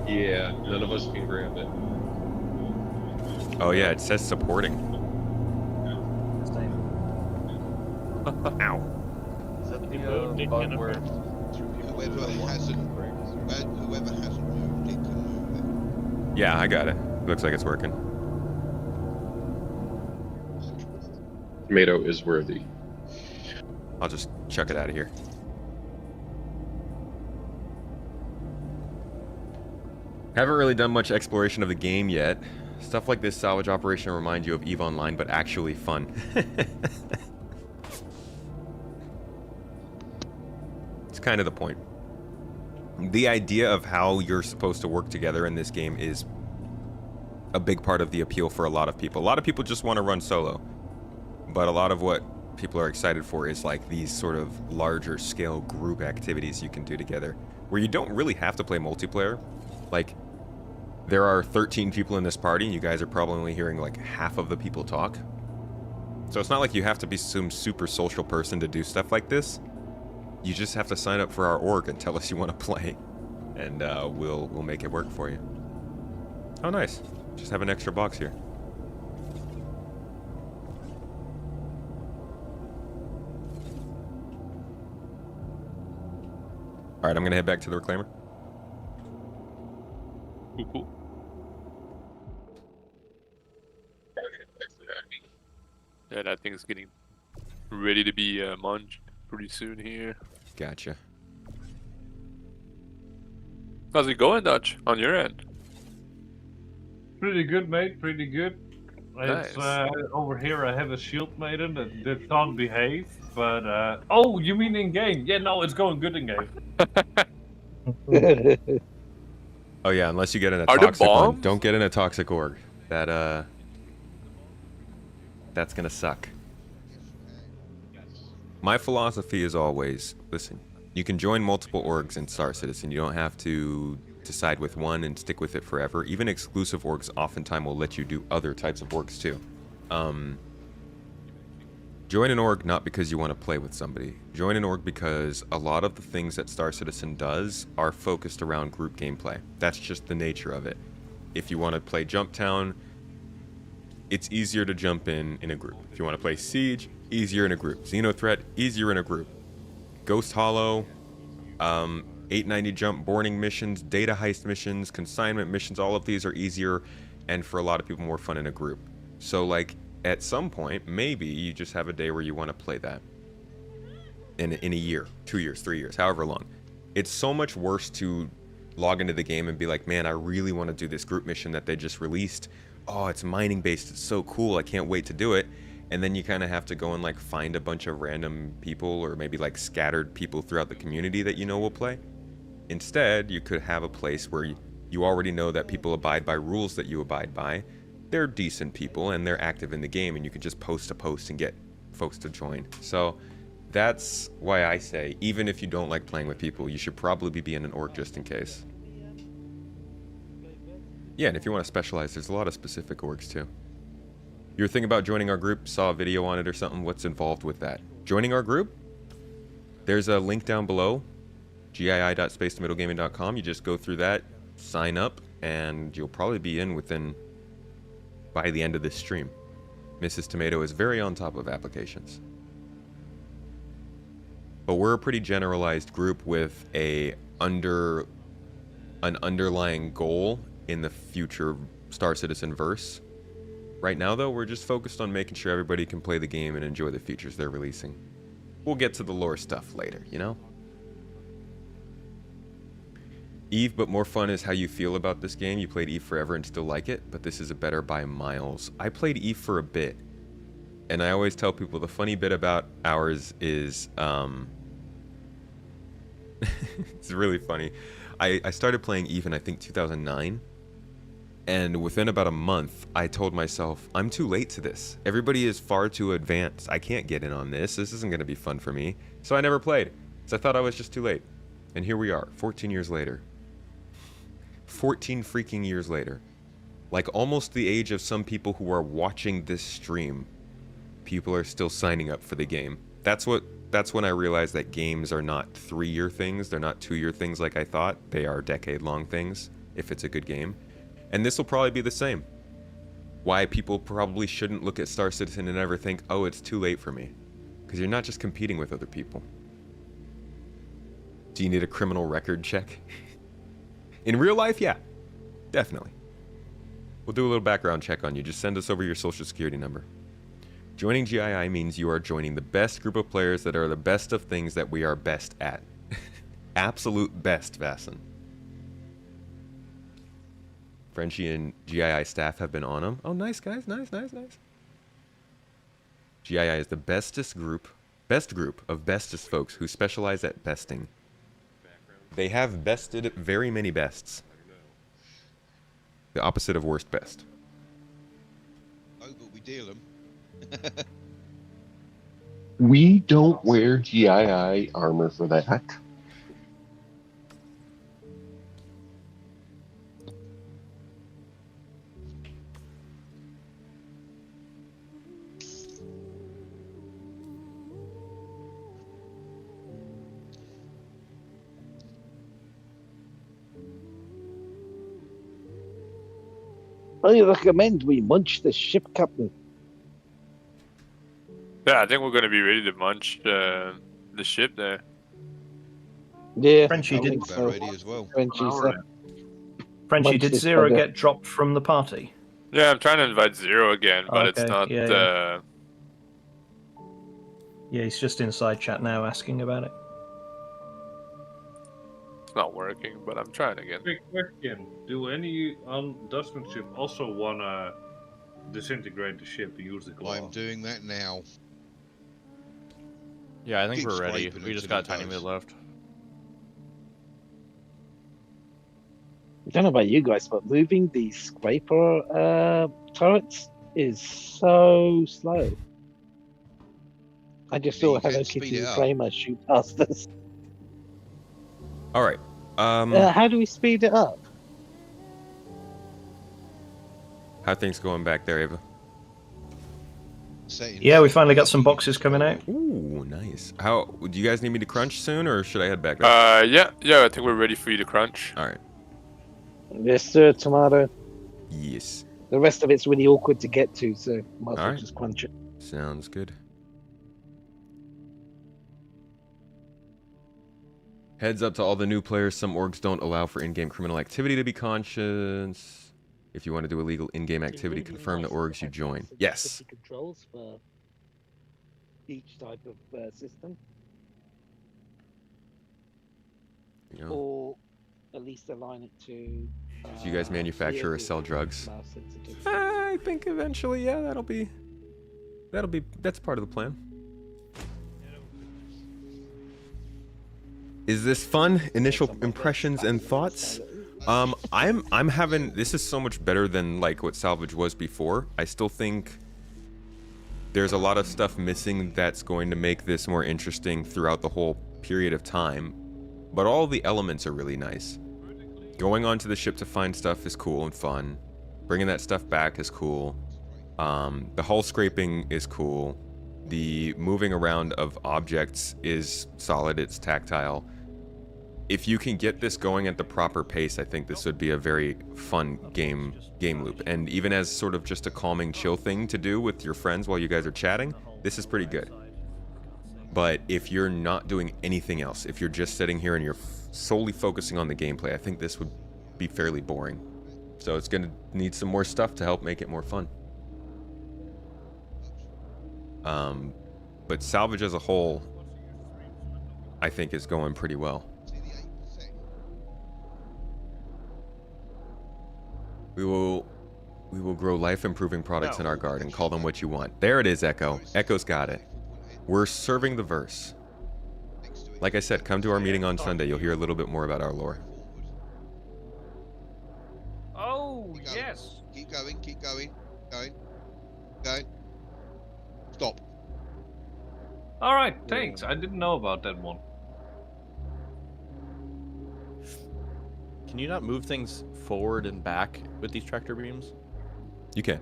Yeah, none of us can grab it. Oh yeah, it says supporting. Ow. Is that the bug where Whoever hasn't moved, it can move it. Yeah, I got it. Looks like it's working. Tomato is worthy. I'll just chuck it out of here. Haven't really done much exploration of the game yet. Stuff like this salvage operation reminds you of EVE Online, but actually fun. It's kind of the point. The idea of how you're supposed to work together in this game is a big part of the appeal for a lot of people. A lot of people just want to run solo. But a lot of what people are excited for is like these sort of larger scale group activities you can do together where you don't really have to play multiplayer. Like, there are 13 people in this party and you guys are probably only hearing like half of the people talk. So it's not like you have to be some super social person to do stuff like this. You just have to sign up for our org and tell us you want to play, and we'll make it work for you. Oh, nice. Just have an extra box here. All right, I'm gonna head back to the reclaimer. Cool. Yeah, that thing's getting ready to be munched pretty soon here. Gotcha. How's it going, Dutch, on your end? Pretty good, mate. Pretty good. It's Nice. over here. I have a shield maiden that can't behave, but oh, you mean in game? Yeah, no, it's going good in game. Oh yeah, unless you get in a Are the toxic one. bombs? Don't get in a toxic org. That's gonna suck. My philosophy is always, listen, you can join multiple orgs in Star Citizen. You don't have to decide with one and stick with it forever. Even exclusive orgs oftentimes will let you do other types of orgs too. Join an org not because you want to play with somebody. Join an org because a lot of the things that Star Citizen does are focused around group gameplay. That's just the nature of it. If you want to play Jump Town, it's easier to jump in a group. If you want to play Siege, easier in a group. Xenothreat, easier in a group. Ghost Hollow, 890 jump boarding missions, data heist missions, consignment missions, all of these are easier and for a lot of people more fun in a group. So like at some point, maybe you just have a day where you want to play that in a year, 2 years, 3 years, however long. It's so much worse to log into the game and be like, man, I really want to do this group mission that they just released. Oh, it's mining based. It's so cool. I can't wait to do it. And then you kind of have to go and like find a bunch of random people or maybe like scattered people throughout the community that you know will play. Instead, you could have a place where you already know that people abide by rules that you abide by. They're decent people and they're active in the game, and you can just post a post and get folks to join. So that's why I say, even if you don't like playing with people, you should probably be in an org just in case. Yeah, and if you want to specialize, there's a lot of specific orgs too. You're thinking about joining our group, saw a video on it or something, what's involved with that? Joining our group? There's a link down below, gii.spacetomiddlegaming.com. You just go through that, sign up, and you'll probably be in by the end of this stream. Mrs. Tomato is very on top of applications. But we're a pretty generalized group with an underlying goal in the future Star Citizen verse. Right now, though, we're just focused on making sure everybody can play the game and enjoy the features they're releasing. We'll get to the lore stuff later, you know? Eve, but more fun is how you feel about this game. You played Eve forever and still like it, but this is a better by miles. I played Eve for a bit, and I always tell people the funny bit about ours is, it's really funny. I started playing Eve in, I think, 2009, and within about a month, I told myself, I'm too late to this. Everybody is far too advanced. I can't get in on this. This isn't going to be fun for me. So I never played, because I thought I was just too late. And here we are, 14 years later. 14 freaking years later. Like almost the age of some people who are watching this stream. People are still signing up for the game. That's when I realized that games are not 3-year things. They're not 2-year things like I thought. They are decade-long things, if it's a good game. And this will probably be the same. Why people probably shouldn't look at Star Citizen and ever think, oh, it's too late for me. Because you're not just competing with other people. Do you need a criminal record check? In real life, yeah. Definitely. We'll do a little background check on you. Just send us over your social security number. Joining GII means you are joining the best group of players that are the best of things that we are best at. Absolute best, Vasson. Frenchie and GII staff have been on them. Oh, nice, guys. Nice. GII is the best group of bestest folks who specialize at besting. They have bested very many bests. The opposite of worst best. Oh, but we deal them. We don't wear GII armor for that. I recommend we munch the ship, Captain. Yeah, I think we're gonna be ready to munch the ship there. Yeah, Frenchie I did. think so. ready as well. Frenchie said. Frenchie, Munch did this Zero bugger. get dropped from the party? Yeah, I'm trying to invite Zero again, but it's Okay, not. yeah. Yeah, he's just inside chat now asking about it. It's not working, but I'm trying again. Quick question: do any on Dustman ship also wanna disintegrate the ship and use the claw? I'm doing that now. Yeah, I think Keep we're ready. scraping We just until got a it tiny does. bit left. I don't know about you guys, but moving these scraper turrets is so slow. I just Yeah, saw you can Hello speed Kitty it up. Flamer shoot past us. All right. How do we speed it up? How things going back there, Ava? Yeah, we finally got some boxes coming out. Ooh, nice. How do you guys need me to crunch soon, or should I head back up? Yeah. I think we're ready for you to crunch. All right. Yes, sir, Tomato. Yes. The rest of it's really awkward to get to, so might as well Alright. just crunch it. Sounds good. Heads up to all the new players. Some orgs don't allow for in-game criminal activity to be conscious. If you want to do illegal in-game activity, confirm the orgs you join. Yes. Controls for each type of system, You know, or at least align it to. do you guys manufacture or sell drugs? I think eventually, yeah, that's part of the plan. Is this fun? Initial impressions and thoughts? I'm having, this is so much better than like what Salvage was before. I still think there's a lot of stuff missing that's going to make this more interesting throughout the whole period of time, but all the elements are really nice. Going onto the ship to find stuff is cool and fun. Bringing that stuff back is cool. The hull scraping is cool. The moving around of objects is solid, it's tactile. If you can get this going at the proper pace, I think this would be a very fun game loop. And even as sort of just a calming, chill thing to do with your friends while you guys are chatting, this is pretty good. But if you're not doing anything else, if you're just sitting here and you're solely focusing on the gameplay, I think this would be fairly boring. So it's going to need some more stuff to help make it more fun. But Salvage as a whole, I think is going pretty well. We will grow life-improving products in our garden. Call them what you want. There it is, Echo. Echo's got it. We're serving the verse. Like I said, come to our meeting on Sunday. You'll hear a little bit more about our lore. Oh, yes. Keep going. Going. Stop. All right, thanks. I didn't know about that one. Can you not move things forward and back with these tractor beams? You can.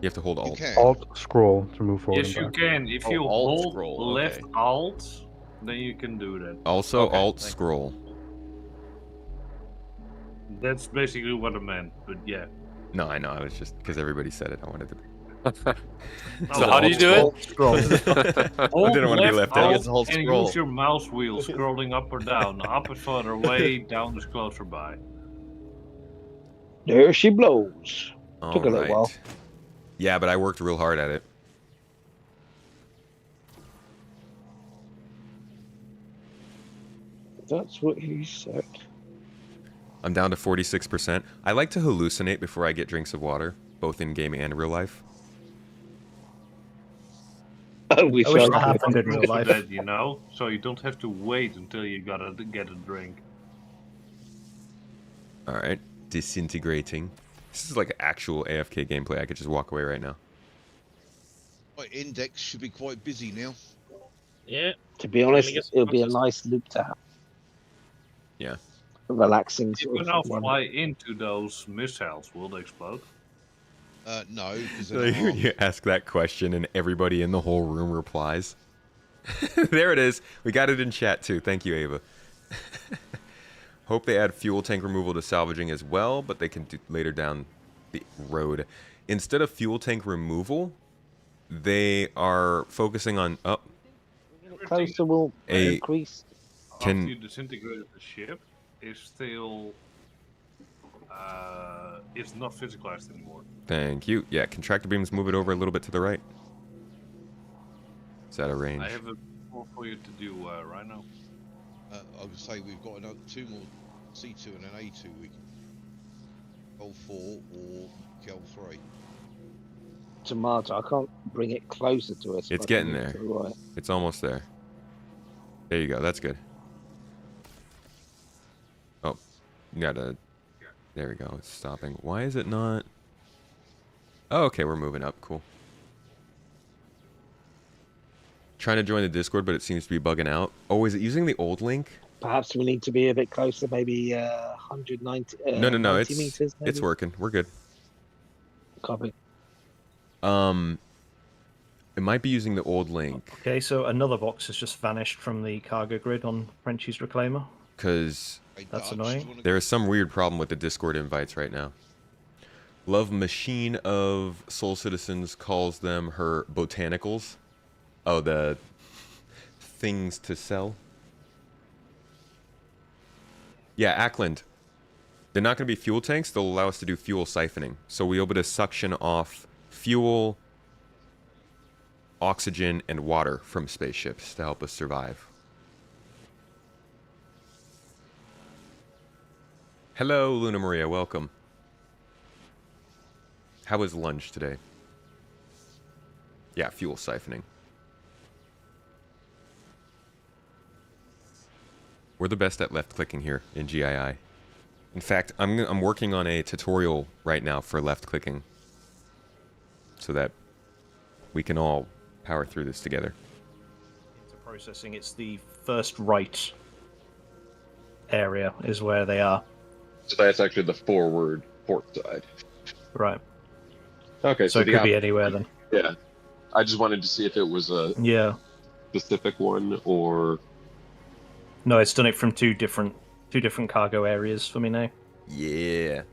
You have to hold Alt. Alt scroll to move forward. Yes, and you back. can. If you Alt hold scroll, left okay. Alt, then you can do that. Also, Okay, Alt thanks. scroll. That's basically what I meant, but yeah. No, I know. I was just because everybody said it. I wanted to. So how do you do Alt it? scroll. I didn't want to be left Alt out. Alt and scroll. use your mouse wheel scrolling up or down. Up is further away, down is closer by. There she blows. All Took a little while. Yeah, but I worked real hard at it. That's what he said. I'm down to 46%. I like to hallucinate before I get drinks of water, both in game and real life. I wish I wish I that happened in real For life. that, you know, so you don't have to wait until you gotta get a drink. All right, disintegrating. This is like actual AFK gameplay. I could just walk away right now. My index should be quite busy now. Yeah. To be honest, Let me get it'll be a boxes. nice loop to have. Yeah. Relaxing You sort can of now one. fly into those missiles. Will they explode? No, because So you ask that question and everybody in the whole room replies. There it is. We got it in chat too. Thank you, Ava. Hope they add fuel tank removal to salvaging as well, but they can do later down the road. Instead of fuel tank removal, they are focusing on Closer will a increase. After you disintegrated the ship, is still it's not physicalized anymore. Thank you. Yeah, contractor beams, move it over a little bit to the right. Is that a range? I have a more for you to do right now. I would say we've got another 2 more C2 and an A2. We can kill 4 or kill 3. Tomato, I can't bring it closer to us. It's but getting I think there. to the right. It's almost there. There you go. That's good. Oh, you gotta. There we go. It's stopping. Why is it not? Oh, okay. We're moving up. Cool. Trying to join the Discord, but it seems to be bugging out. Oh, is it using the old link? Perhaps we need to be a bit closer, maybe 190. No. 90 It's meters. Maybe? it's working. We're good. Copy. It might be using the old link. Okay, so another box has just vanished from the cargo grid on Frenchie's Reclaimer. Because That's annoying. there is some weird problem with the Discord invites right now. Love Machine of Soul Citizens calls them her botanicals. Oh, the things to sell. Yeah, Ackland. They're not going to be fuel tanks. They'll allow us to do fuel siphoning. So we'll be able to suction off fuel, oxygen, and water from spaceships to help us survive. Hello, Luna Maria. Welcome. How was lunch today? Yeah, fuel siphoning. We're the best at left-clicking here in GII. In fact, I'm working on a tutorial right now for left-clicking so that we can all power through this together. Into processing, it's the first right area is where they are. So that's actually the forward port side. Right. Okay, So it could be anywhere then. Yeah. I just wanted to see if it was a specific one or... No, it's done it from two different cargo areas for me now. Yeah.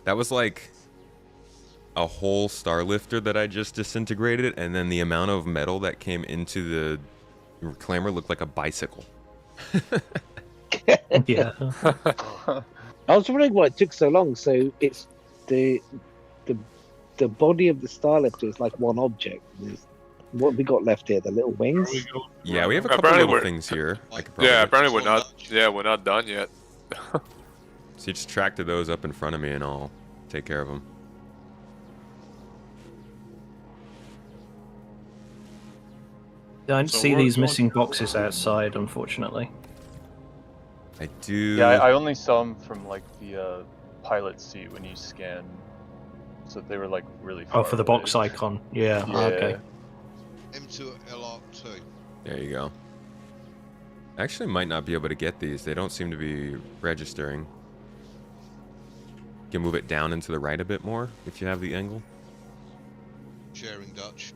That was like a whole Starlifter that I just disintegrated, and then the amount of metal that came into the reclaimer looked like a bicycle. Yeah. I was wondering why it took so long. So it's the body of the Starlifter is like one object. What have we got left here? The little wings? Yeah, we have a couple little things here. Apparently we're not. Yeah, we're not done yet. So you just tractor those up in front of me, and I'll take care of them. Don't see these missing boxes outside, unfortunately. I do. Yeah, I only saw them from like the pilot seat when you scan, so they were like really far Oh, for the away. box icon. Yeah. Yeah. Okay. M2 LR2. There you go. I actually might not be able to get these. They don't seem to be registering. You can move it down and to the right a bit more if you have the angle. Sharing Dutch.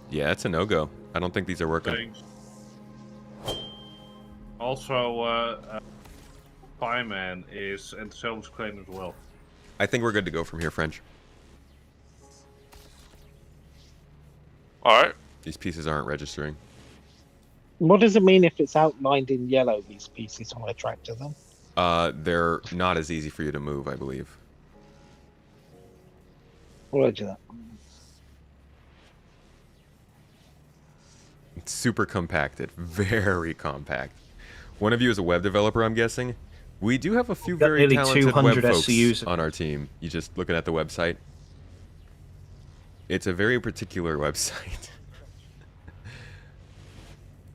Yeah, it's a no-go. I don't think these are working. Thanks. Also, Fireman is and Salvage claim as well. I think we're good to go from here, French. Alright. These pieces aren't registering. What does it mean if it's outlined in yellow, these pieces on a tractor then? They're not as easy for you to move, I believe. Roger that. It's super compacted. Very compact. One of you is a web developer, I'm guessing. We do have a few got very nearly talented 200 web folks SCUs. on our team. You just looking at the website. It's a very particular website.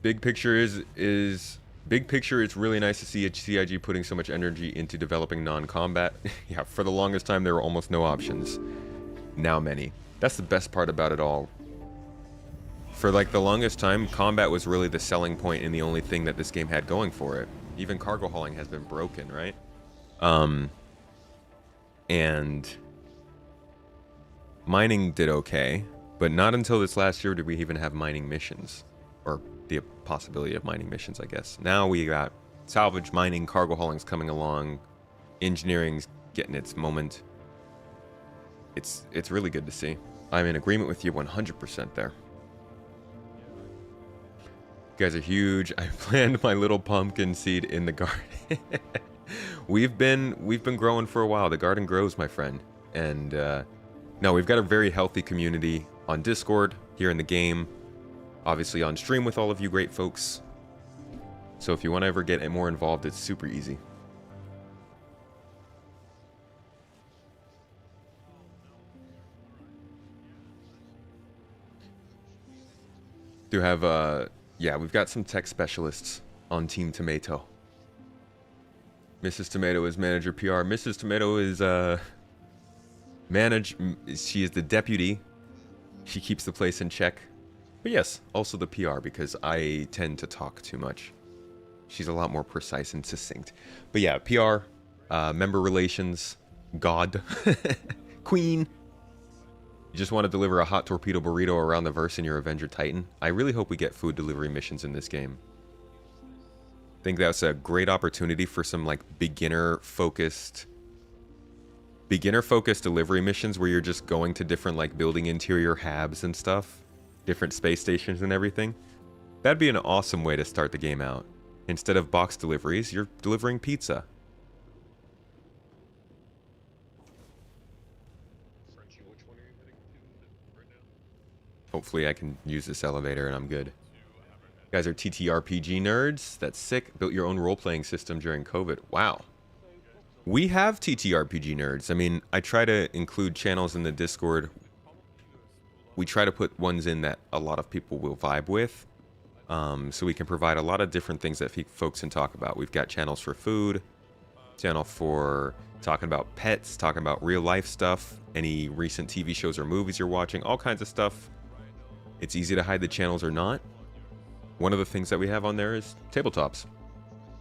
Big picture is big picture. It's really nice to see CIG putting so much energy into developing non-combat. Yeah, for the longest time there were almost no options. Now many. That's the best part about it all. For like the longest time, combat was really the selling point and the only thing that this game had going for it. Even cargo hauling has been broken, right? And mining did okay, but not until this last year did we even have mining missions. Or the possibility of mining missions, I guess. Now we got salvage, mining, cargo hauling's coming along, engineering's getting its moment. It's really good to see. I'm in agreement with you 100% there. You guys are huge. I planted my little pumpkin seed in the garden. We've been growing for a while. The garden grows, my friend. And no, we've got a very healthy community on Discord, here in the game, obviously on stream with all of you great folks. So if you want to ever get more involved, it's super easy. Do have yeah, we've got some tech specialists on Team Tomato. Mrs. Tomato is manager PR. Mrs. Tomato is she is the deputy. She keeps the place in check. But yes, also the PR, because I tend to talk too much. She's a lot more precise and succinct. But yeah, PR, member relations, God, Queen. You just want to deliver a hot torpedo burrito around the verse in your Avenger Titan? I really hope we get food delivery missions in this game. I think that's a great opportunity for some like beginner-focused delivery missions where you're just going to different like building interior habs and stuff, different space stations and everything. That'd be an awesome way to start the game out. Instead of box deliveries, you're delivering pizza. Hopefully I can use this elevator and I'm good. You guys are TTRPG nerds? That's sick. Built your own role-playing system during COVID. Wow. We have TTRPG nerds. I mean, I try to include channels in the Discord. We try to put ones in that a lot of people will vibe with. So we can provide a lot of different things that folks can talk about. We've got channels for food, channel for talking about pets, talking about real life stuff, any recent TV shows or movies you're watching, all kinds of stuff. It's easy to hide the channels or not. One of the things that we have on there is tabletops.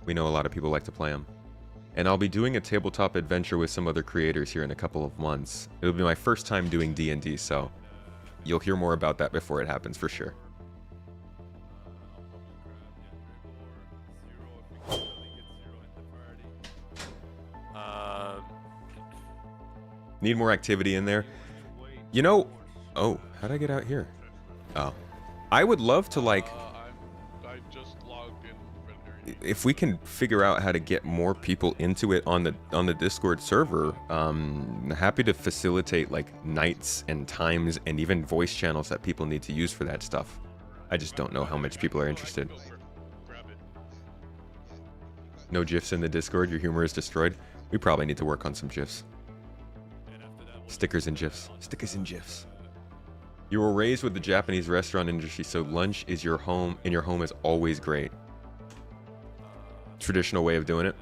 We know a lot of people like to play them. And I'll be doing a tabletop adventure with some other creators here in a couple of months. It'll be my first time doing D&D, so you'll hear more about that before it happens for sure. Need more activity in there. You know, oh, how'd I get out here? Oh, I would love to like, I just logged in. if we can figure out how to get more people into it on the Discord server, happy to facilitate like nights and times and even voice channels that people need to use for that stuff. I just don't know how much people are interested. No GIFs in the Discord, your humor is destroyed. We probably need to work on some GIFs. Stickers and GIFs. Stickers and GIFs. You were raised with the Japanese restaurant industry, so lunch is your home, and your home is always great. Traditional way of doing it.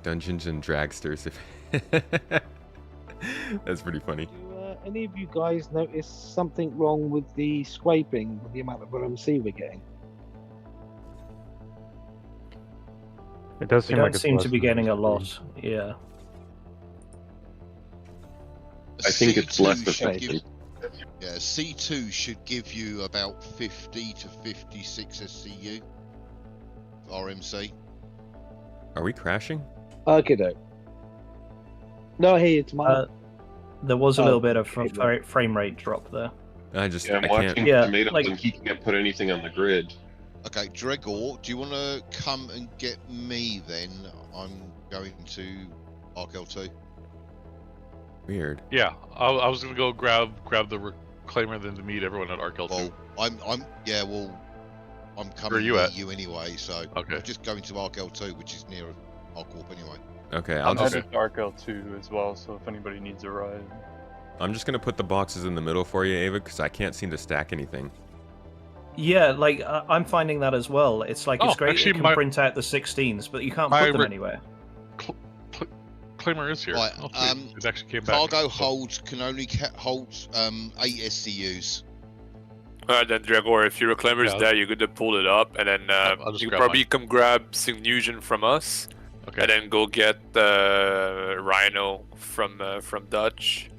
Dungeons and Dragsters. That's pretty funny. Do any of you guys notice something wrong with the scraping, with the amount of RMC we're getting? It does We seem don't like it's seem less to be than getting it a used to lot. be. Yeah. I think it's less C2 should efficient. Yeah, C2 should give you about 50 to 56 SCU RMC. Are we crashing? Okay, though. No, hey, it's my. There was a little bit of frame rate drop there. I I'm can't. watching Yeah, Tomatoes like- and he can't put anything on the grid. Okay, Dregor, do you want to come and get me then? I'm going to Arc L2. Weird. Yeah, I was gonna go grab the reclaimer then to meet everyone at Arkel 2. Well, I'm coming Where are you near at? you anyway, so Okay. I'm just going to Arc L2, which is near Arc Warp anyway. Okay, I'm I'll just. headed to Arc L2 as well, so if anybody needs a ride. I'm just gonna put the boxes in the middle for you, Ava, because I can't seem to stack anything. Yeah, like I'm finding that as well. It's like it's Oh, great actually, you can my- print out the 16s, but you can't my put them re- anywhere. Claimer is here. Right, Oh, sweet. It actually came back. Cargo holds can only hold 8 SCUs. Alright then, Dregor, if your reclaimer's Yeah. there, you're good to pull it up, and then I'll just you can grab probably mine. come grab Signusion from us, Okay. and then go get Rhino from Dutch,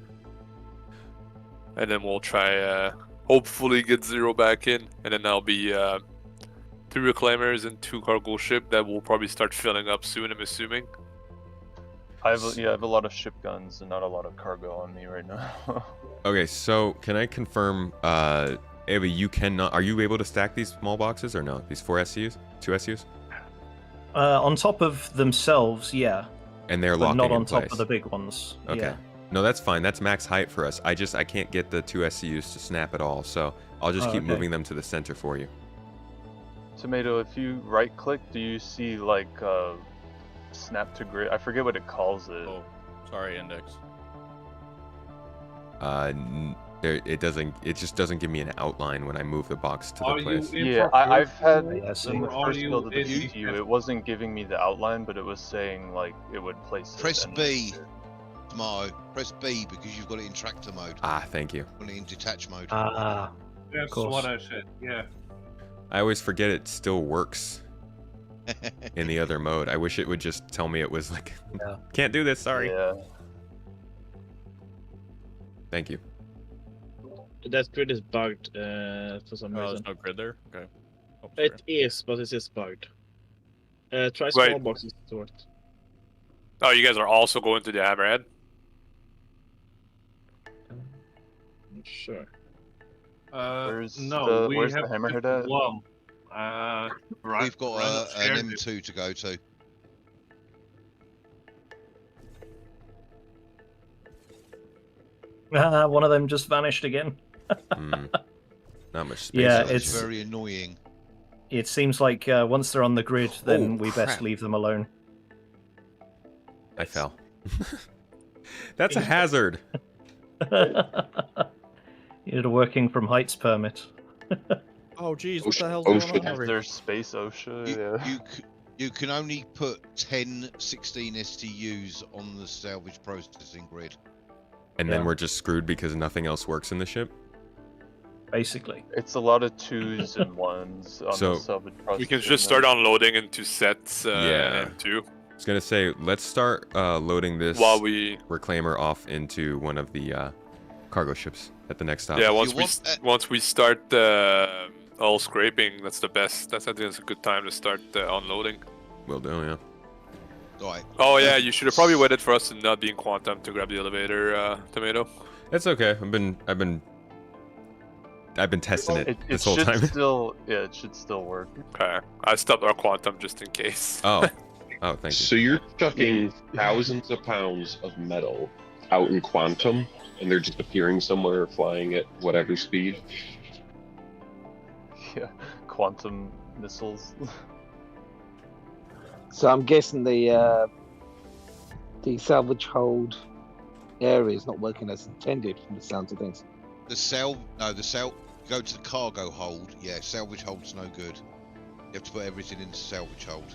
and then we'll try hopefully get Zero back in, and then I'll be 3 reclaimers and 2 cargo ship that will probably start filling up soon, I'm assuming. I have a lot of ship guns and not a lot of cargo on me right now. Okay, so can I confirm, Ava, you cannot... Are you able to stack these small boxes or no? These 4 SCUs? 2 SCUs? On top of themselves, yeah. And they're But locking not in on top place. of the big ones. Okay. Yeah. No, that's fine. That's max height for us. I can't get the 2 SCUs to snap at all, so I'll just keep okay. moving them to the center for you. Tomato, if you right click, do you see like snap to grid? I forget what it calls it. Oh, sorry, index. It doesn't. It just doesn't give me an outline when I move the box to the place. Yeah, I've had in Yes, the or first build of the BTU, it wasn't giving me the outline, but it was saying like it would place it. Press and- B, Tomato. Press B because you've got it in tractor mode. Ah, thank you. Got it in detach mode. Ah, That's course. what I said. Yeah. I always forget it still works in the other mode. I wish it would just tell me it was like, can't do this. Sorry. Yeah. Thank you. That grid is bugged for some Oh, reason. there's no grid there? Okay. Oh, It is, but it is bugged. Try small Wait. boxes to work. Oh, you guys are also going to the Hammerhead? Sure. Where's No, we where's have the Hammerhead just at? one. Right. We've got right an upstairs. M2 to go to. One of them just vanished again. Not much space. Yeah, left. it's very annoying. It seems like once they're on the grid, then we best crap. leave them alone. I fell. That's a hazard. You need a working from heights permit. Oh, geez, what the hell's Oh, going shit. on over here? There's space OSHA. Yeah. You can only put 10 16 STUs on the salvage processing grid. And then we're just screwed because nothing else works in the ship. Basically. It's a lot of 2s and 1s on So- the salvage process. We can just start unloading into sets Yeah. and 2. I was gonna say, let's start loading this While we- reclaimer off into one of the cargo ships at the next stop. Yeah, once we start all scraping, that's the best. I think that's a good time to start unloading. Will do, yeah. Right. Oh yeah, you should have probably waited for us to not be in quantum to grab the elevator, Tomato. It's okay. I've been testing it this whole should time. Still, yeah, it should still work. Okay, I stopped our quantum just in case. Oh, thank you. So you're chucking thousands of pounds of metal out in quantum, and they're just appearing somewhere, flying at whatever speed. Yeah, quantum missiles. So I'm guessing the salvage hold area is not working as intended from the sounds of things. Go to the cargo hold. Yeah, salvage hold's no good. You have to put everything into salvage hold.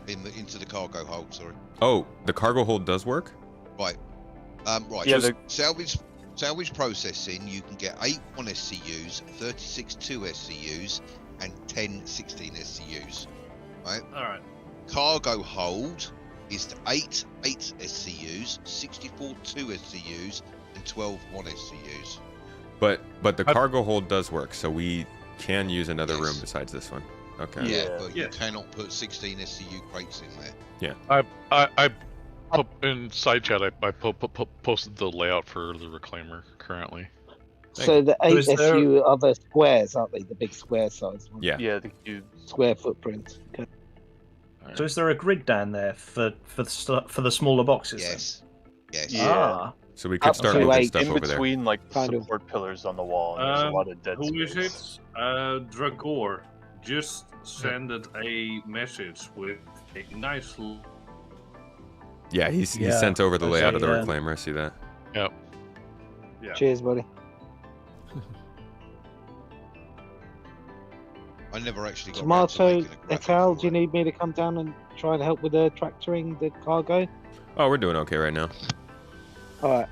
Into the cargo hold, sorry. Oh, the cargo hold does work? Right. Right. Yeah, so salvage processing, you can get 8 1 SCUs, 36 2 SCUs, and 10 16 SCUs. Right? Alright. Cargo hold is 8 SCUs, 64 2 SCUs, and 12 1 SCUs. But the cargo hold does work, so we can use another room besides this one. Okay. Yeah, but you cannot put 16 SCU crates in there. Yeah. I put in side chat. I posted the layout for the reclaimer currently. So the 8 is there- SU are the squares, aren't they? The big square size ones. Yeah. Yeah, the cube. Square footprint. Okay. So is there a grid down there for the smaller boxes? Yes. Yes. Yeah. Ah. So we could Up start to moving 8 stuff In over there. between, like Kind of. support pillars on the wall, and there's a lot of dead Who is space. it? Dragor just sent a message with a nice. Yeah, he Yeah, sent over the I layout see, of the yeah. reclaimer. I see that. Yep. Yeah. Cheers, buddy. I never actually got around to Tomato, making a graphic Etal, for do you it. need me to come down and try and help with the tractoring the cargo? Oh, we're doing okay right now. Alright.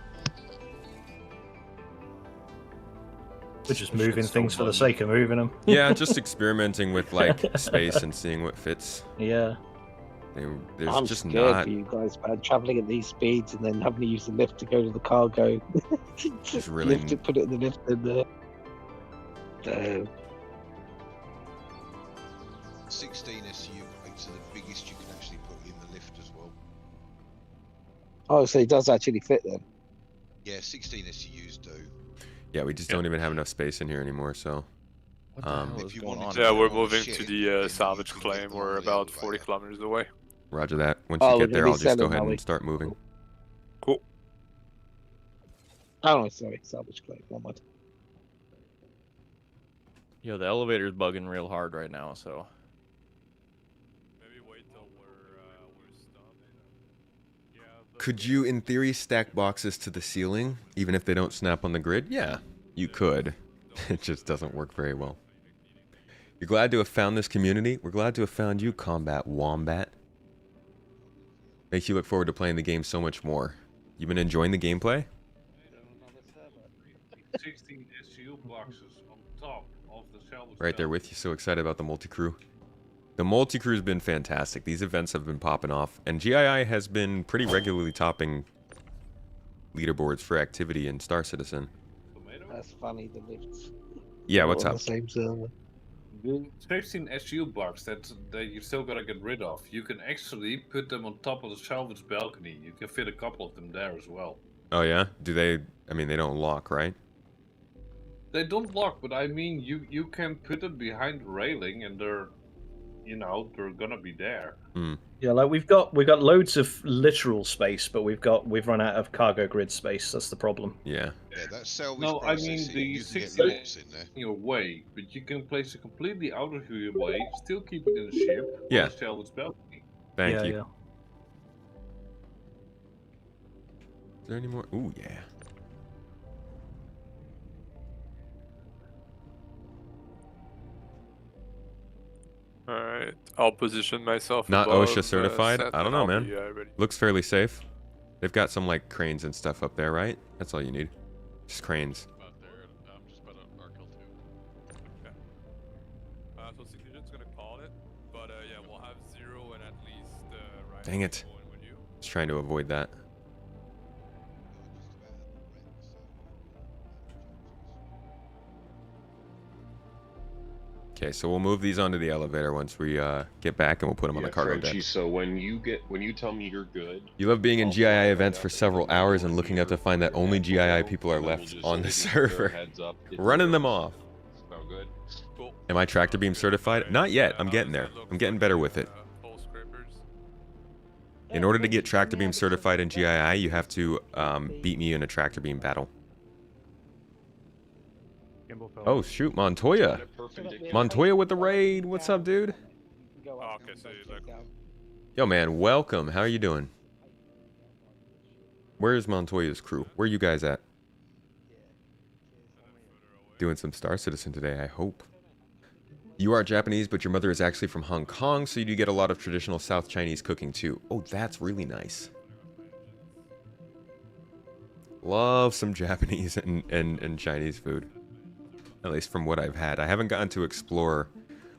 We're just moving things for the sake of moving them. Yeah, just experimenting with like space and seeing what fits. Yeah. There's I'm just scared not for you guys, man. Traveling at these speeds and then having to use the lift to go to the cargo. It's really lift it, put it in the lift, and 16 SU crates are the biggest you can actually put in the lift as well. Oh, so it does actually fit then. Yeah, 16 SUs do. Yeah, we just don't even have enough space in here anymore, so. If you wanted to Yeah, put we're them on a moving to ship, the then you salvage can get claim. them We're on the about 40 elevator. kilometers away. Roger that. Once Oh, you we're get there, gonna be I'll just go selling, ahead are we? and start moving. Cool. Oh, no, sorry, salvage claim. One more. Yo, the elevator's bugging real hard right now, so. Maybe wait till we're stopped. Could you, in theory, stack boxes to the ceiling, even if they don't snap on the grid? Yeah, you could. It just doesn't work very well. You're glad to have found this community? We're glad to have found you, Combat Wombat. Makes you look forward to playing the game so much more. You've been enjoying the gameplay? 16 SU boxes on top of the salvage. Right there with you, so excited about the multi-crew. The multi-crew's been fantastic. These events have been popping off, and GII has been pretty regularly topping leaderboards for activity in Star Citizen. That's funny, the lifts. Yeah, what's on up? the same server. The 16 SU box that you still gotta get rid of, you can actually put them on top of the salvage balcony. You can fit a couple of them there as well. Oh yeah? Do they... I mean, they don't lock, right? They don't lock, but I mean, you can put them behind the railing and they're, you know, they're gonna be there. Yeah, like we've got loads of literal space, but we've run out of cargo grid space. That's the problem. Yeah. Yeah, that's salvage No, I mean processing. the You can get 16 lots in there. in your way, but you can place it completely out of your way, still keep it in the ship, Yeah. on the salvage balcony. Thank Yeah, you. yeah. Is there any more? Ooh, yeah. Alright, I'll position myself Not above, OSHA certified? set, I don't and know, I'll man. be, ready. Looks fairly safe. They've got some, like, cranes and stuff up there, right? That's all you need. Just cranes. So Significant's gonna call it, but yeah, we'll have 0 and at least right. Dang it. Just trying to avoid that. Okay, so we'll move these onto the elevator once we get back, and we'll put them on the cargo deck. Frenchie, so when you tell me you're good, You love being in GII events for several hours and looking up to find that only GII people are left on the server. Running them off. Sound good? Am I tractor beam certified? Not yet. I'm getting there. I'm getting better with it. In order to get tractor beam certified in GII, you have to beat me in a tractor beam battle. Oh shoot, Montoya. Montoya with the raid. What's up, dude? Okay, so like, Yo, man, welcome. How are you doing? Where's Montoya's crew? Where you guys at? Doing some Star Citizen today, I hope. You are Japanese, but your mother is actually from Hong Kong, so you do get a lot of traditional South Chinese cooking too. Oh, that's really nice. Love some Japanese and Chinese food. At least from what I've had. I haven't gotten to explore.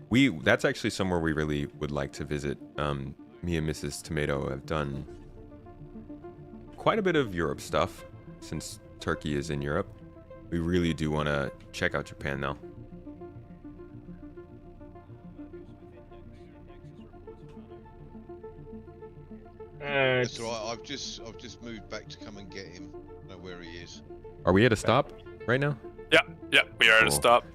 That's actually somewhere we really would like to visit. Me and Mrs. Tomato have done quite a bit of Europe stuff since Turkey is in Europe. We really do want to check out Japan now. That's all right. I've just moved back to come and get him. I know where he is. Are we at a stop right now? Yeah, we are at a Cool. stop.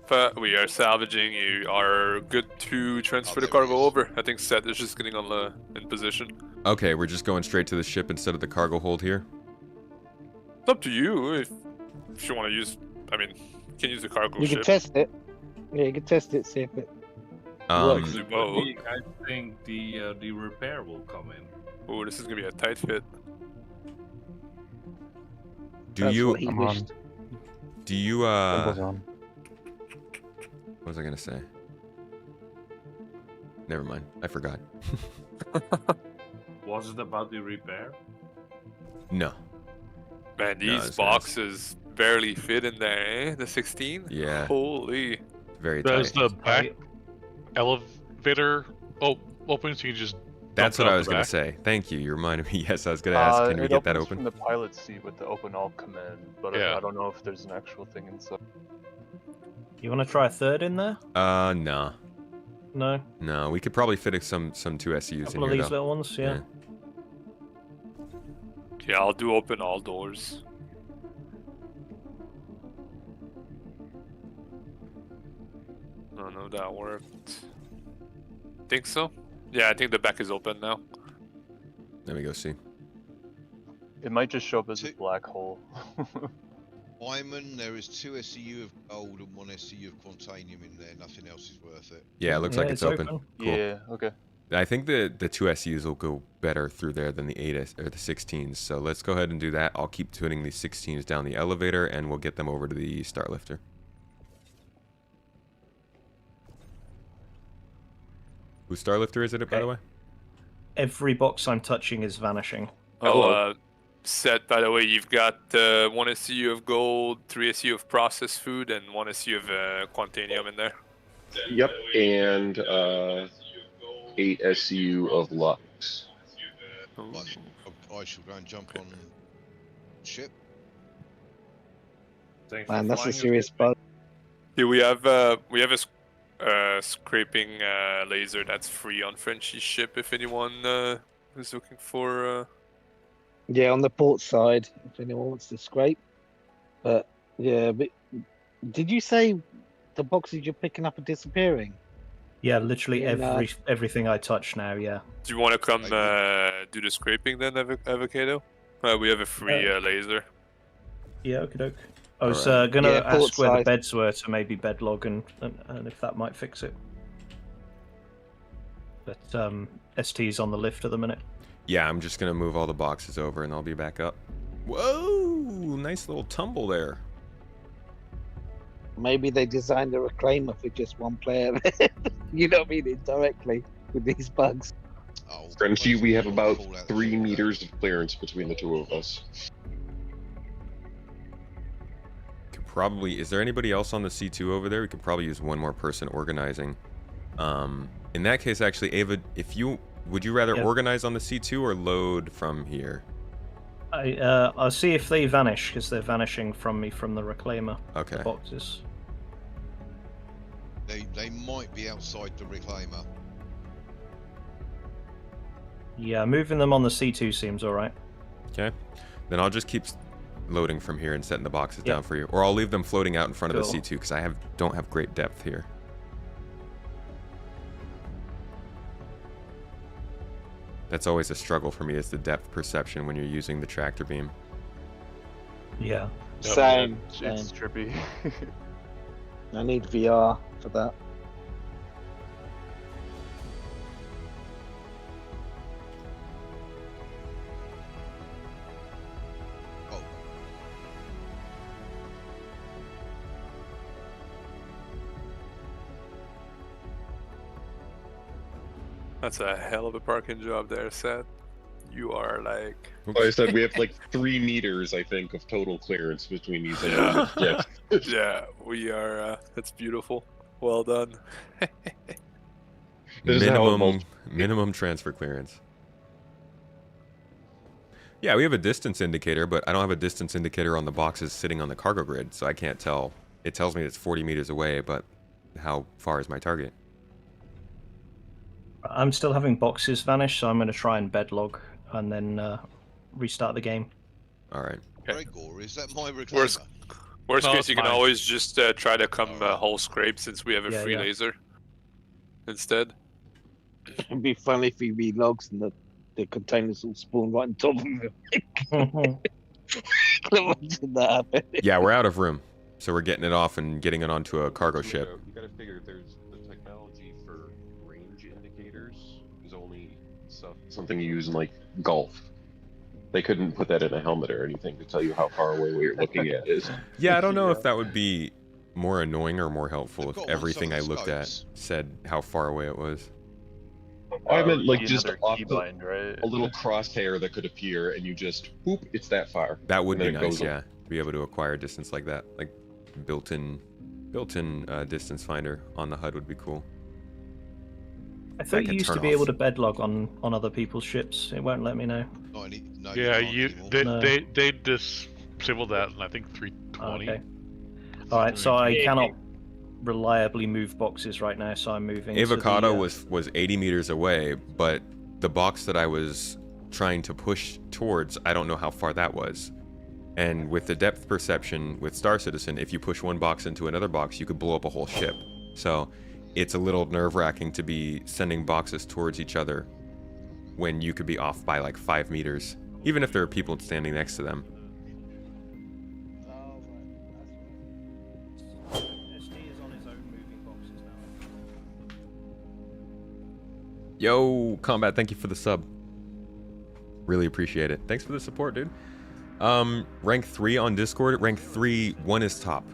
We are salvaging. You are good to transfer the cargo over. I think Seth is just getting in position. Okay, we're just going straight to the ship instead of the cargo hold here. It's up to you if you want to use. I mean, you can use the cargo You ship. can test it. Yeah, you can test it, see if it works. Actually, but I think the repair will come in. Oh, this is gonna be a tight fit. Do That's you? what he wished. Do you? Gimbals on. What was I gonna say? Never mind. I forgot. Was it about the repair? No. Man, No, these it's boxes barely fit in there, eh? The 16? Yeah. Holy. Very Does tight. the back elevator open so you just That's dump what it I out was the gonna back? say. Thank you. You reminded me. Yes, I was gonna ask. Can we It get that opens open? from the pilot seat with the open all command, but Yeah. I don't know if there's an actual thing inside. You want to try a third in there? Nah. No. No, we could probably fit some 2 SCUs in Couple of here these though. little ones, yeah. Yeah, I'll do open all doors. Oh no, that worked. Think so? Yeah, I think the back is open now. Let me go see. It might just show up as a black hole. Wyman, there is 2 SCU of gold and 1 SCU of quantanium in there. Nothing else is worth it. Yeah, it looks like it's open. Cool. Yeah, okay. I think the 2 SCUs will go better through there than the 8 or the 16s. So let's go ahead and do that. I'll keep tuning these 16s down the elevator, and we'll get them over to the Starlifter. Whose Starlifter is it, by the way? Every box I'm touching is vanishing. Set, by the way, you've got 1 SCU of gold, 3 SCU of processed food, and 1 SCU of quantanium in there. Yep, and 8 SCU of Lux. Right, I shall go and jump on ship. Man, that's a serious bug. Yeah, we have a scraping laser that's free on Frenchie's ship if anyone is looking for. Yeah, on the port side, if anyone wants to scrape. But yeah, but did you say the boxes you're picking up are disappearing? Yeah, literally Yeah, no. everything I touch now. Yeah. Do you want to come do the scraping then, Avocado? We have a free laser. Yeah, okie doke. I was Alright. gonna Yeah, port ask where the side. beds were to maybe bedlog and if that might fix it. But ST's on the lift at the minute. Yeah, I'm just gonna move all the boxes over, and I'll be back up. Whoa! Nice little tumble there. Maybe they designed a reclaimer for just one player. You know what I mean? Indirectly with these bugs. Frenchie, we have about 3 meters of clearance between the 2 of us. Could probably. Is there anybody else on the C2 over there? We could probably use one more person organizing. In that case, actually, Ava, would you rather organize on the C2 or load from here? I'll see if they vanish because they're vanishing from me from the reclaimer. Okay. The boxes. They might be outside the reclaimer. Yeah, moving them on the C2 seems alright. Okay. Then I'll just keep loading from here and setting the boxes down for you, or I'll leave them floating out in front of the C2 because I don't have great depth here. That's always a struggle for me, is the depth perception when you're using the tractor beam. Yeah. Same. It's trippy. I need VR for that. That's a hell of a parking job there, Seth. You are like. Like I said, we have like 3 meters, I think, of total clearance between these. Yeah. Yeah, we are. That's beautiful. Well done. Minimum transfer clearance. Yeah, we have a distance indicator, but I don't have a distance indicator on the boxes sitting on the cargo grid, so I can't tell. It tells me it's 40 meters away, but how far is my target? I'm still having boxes vanish, so I'm going to try and bedlog and then restart the game. All right. Gregor, is that my reclaimer? Worst No, case, it's you can mine. always just try to come whole scrape since we have a Yeah, free yeah. laser instead. It'd be funny if he relogs and the containers all spawn right on top of him. Can imagine that happen. Yeah, we're out of room, so we're getting it off and getting it onto a cargo ship. You gotta figure there's the technology for range indicators is only something you use in like golf. They couldn't put that in a helmet or anything to tell you how far away what you're looking at is. Yeah, I don't know if that would be more annoying or more helpful if got one everything I some looked at scopes. said how far away it was. I meant like Be just another off keybind, right? a little crosshair that could appear and you just, whoop, it's that far. That would And be then it nice, goes yeah. To be able to acquire distance like that, like built-in distance finder on the HUD would be cool. I thought could you used to turn be off. able to bedlog on other people's ships. It won't let me know. Yeah, No. they disabled that, and I think 320. Okay. All right, so I cannot reliably move boxes right now, so I'm moving. Avocado to the, was 80 meters away, but the box that I was trying to push towards, I don't know how far that was. And with the depth perception with Star Citizen, if you push one box into another box, you could blow up a whole ship. So it's a little nerve-wracking to be sending boxes towards each other when you could be off by like 5 meters, even if there are people standing next to them. SD is on his own moving boxes now. Yo, Combat, thank you for the sub. Really appreciate it. Thanks for the support, dude. Rank 3 on Discord. Rank 3, 1 is top.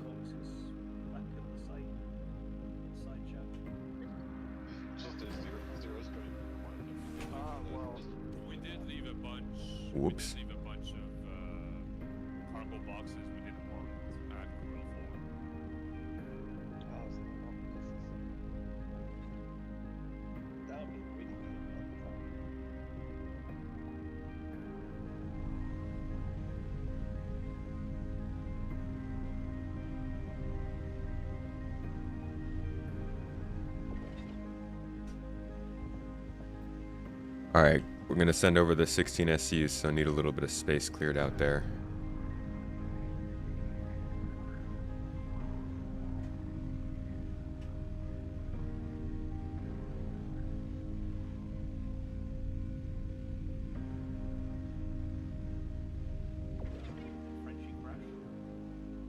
We did leave a bunch. Whoops. We did leave a bunch of cargo boxes we didn't want at Grill Alright, we're gonna send over the 16 SCUs, so I need a little bit of space cleared out there.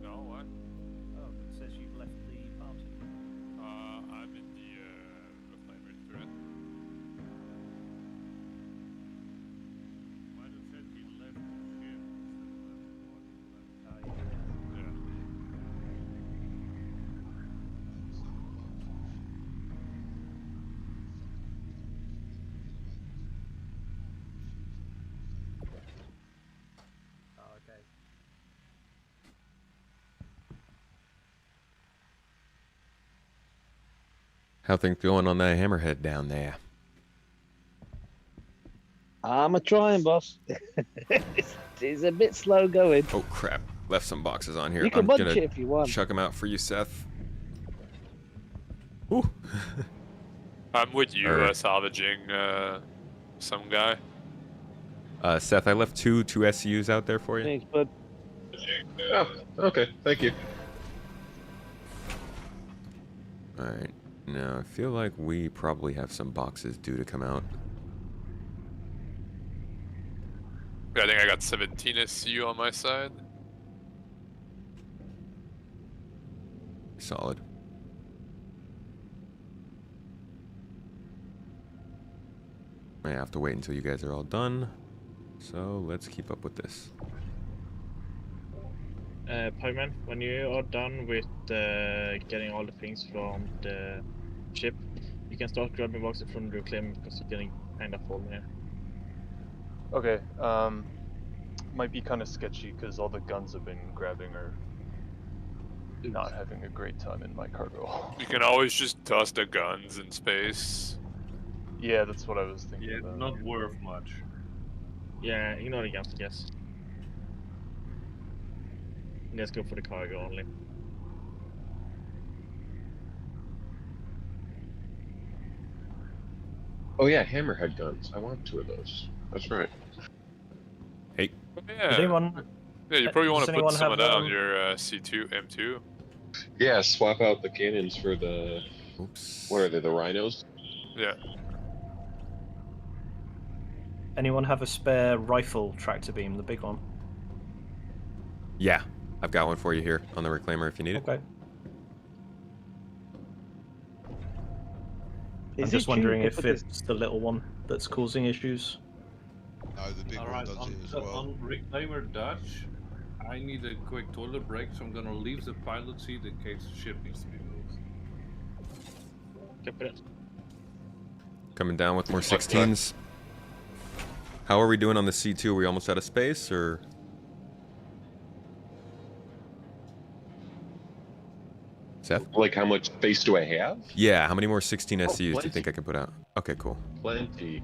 No, what? Oh, it says you've left the party. I'm in the reclaimer turret. Might have said he left the ship instead of left the body. Oh, okay. How things going on that hammerhead down there? I'm a trying, boss. it's a bit slow going. Oh crap, left some boxes on here. You can I'm bunch gonna it if you want. chuck them out for you, Seth. I'm with you, Alright. salvaging some guy. Seth, I left two SCUs out there for you. Thanks, bud. Oh, okay. Thank you. Alright, now I feel like we probably have some boxes due to come out. I think I got 17 SCU on my side. Solid. I have to wait until you guys are all done. So let's keep up with this. Pugman, when you are done with getting all the things from the ship, you can start grabbing boxes from the reclaim because you're getting kind of full here. Okay, might be kind of sketchy because all the guns I've been grabbing are not having a great time in my cargo. You can always just toss the guns in space. Yeah, that's what I was thinking Yeah, about. not worth much. Yeah, ignore the guns, I guess. Let's go for the cargo only. Oh yeah, hammerhead guns. I want 2 of those. That's right. Hey. Yeah. Does anyone? Yeah, you probably want does to put anyone some of have, that on your C2, M2. Yeah, swap out the cannons for the. Oops. What are they? The rhinos? Yeah. Anyone have a spare rifle tractor beam, the big one? Yeah, I've got one for you here on the reclaimer if you need it. Okay. I'm Is just it wondering cheap if to put this- it's the little one that's causing issues. No, the big Alright, one does on, it as well. on Reclaimer Dutch, I need a quick toilet break, so I'm gonna leave the pilot seat in case the ship needs to be moved. Copy that. Coming down with more 16s. How are we doing on the C2? Are we almost out of space, or? Seth? Like, how much space do I have? Yeah, how many more 16 SCUs do you plenty. think I can put out? Okay, cool. Plenty.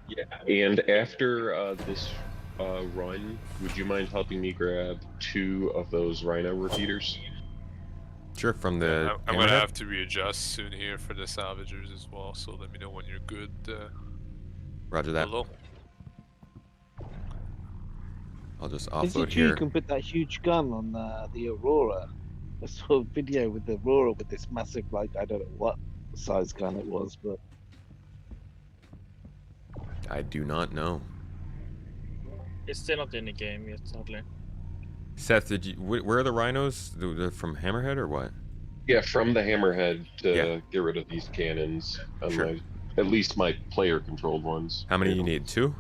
Yeah, and after this run, would you mind helping me grab 2 of those rhino repeaters? Sure, from the I'm gonna hammerhead? have to readjust soon here for the salvagers as well. So let me know when you're good. Roger that. Below. I'll just Is offload it true you here. can put that huge gun on the Aurora? I saw a video with the Aurora with this massive, like, I don't know what size gun it was, but I do not know. It's still not in the game yet, sadly. Seth, did you? Where are the rhinos? They're from Hammerhead or what? Yeah, from the hammerhead to get rid of these cannons on Sure. my, at least my player-controlled ones. How many you need? 2?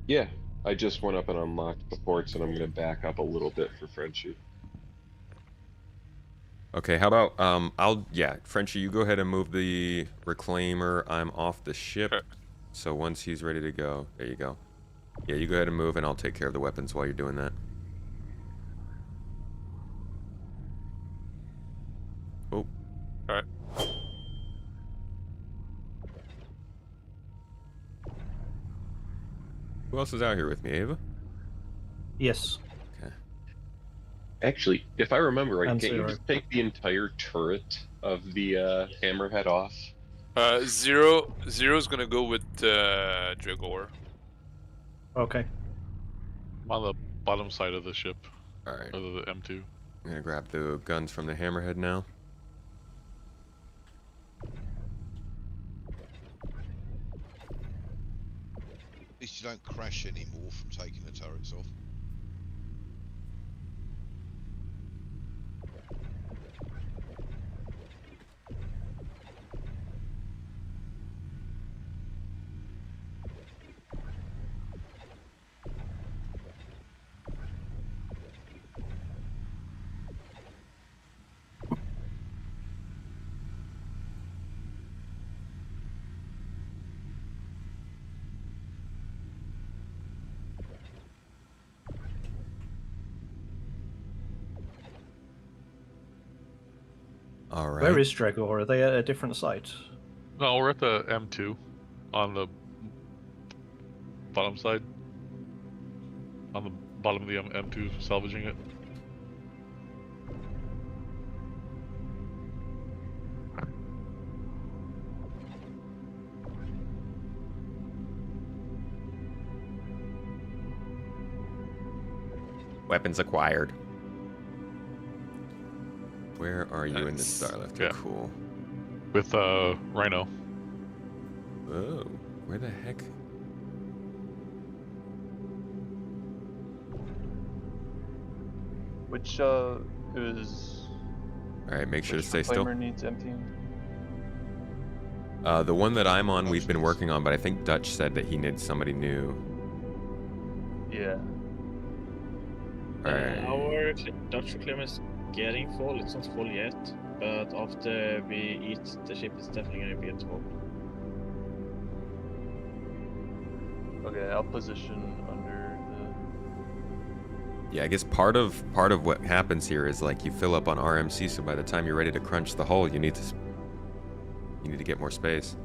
Yeah. I just went up and unlocked the ports, and I'm gonna back up a little bit for Frenchie. Okay, how about Frenchie, you go ahead and move the reclaimer. I'm off the ship. So once he's ready to go, there you go. Yeah, you go ahead and move, and I'll take care of the weapons while you're doing that. Oh. Alright. Who else is out here with me, Ava? Yes. Okay. Actually, if I remember right, And can't you zero. just take the entire turret of the hammerhead off? Zero's gonna go with Dragor. Okay. I'm on the bottom side of the ship. Alright. Or the M2. I'm gonna grab the guns from the hammerhead now. At least you don't crash anymore from taking the turrets off. Alright. Where is Dragor? Are they at a different site? No, we're at the M2 on the bottom side. On the bottom of the M2, salvaging it. Weapons acquired. Where are you in the Nice. Starlifter? Yeah. Cool. With Rhino. Oh, where the heck? Which is. Alright, make sure to which stay still. reclaimer needs emptying? The one that I'm on, we've been working on, but I think Dutch said that he needs somebody new. Yeah. Alright. Our Dutch reclaimer is getting full. It's not full yet, but after we eat the ship, it's definitely going to be at full. Okay, I'll position under Yeah, I guess part of what happens here is like you fill up on RMC, so by the time you're ready to crunch the hull, you need to get more space.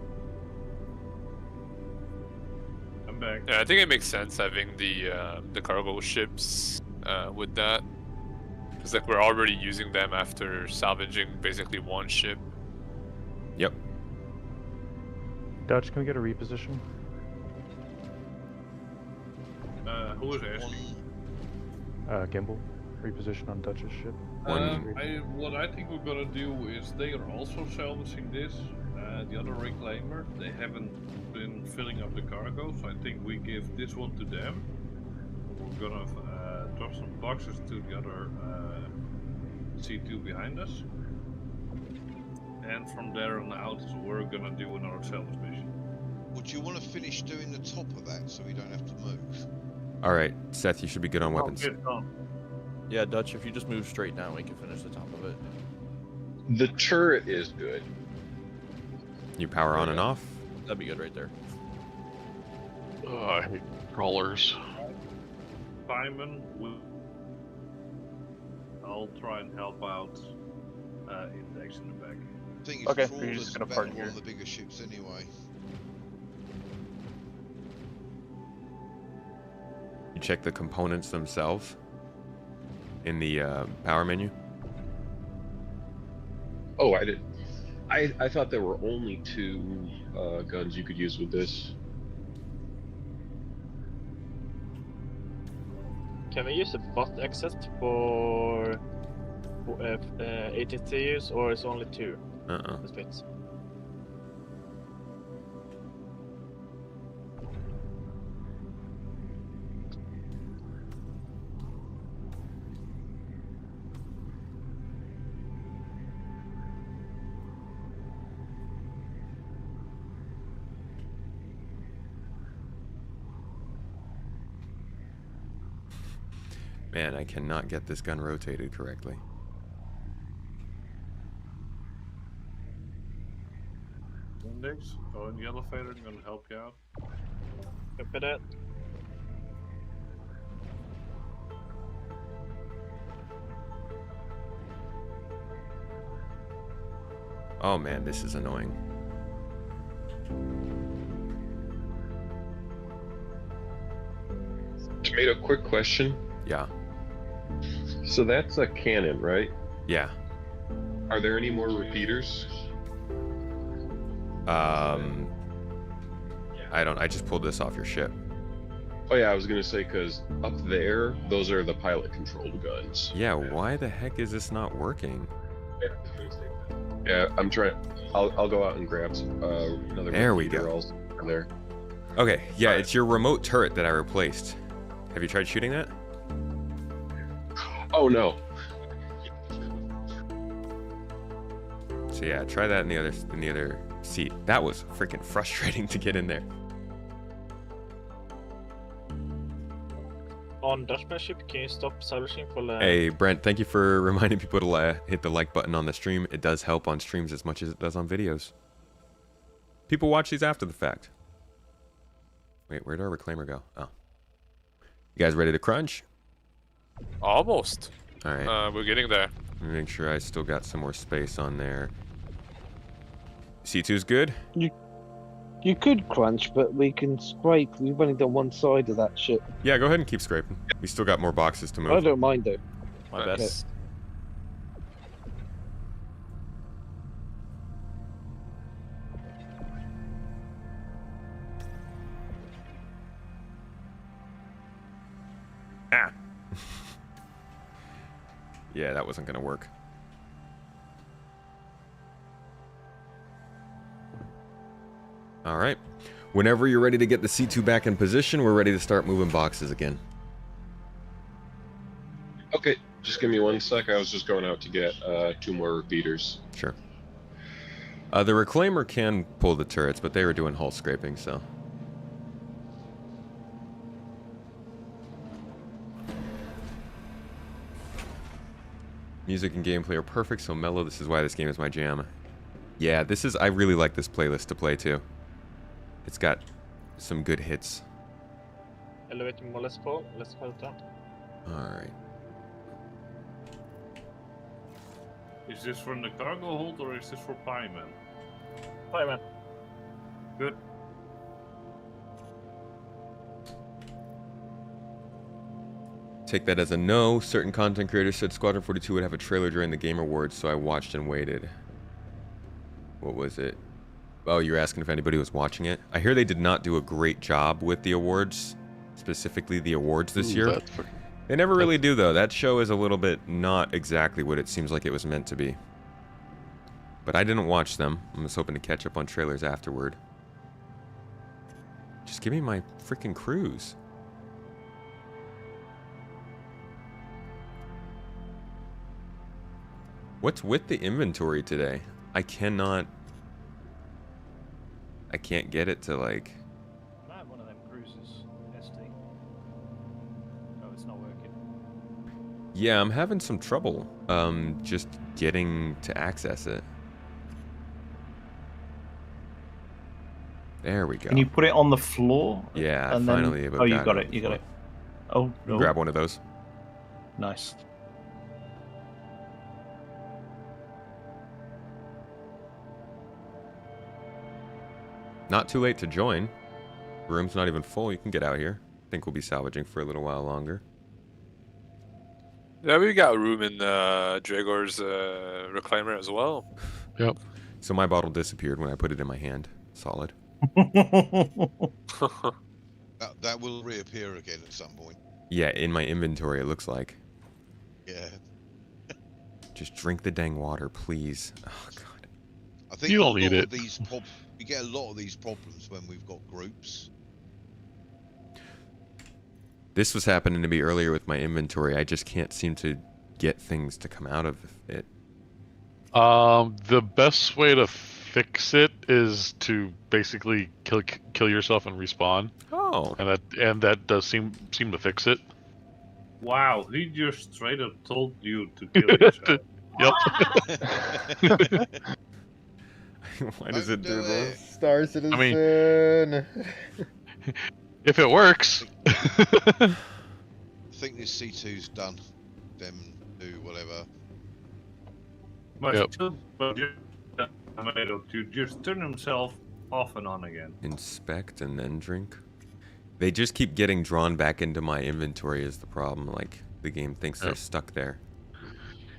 I'm back. Yeah, I think it makes sense having the cargo ships with that, because like we're already using them after salvaging basically one ship. Yep. Dutch, can we get a reposition? Who is asking? Gimbal. Reposition on Dutch's ship. What I think we're gonna do is they are also salvaging this. The other reclaimer, they haven't been filling up the cargo, so I think we give this one to them. We're gonna drop some boxes to the other C2 behind us. And from there on out, we're gonna do another salvage mission. Would you want to finish doing the top of that so we don't have to move? Alright, Seth, you should be good on weapons. Yeah, Dutch, if you just move straight down, we can finish the top of it. The turret is good. You power on and off? That'd be good right there. I hate crawlers. Simon, I'll try and help out Index in the back. I think Okay, it's you're just gonna better park on here. the bigger ships anyway. You check the components themselves in the power menu. Oh, I did. I thought there were only two guns you could use with this. Can we use a bot access for 80 use, or is only two? The splits. Man, I cannot get this gun rotated correctly. Index, go in the elevator. I'm gonna help you out. Copy that. Oh man, this is annoying. Tomato, quick question. Yeah. So that's a cannon, right? Yeah. Are there any more repeaters? I just pulled this off your ship. Oh yeah, I was gonna say, because up there, those are the pilot-controlled guns. Yeah, why the heck is this not working? Yeah, I'm trying. I'll go out and grab some, another. There we repeater go. also there. Okay, yeah, it's your remote turret that I replaced. Have you tried shooting that? Oh no. So yeah, try that in the other seat. That was freaking frustrating to get in there. On Dutchmanship, can you stop salvaging for the... Hey Brent, thank you for reminding people to hit the like button on the stream. It does help on streams as much as it does on videos. People watch these after the fact. Wait, where'd our reclaimer go? Oh. You guys ready to crunch? Almost. All right. We're getting there. Let me make sure I still got some more space on there. C2's good? You could crunch, but we can scrape. We've only done one side of that ship. Yeah, go ahead and keep scraping. We still got more boxes to move. I don't mind though. My best. Ah. Yeah, that wasn't gonna work. All right. Whenever you're ready to get the C2 back in position, we're ready to start moving boxes again. Okay, just give me 1 sec. I was just going out to get 2 more repeaters. Sure. The reclaimer can pull the turrets, but they were doing hull scraping, so. Music and gameplay are perfect, so mellow. This is why this game is my jam. Yeah, I really like this playlist to play too. It's got some good hits. Elevator more, let's go down. Alright. Is this from the cargo hold or is this for Pieman? Pieman. Good. Take that as a no. Certain content creators said Squadron 42 would have a trailer during the Game Awards, so I watched and waited. What was it? Oh, you're asking if anybody was watching it? I hear they did not do a great job with the awards, specifically the awards this year. They never really do, though. That show is a little bit not exactly what it seems like it was meant to be. But I didn't watch them. I'm just hoping to catch up on trailers afterward. Just give me my freaking cruise. What's with the inventory today? I can't get it to like... I have one of them cruises, ST. Oh, it's not working. Yeah, I'm having some trouble just getting to access it. There we go. Can you put it on the floor? Yeah, and finally then... able Oh, you got it, you got it. Oh, no. Grab one of those. Nice. Not too late to join. The room's not even full. You can get out here. I think we'll be salvaging for a little while longer. Yeah, we got room in Dragor's reclaimer as well. Yep. So my bottle disappeared when I put it in my hand. Solid. That will reappear again at some point. Yeah, in my inventory, it looks like. Yeah. Just drink the dang water, please. Oh, God. I think You don't a need lot it. of these we get a lot of these problems when we've got groups. This was happening to me earlier with my inventory. I just can't seem to get things to come out of it. The best way to fix it is to basically kill yourself and respawn. Oh. And that does seem to fix it. Wow, he just straight up told you to kill yourself. Yep. Why does it do Don't this? Star Citizen. I mean, if it works. I think this C2's done. Them do whatever. But to just turn himself off and on again. Inspect and then drink. They just keep getting drawn back into my inventory is the problem. Like, the game thinks they're stuck there.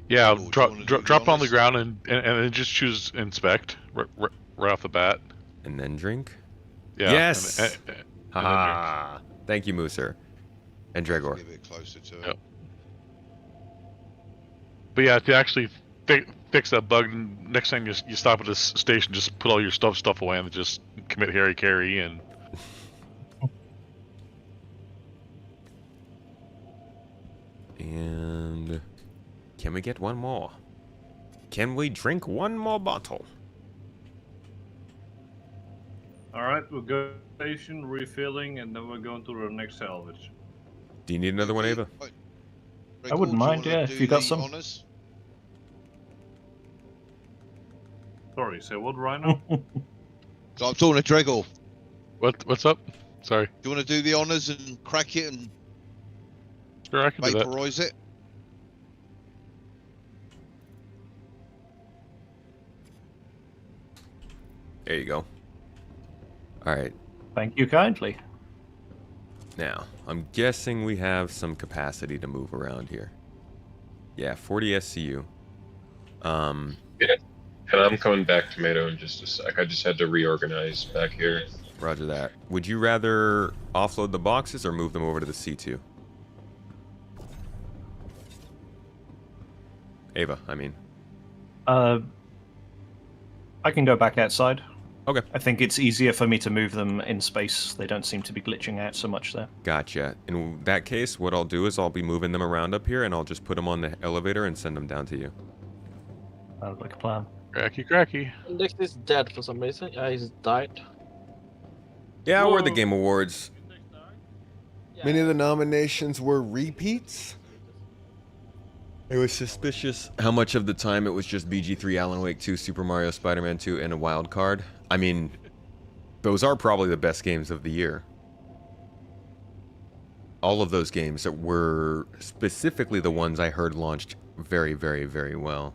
Yeah, drop it on the ground and then just choose inspect right off the bat. And then drink? Yeah. Yes! And Haha. Thank you, Mooser. And Dragor. Get a bit closer to it. Yep. But yeah, to actually fix that bug, next time you stop at this station, just put all your stuff away and just commit Harry Carry and. And can we get one more? Can we drink one more bottle? Alright, we'll go station, refilling, and then we're going to the next salvage. Do you need another one, Ava? I wouldn't mind, yeah, if you got some. Honors? Sorry, say what, Rhino? So I'm talking to Dragor. What's up? Sorry. Do you want to do the honors and crack it and sure, I can do that. vaporize it? There you go. Alright. Thank you kindly. Now, I'm guessing we have some capacity to move around here. Yeah, 40 SCU. Yeah. And I'm coming back, Tomato, in just a sec. I just had to reorganize back here. Roger that. Would you rather offload the boxes or move them over to the C2? Ava, I mean. I can go back outside. Okay. I think it's easier for me to move them in space. They don't seem to be glitching out so much there. Gotcha. In that case, what I'll do is I'll be moving them around up here, and I'll just put them on the elevator and send them down to you. Sounds like a plan. Cracky. Index is dead for some reason. Yeah, he's died. Yeah, we're the Game Awards. Many of the nominations were repeats. It was suspicious how much of the time it was just BG3, Alan Wake 2, Super Mario, Spider-Man 2, and a wild card. I mean, those are probably the best games of the year. All of those games that were specifically the ones I heard launched very, very, very well.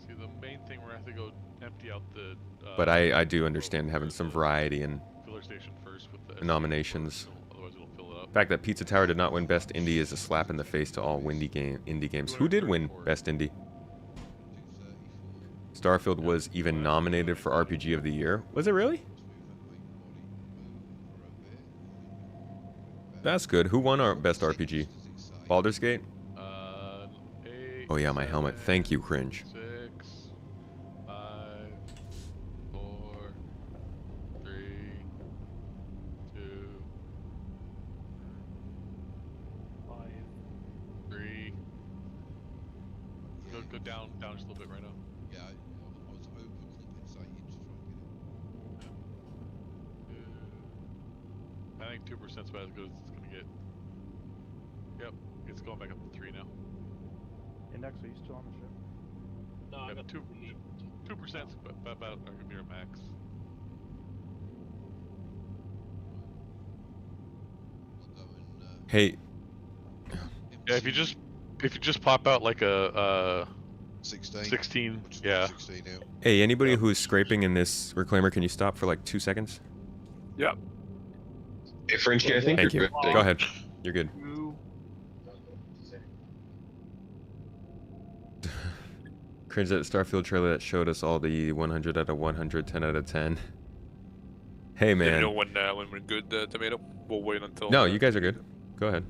See, the main thing we're gonna have to go empty out the. But I do understand having some variety in filler station first with the nominations. Otherwise, it'll fill it up. The fact that Pizza Tower did not win Best Indie is a slap in the face to all indie games. Who did win Best Indie? Starfield was even nominated for RPG of the Year. Was it really? That's good. Who won our Best RPG? Baldur's Gate? Oh yeah, my helmet. Thank you, Cringe. 6, 5, 4, 3, 2, 5, 3. Go down just a little bit right now. Yeah, I was overcompensating to try and get it. I think 2% is about as good as it's gonna get. Yep, it's going back up to 3 now. Index, are you still on the ship? No, I got 2% about near max. Hey. Yeah, if you just pop out like a 16. Yeah. 16, yeah. Hey, anybody who's scraping in this reclaimer, can you stop for like 2 seconds? Yeah. Hey, Frenchie, I think Thank you're you. good. Go ahead. You're good. Cringe at the Starfield trailer that showed us all the 100 out of 100, 10 out of 10. Hey, Let me man. know when we're good, Tomato. We'll wait until. No, you guys are good. Go ahead.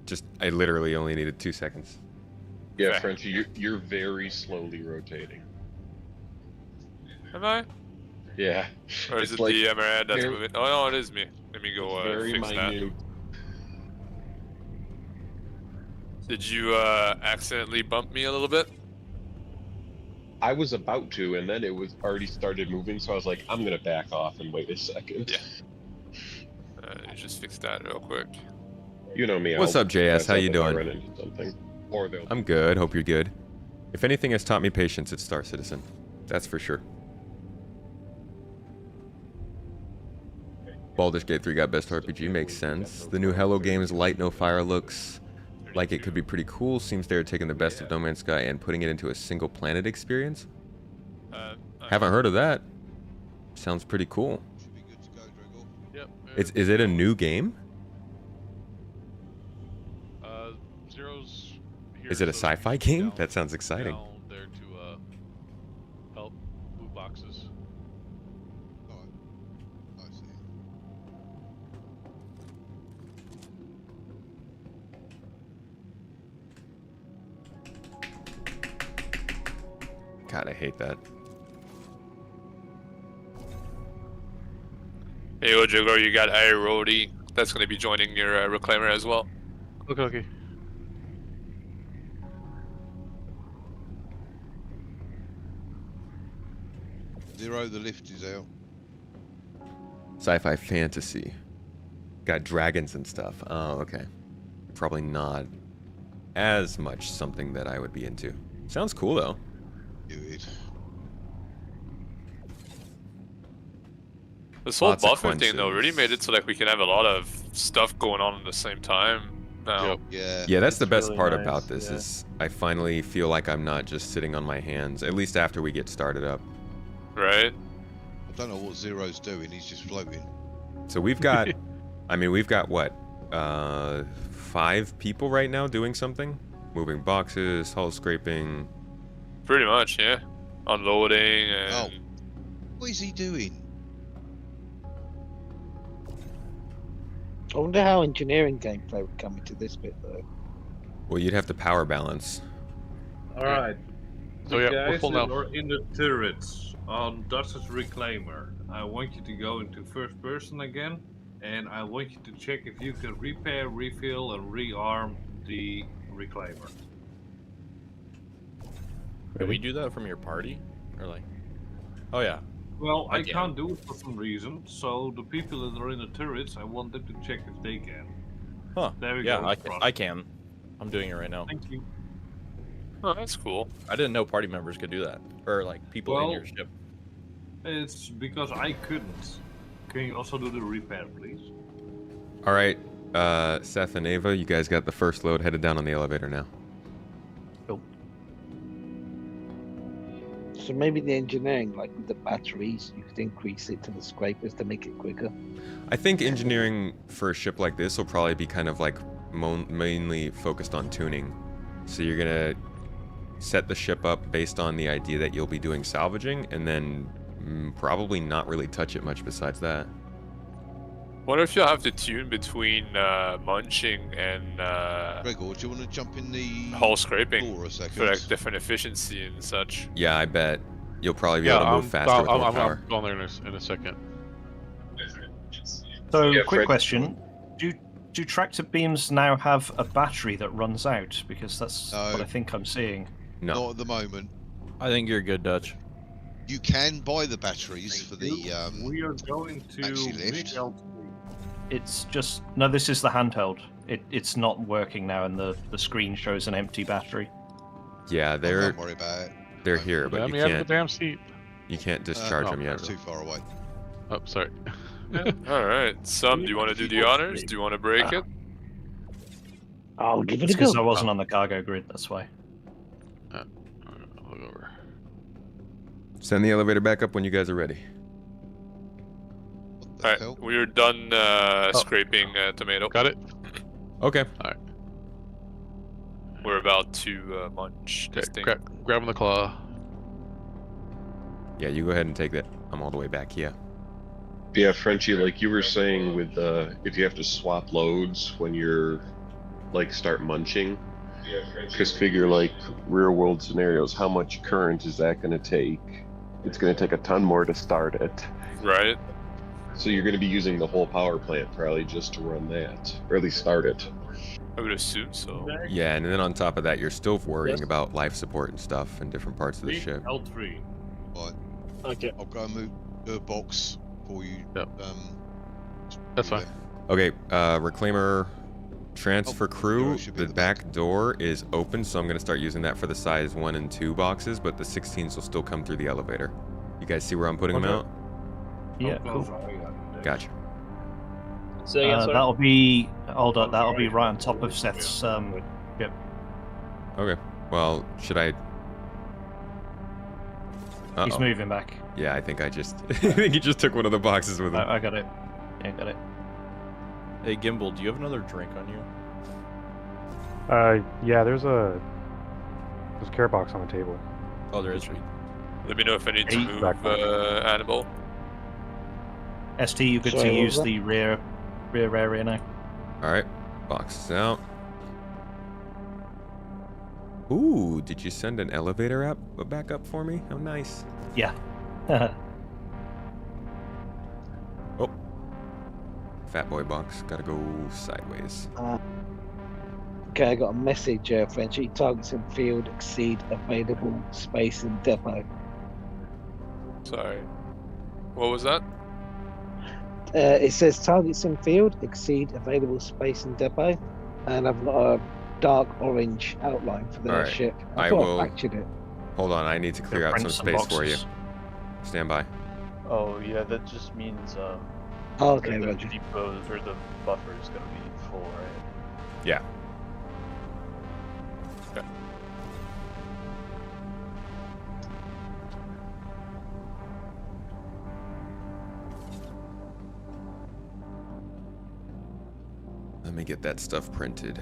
Just, I literally only needed 2 seconds. Yeah, Fair. Frenchie, you're very slowly rotating. Am I? Yeah. Or is It's it like the Emerald that's very- moving? Oh no, it is me. Let me go very fix minute. that. Did you accidentally bump me a little bit? I was about to, and then it was already started moving, so I was like, I'm gonna back off and wait a second. Yeah. Just fix that real quick. You know me. What's I'll up, JS? mess How up you if I doing? run into something. Or they'll. I'm good. Hope you're good. If anything has taught me patience, it's Star Citizen. That's for sure. Baldur's Gate 3 got best RPG, makes sense. The new Hello Games Light No Fire looks like it could be pretty cool. Seems they're taking the best of No Man's Sky and putting it into a single planet experience. Haven't heard of that. Sounds pretty cool. Yep. Is it a new game? Zero's here. Is it a so sci-fi he's game? down- That sounds exciting. Down there to help move boxes. God, I hate that. Hey, Ojogo, you got Irodi. That's going to be joining your reclaimer as well. Okay, okay. Zero, the lift is out. Sci-fi fantasy. Got dragons and stuff. Oh, okay. Probably not as much something that I would be into. Sounds cool though. This whole Lots of buffing thing though quenches. really made it so like we can have a lot of stuff going on at the same time now. Yeah, that's the It's best really part nice, about this yeah. is I finally feel like I'm not just sitting on my hands, at least after we get started up. Right? I don't know what Zero's doing. He's just floating. So we've got, I mean, we've got what, 5 people right now doing something? Moving boxes, hull scraping. Pretty much, yeah. Unloading and... Oh. What is he doing? I wonder how engineering gameplay would come into this bit though. Well, you'd have to power balance. Alright. So The yeah, we're guys full that now. are in the turrets on Dust's Reclaimer, I want you to go into first person again, and I want you to check if you can repair, refill, and rearm the Reclaimer. Can we do that from your party? Or like... Oh yeah. Well, I can. can't do it for some reason, so the people that are in the turrets, I want them to check if they can. Huh. There we Yeah, go. I can. I'm doing it right now. Thank you. Oh, that's cool. I didn't know party members could do that. Or like people in Well- your ship. It's because I couldn't. Can you also do the repair, please? All right, Seth and Ava, you guys got the first load headed down on the elevator now. So maybe the engineering, like with the batteries, you could increase it to the scrapers to make it quicker. I think engineering for a ship like this will probably be kind of like mainly focused on tuning. So you're gonna set the ship up based on the idea that you'll be doing salvaging, and then probably not really touch it much besides that. Wonder if you'll have to tune between munching and Gregor, do you want to jump in the hull scraping door a second? for like different efficiency and such. Yeah, I bet you'll probably be able to move faster with more power. I'm going there in a second. So, Yeah, quick Fred- question: Do tractor beams now have a battery that runs out? Because that's No. what I think I'm seeing. No. Not at the moment. I think you're good, Dutch. You can buy the batteries for the We are going to maxi lift. MiG-LT. It's just no. This is the handheld. It's not working now, and the screen shows an empty battery. Yeah, they're Don't worry about it. they're here, but Let you me out of the can't damn seat. you can't discharge no, them yet. Too far away. Oh, sorry. Alright, Sam, do you want to do the honors? Do you want to break it? I'll give it It's a because go. I wasn't on the cargo grid. That's why. I'll look over. Send the elevator back up when you guys are ready. Alright, we're done scraping tomato. Got it. Okay. Alright. We're about to munch this thing. Grab on the claw. Yeah, you go ahead and take that. I'm all the way back here. Yeah, Frenchie, like you were saying with if you have to swap loads when you're like start munching, because figure like real world scenarios, how much current is that going to take? It's going to take a ton more to start it. Right. So you're going to be using the whole power plant probably just to run that, or at least start it. I would assume so. Yeah, and then on top of that, you're still worrying about life support and stuff in different parts of the ship. L3. Right. Okay. I'll go and move the box for you. Yep. That's fine. Okay, reclaimer transfer crew. The back door is open, so I'm going to start using that for the size 1 and 2 boxes, but the 16s will still come through the elevator. You guys see where I'm putting them out? Yeah, cool. Gotcha. So again, sorry. That'll be that'll be right on top of Seth's ship. Okay. Well, should I? He's moving back. Yeah, I think I think he just took one of the boxes with him. I got it. Yeah, got it. Hey, Gimbal, do you have another drink on you? Yeah, there's a care box on the table. Oh, there is. Let me know if I need to move animal. ST, you good Sorry, to what use was the rear area now. All right, boxes out. Ooh, did you send an elevator app back up for me? How nice. Yeah. Oh. Fat boy box. Gotta go sideways. Okay, I got a message, Frenchie. Targets in field exceed available space in depot. Sorry. What was that? It says targets in field exceed available space in depot, and I've got a dark orange outline for the All right. ship. I thought will. I factored it. Hold on, I need to clear out some space for you. Stand by. Oh yeah, that just means Okay, the Roger. depot or the buffer is gonna be full, right? Yeah. Let me get that stuff printed.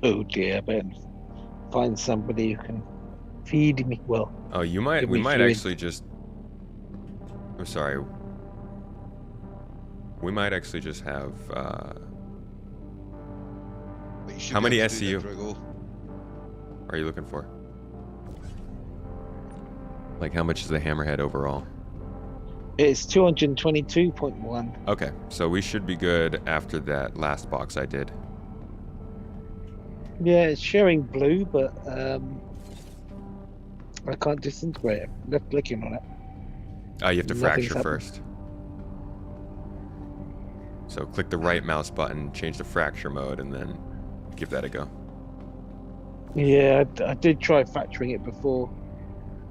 Oh dear, Ben. Find somebody who can feed me. Well. Oh, you might. give We me might food. actually just. I'm sorry. We might actually just have. How many SCU are you looking for? Like, how much is the hammerhead overall? It's 222.1. Okay, so we should be good after that last box I did. Yeah, it's showing blue, but I can't disintegrate it. Left clicking on it. Oh, you have to Nothing's fracture happened. first. So click the right mouse button, change the fracture mode, and then give that a go. Yeah, I did try factoring it before.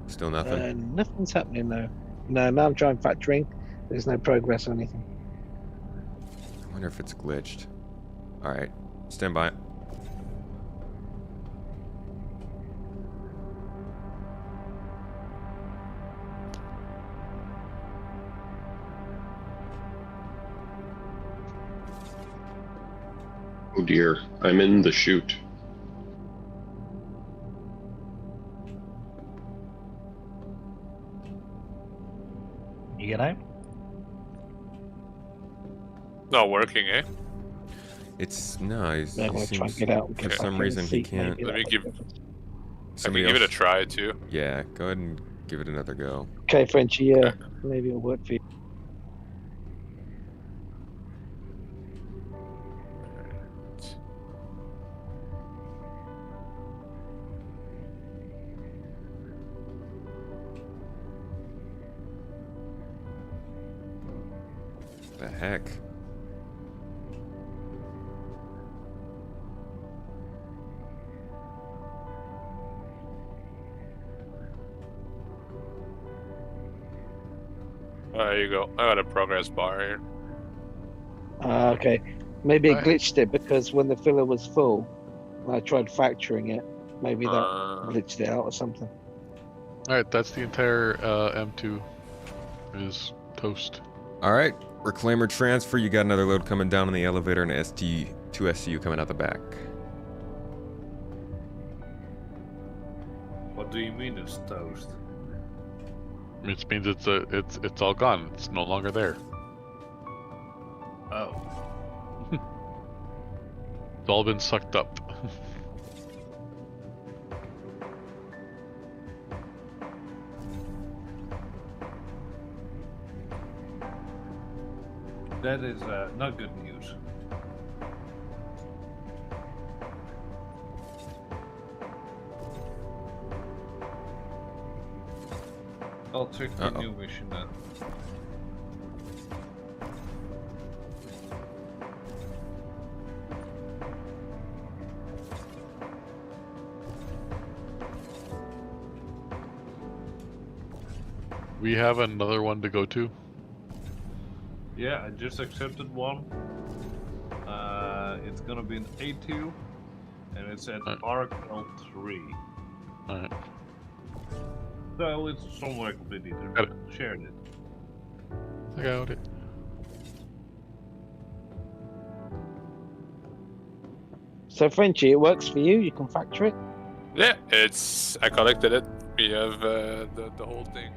Still nothing? Nothing's happening though. No, now I'm trying factoring. There's no progress or anything. I wonder if it's glitched. Alright, stand by. Oh dear, I'm in the chute. You get out? Not working, eh? It's no, he's, I'm he gonna try and seems, get out and for get back some in reason the he seat, can't. maybe Let me that give. might I Somebody can give it a else- try too. Yeah, go ahead and give it another go. Okay, Frenchie, yeah. Maybe it'll work for you. The heck? There you go. I got a progress bar here. Okay. Maybe it Right. glitched it because when the filler was full, I tried factoring it. Maybe that glitched it out or something. All right, that's the entire M2 is toast. All right, reclaimer transfer. You got another load coming down on the elevator and ST2 SCU coming out the back. What do you mean it's toast? Which means it's all gone. It's no longer there. Oh. It's all been sucked up. That is not good news. I'll check the new mission then. We have another one to go to. Yeah, I just accepted one. It's gonna be an A2, and it's at Arc L3. Alright. So it's somewhere completely different. Shared it. I got it. So Frenchie, it works for you. You can factor it. Yeah, I collected it. We have the whole thing.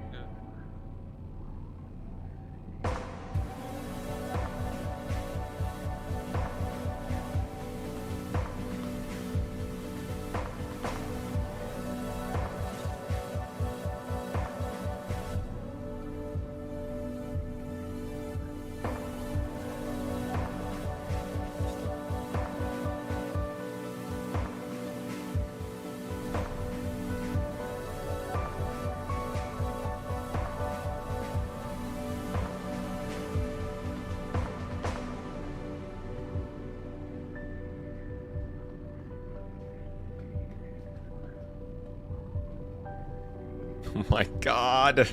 Oh my god.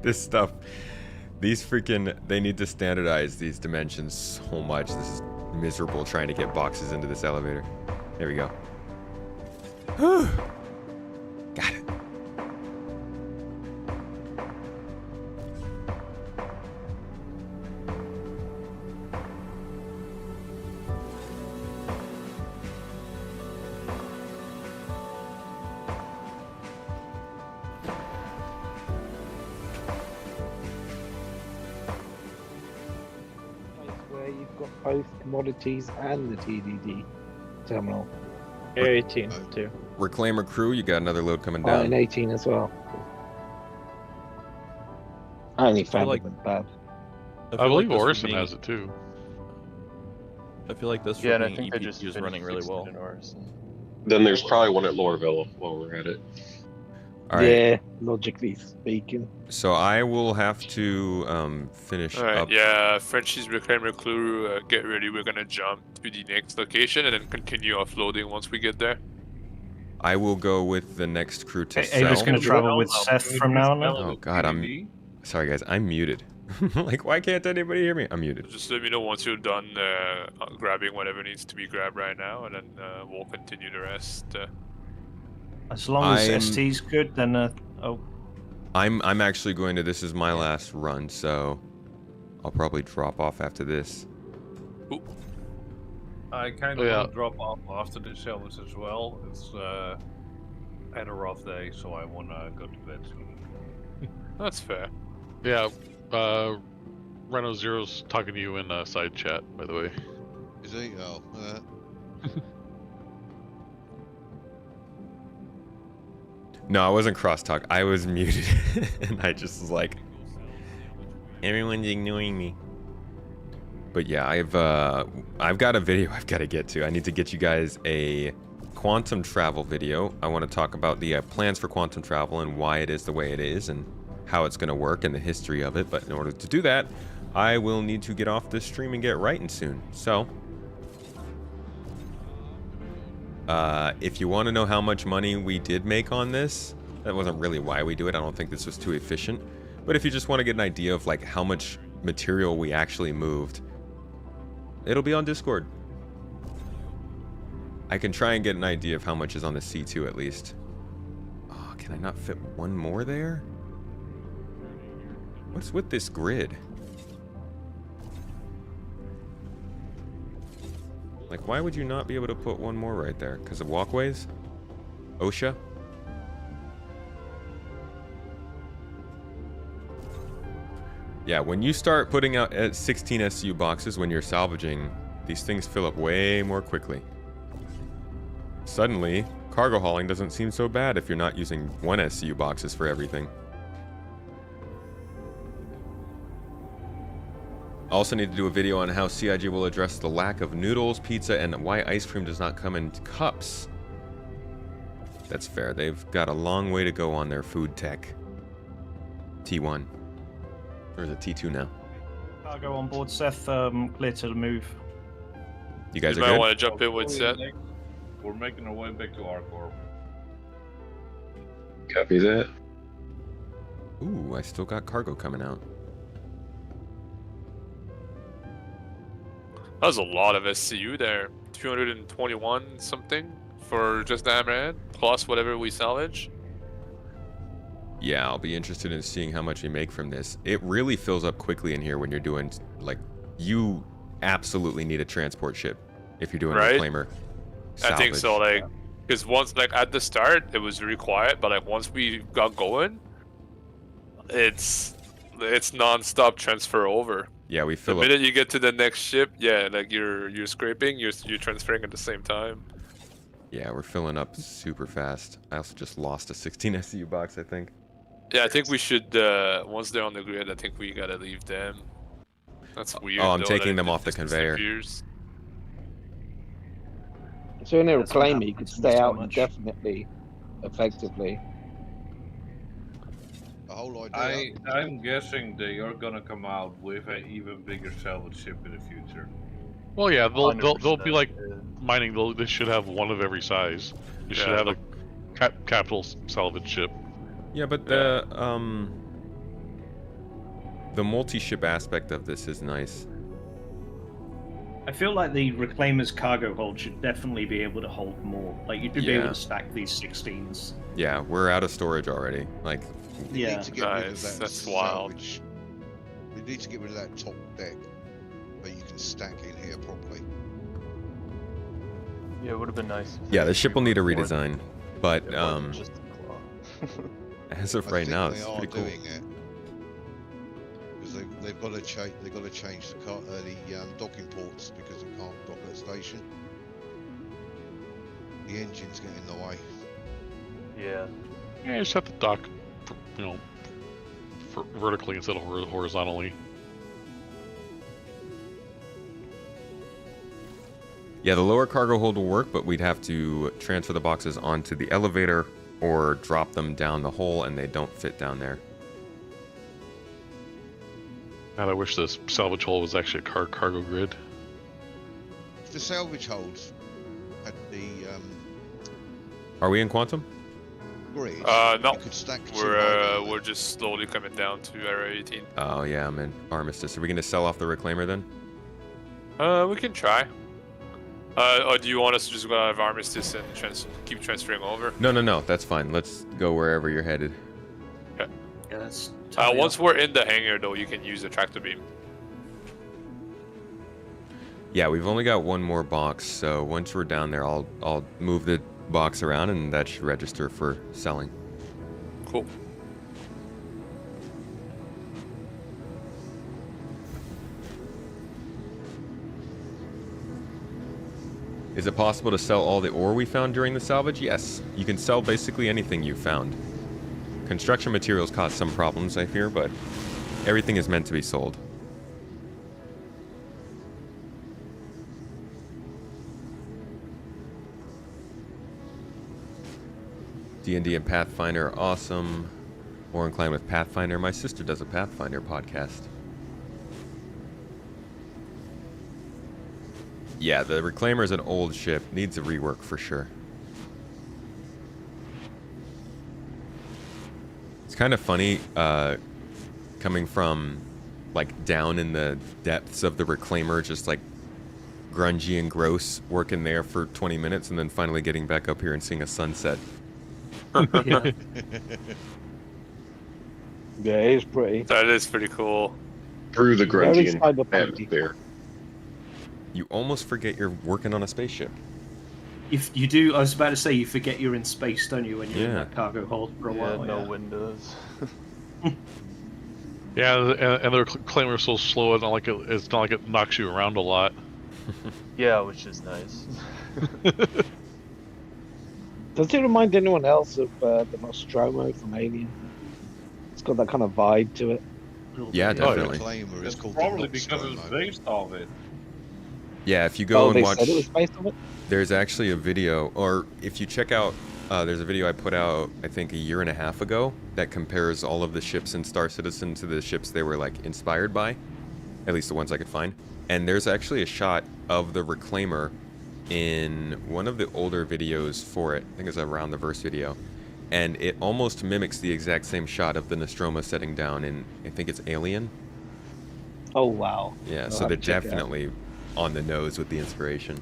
This stuff. These freaking... They need to standardize these dimensions so much. This is miserable trying to get boxes into this elevator. There we go. Got it. Where you've got both commodities and the TDD terminal. Air 18 too. Reclaimer crew, you got another load coming Oh, down. and 18 as well. I only found like- them bad. I feel believe this was Orison being- has it too. I feel like this Yeah, and I being think they EPQ just is running really fixed well. it in Orison. Then there's probably one at Lorville while we're at it. All right. Yeah, logically speaking. So I will have to finish Alright, up. yeah, Frenchie's reclaimer crew, get ready. We're gonna jump to the next location and then continue offloading once we get there. I will go with the next crew to Ava's sell. going to travel with Seth from now on. Oh god, I'm sorry guys, I'm muted. Like, why can't anybody hear me? I'm muted. Just let me know once you're done grabbing whatever needs to be grabbed right now, and then we'll continue the rest. As long as I'm- ST's good, then oh, I'm actually going to. This is my last run, so I'll probably drop off after this. I kind of Yeah. want to drop off after this service as well. It's had a rough day, so I want to go to bed soon. That's fair. Yeah, Reno Zero's talking to you in side chat, by the way. Is he? Oh. No, I wasn't crosstalk. I was muted, and I just was like, everyone's ignoring me. But yeah, I've got a video I've got to get to. I need to get you guys a quantum travel video. I want to talk about the plans for quantum travel and why it is the way it is and how it's going to work and the history of it. But in order to do that, I will need to get off this stream and get writing soon. So, if you want to know how much money we did make on this, that wasn't really why we do it. I don't think this was too efficient. But if you just want to get an idea of like how much material we actually moved, it'll be on Discord. I can try and get an idea of how much is on the C2 at least. Oh, can I not fit one more there? What's with this grid? Like, why would you not be able to put one more right there? Because of walkways? OSHA? Yeah, when you start putting out 16 SCU boxes when you're salvaging, these things fill up way more quickly. Suddenly, cargo hauling doesn't seem so bad if you're not using 1 SCU boxes for everything. I also need to do a video on how CIG will address the lack of noodles, pizza, and why ice cream does not come in cups. That's fair. They've got a long way to go on their food tech. T1. Or is it T2 now? Cargo on board, Seth. Clear to the move. You guys You are might good? want to jump in with Seth. We're making our way back to Arcor. Copy that. Ooh, I still got cargo coming out. That was a lot of SCU there. 221 something for just that man, plus whatever we salvage. Yeah, I'll be interested in seeing how much we make from this. It really fills up quickly in here when you're doing, like, you absolutely need a transport ship if you're doing Right? a reclaimer. I think so, salvage. like, because once, like, at the start, it was really quiet, but, like, once we got going, it's non-stop transfer over. Yeah, we The fill up. minute you get to the next ship, yeah, like, you're scraping, you're transferring at the same time. Yeah, we're filling up super fast. I also just lost a 16 SCU box, I think. Yeah, I think we should, once they're on the grid, I think we gotta leave them. That's weird. Oh, I'm though, taking that them it off the just conveyor. disappears. So in a That's what reclaimer, you could happens stay so out much. indefinitely, effectively. The whole idea. I'm guessing they are gonna come out with an even bigger salvage ship in the future. Well, yeah, they'll be 100%, like yeah. mining. They should have one of every size. You should Yeah, have a capital salvage ship. Yeah, but the multi-ship aspect of this is nice. I feel like the Reclaimer's cargo hold should definitely be able to hold more. Like, you should be able Yeah. to stack these 16s. Yeah, we're out of storage already. Like, We Yeah. need to get rid of Nice, that that's wild. salvage. We need to get rid of that top deck, but you can stack in here properly. Yeah, it would have been nice. if yeah, they the ship will need a reworked more. redesign, but It wasn't just a claw. as of I right think now, they it's are pretty cool. doing it because they've got to change. They've got to change the docking ports because they can't dock at a station. The engine's getting in the way. Yeah. Yeah, you just have to dock, you know, vertically instead of horizontally. Yeah, the lower cargo hold will work, but we'd have to transfer the boxes onto the elevator or drop them down the hole, and they don't fit down there. And I wish this salvage hole was actually a cargo grid. If the salvage holds at the Are we in Quantum? grid, No, you could stack two we're just slowly coming down to Area 18. Oh yeah, I'm in Armistice. Are we gonna sell off the Reclaimer then? We can try. Or do you want us to just go out of Armistice and keep transferring over? No, that's fine. Let's go wherever you're headed. Okay. Yeah, that's Once we're in the hangar, though, you can use the tractor beam. Yeah, we've only got one more box, so once we're down there, I'll move the box around, and that should register for selling. Cool. Is it possible to sell all the ore we found during the salvage? Yes. You can sell basically anything you found. Construction materials cause some problems, I fear, but everything is meant to be sold. D&D and Pathfinder are awesome. More inclined with Pathfinder. My sister does a Pathfinder podcast. Yeah, the Reclaimer is an old ship. Needs a rework for sure. It's kind of funny coming from like down in the depths of the Reclaimer, just like grungy and gross, working there for 20 minutes and then finally getting back up here and seeing a sunset. Yeah. Yeah, it is pretty. That is pretty cool. Through the Very grungy cyberpunk-y. atmosphere. You almost forget you're working on a spaceship. If you do, I was about to say, you forget you're in space, don't you, when you're in Yeah. that cargo hold for a Yeah, while? no Yeah. windows. Yeah, and their claimer is so slow. It's not like it knocks you around a lot. Yeah, which is nice. Does it remind anyone else of the Nostromo from Alien? It's got that kind of vibe to it. Yeah, definitely. Reclaimer is It's called probably the because it's Nostromo. based off it. Yeah, if you go and they watch, said it was based on it? there's actually a video, or if you check out, there's a video I put out, I think a year and a half ago, that compares all of the ships in Star Citizen to the ships they were like inspired by, at least the ones I could find. And there's actually a shot of the Reclaimer in one of the older videos for it. I think it's a Around the Verse video. And it almost mimics the exact same shot of the Nostromo setting down in, I think it's Alien. Oh, wow. Yeah, I'll so have they're to check it out. definitely on the nose with the inspiration.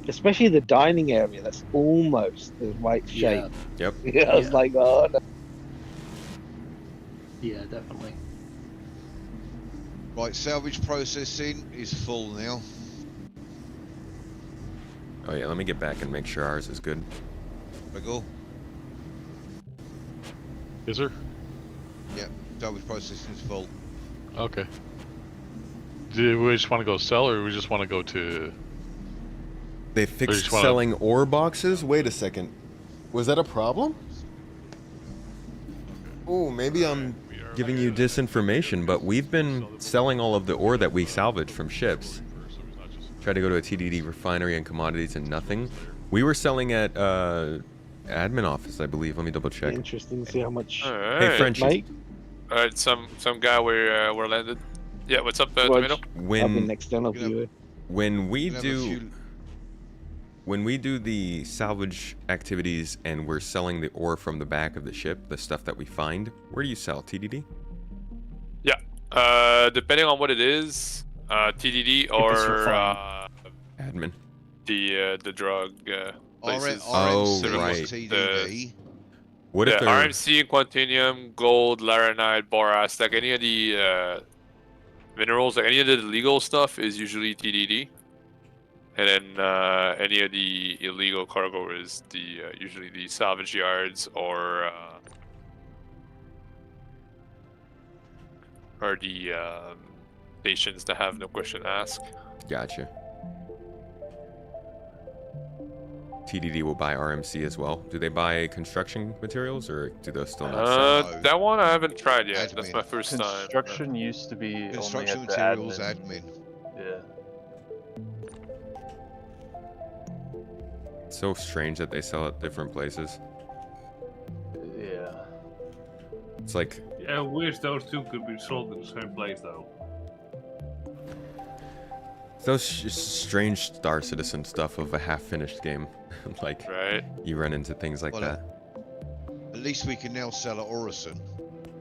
Especially the dining area, that's almost the right shape. Yep. Yeah, I was like, oh, no. Yeah, definitely. Right, salvage processing is full now. Oh yeah, let me get back and make sure ours is good. Wiggle. Is there? Yeah, salvage processing is full. Okay. Do we just want to go sell, or we just want to go to? They Or fixed just wanna- selling ore boxes? Wait a second. Was that a problem? Oh, maybe I'm giving you disinformation, but we've been selling all of the ore that we salvage from ships. Tried to go to a TDD refinery and commodities and nothing. We were selling at admin office, I believe. Let me double check. Interesting to see how much. All right. Hey, Frenchie. Mate, Alright, some guy where landed. Yeah, what's up, Tomato? I've been When external viewer. when we You have a do few- when we do the salvage activities and we're selling the ore from the back of the ship, the stuff that we find, where do you sell? TDD? Yeah. Depending on what it is, TDD it's or refined. Admin. the drug places. Oh, RMC right. is TDD. What if Yeah, they're RMC, Quantinium, Gold, Laranite, Boras, like any of the minerals, like any of the legal stuff is usually TDD. And then any of the illegal cargo is the usually the salvage yards or the stations that have no question asked. Gotcha. TDD will buy RMC as well. Do they buy construction materials, or do those still not sell? That one I haven't tried yet. Admin. That's my first time. Construction used to be Construction only at materials the admin. Yeah. It's so strange that they sell at different places. Yeah. It's like, Yeah, I wish those two could be sold in the same place though. those strange Star Citizen stuff of a half-finished game. Like, Right. you run into things like Well, that. At least we can now sell at Orison.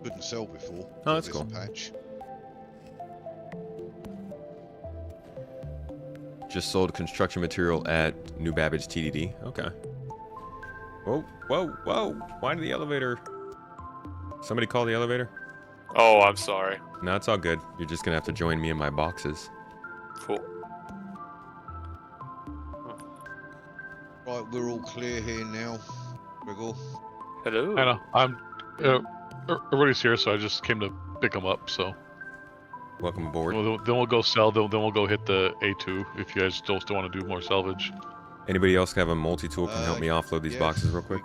Couldn't sell before. Oh, that's There's a cool. patch. Just sold construction material at New Babbage TDD. Okay. Whoa, whoa, whoa. Why did the elevator... Somebody call the elevator? Oh, I'm sorry. No, it's all good. You're just gonna have to join me in my boxes. Cool. Right, we're all clear here now. Wiggle. Hello. I know. I'm. Everybody's here, so I just came to pick them up. So. Welcome aboard. Well, then we'll go sell. Then we'll go hit the A2 if you guys still want to do more salvage. Anybody else have a multi-tool can help me offload these yeah. boxes real quick?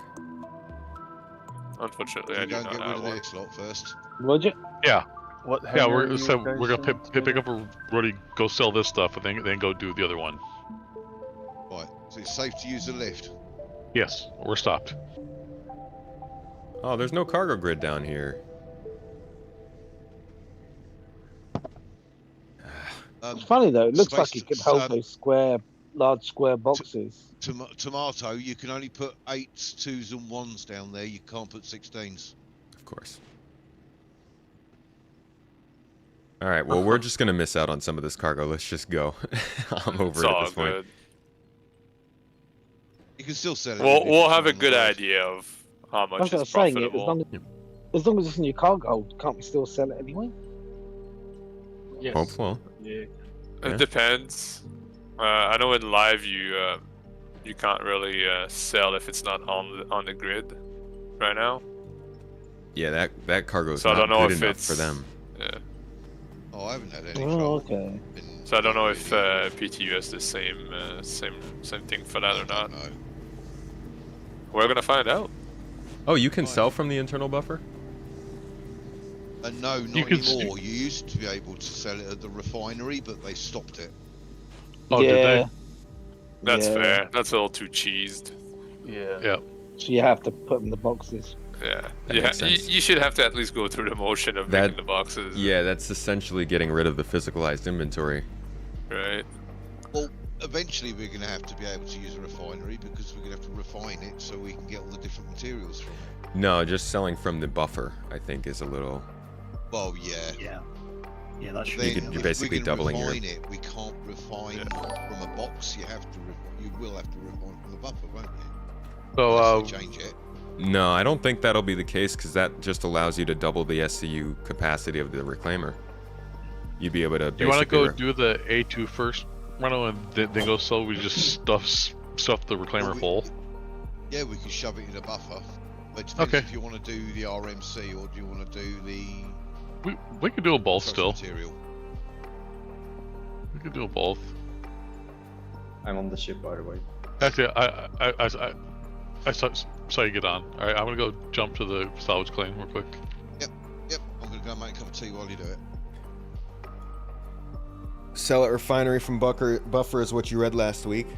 Unfortunately, I We do go not and get rid have of one. their slot first. Roger. Yeah. What? Yeah, hangar we're you so guys we're gonna went pick to? up a Roddy, go sell this stuff, and then go do the other one. Right, so it's safe to use the lift. Yes, we're stopped. Oh, there's no cargo grid down here. It's funny though. It looks like Space- it could hold those large square boxes. Tomato, you can only put 8s, 2s, and 1s down there. You can't put 16s. Of course. All right, well, we're just going to miss out on some of this cargo. Let's just go. I'm over It's it at all this point. good. You can still sell it. We'll even if it's have a on the good board. idea of how much That's what I is was saying. It was profitable. none As long as it's in your cargo hold, can't we still sell it anyway? Yes. Hopeful. Yeah. It depends. I know in live you can't really sell if it's not on the grid right now. Yeah, that cargo is So I not don't know good if enough it's for them. Yeah. Oh, I haven't had any Oh, trouble. okay. So I don't know if PTU has the same thing for that or not. We're gonna find out. Oh, you can sell from the internal buffer? No, not You can anymore. You used to be able to sell it at the refinery, but they stopped it. Oh, did they? That's Yeah. fair. That's a little too cheesed. Yeah. Yeah. So you have to put them in the boxes. Yeah. That Yeah. makes sense. You should have to at least go through the motion of making the boxes. Yeah, that's essentially getting rid of the physicalized inventory. Right. Well, eventually we're going to have to be able to use a refinery because we're going to have to refine it so we can get all the different materials from it. No, just selling from the buffer, I think, is a little. Well, yeah. Yeah. Yeah, that should Then You're if basically we're gonna doubling your. refine it. We can't refine from a box. You have to. You will have to refine from the buffer, won't you? So Unless they change it. No, I don't think that'll be the case because that just allows you to double the SCU capacity of the reclaimer. You'd be able to. Do you want to go basically- do the A2 first, Reno, and then go so we just stuff the reclaimer full? Yeah, we can shove it in a buffer. But it depends Okay. if you want to do the RMC or do you want to do the We could do a both still. material. We could do a both. I'm on the ship, by the way. Actually, I saw you get on. All right, I'm gonna go jump to the salvage claim real quick. Yep. I'm gonna go make a cup of tea while you do it. Sell at refinery from buffer is what you read last week.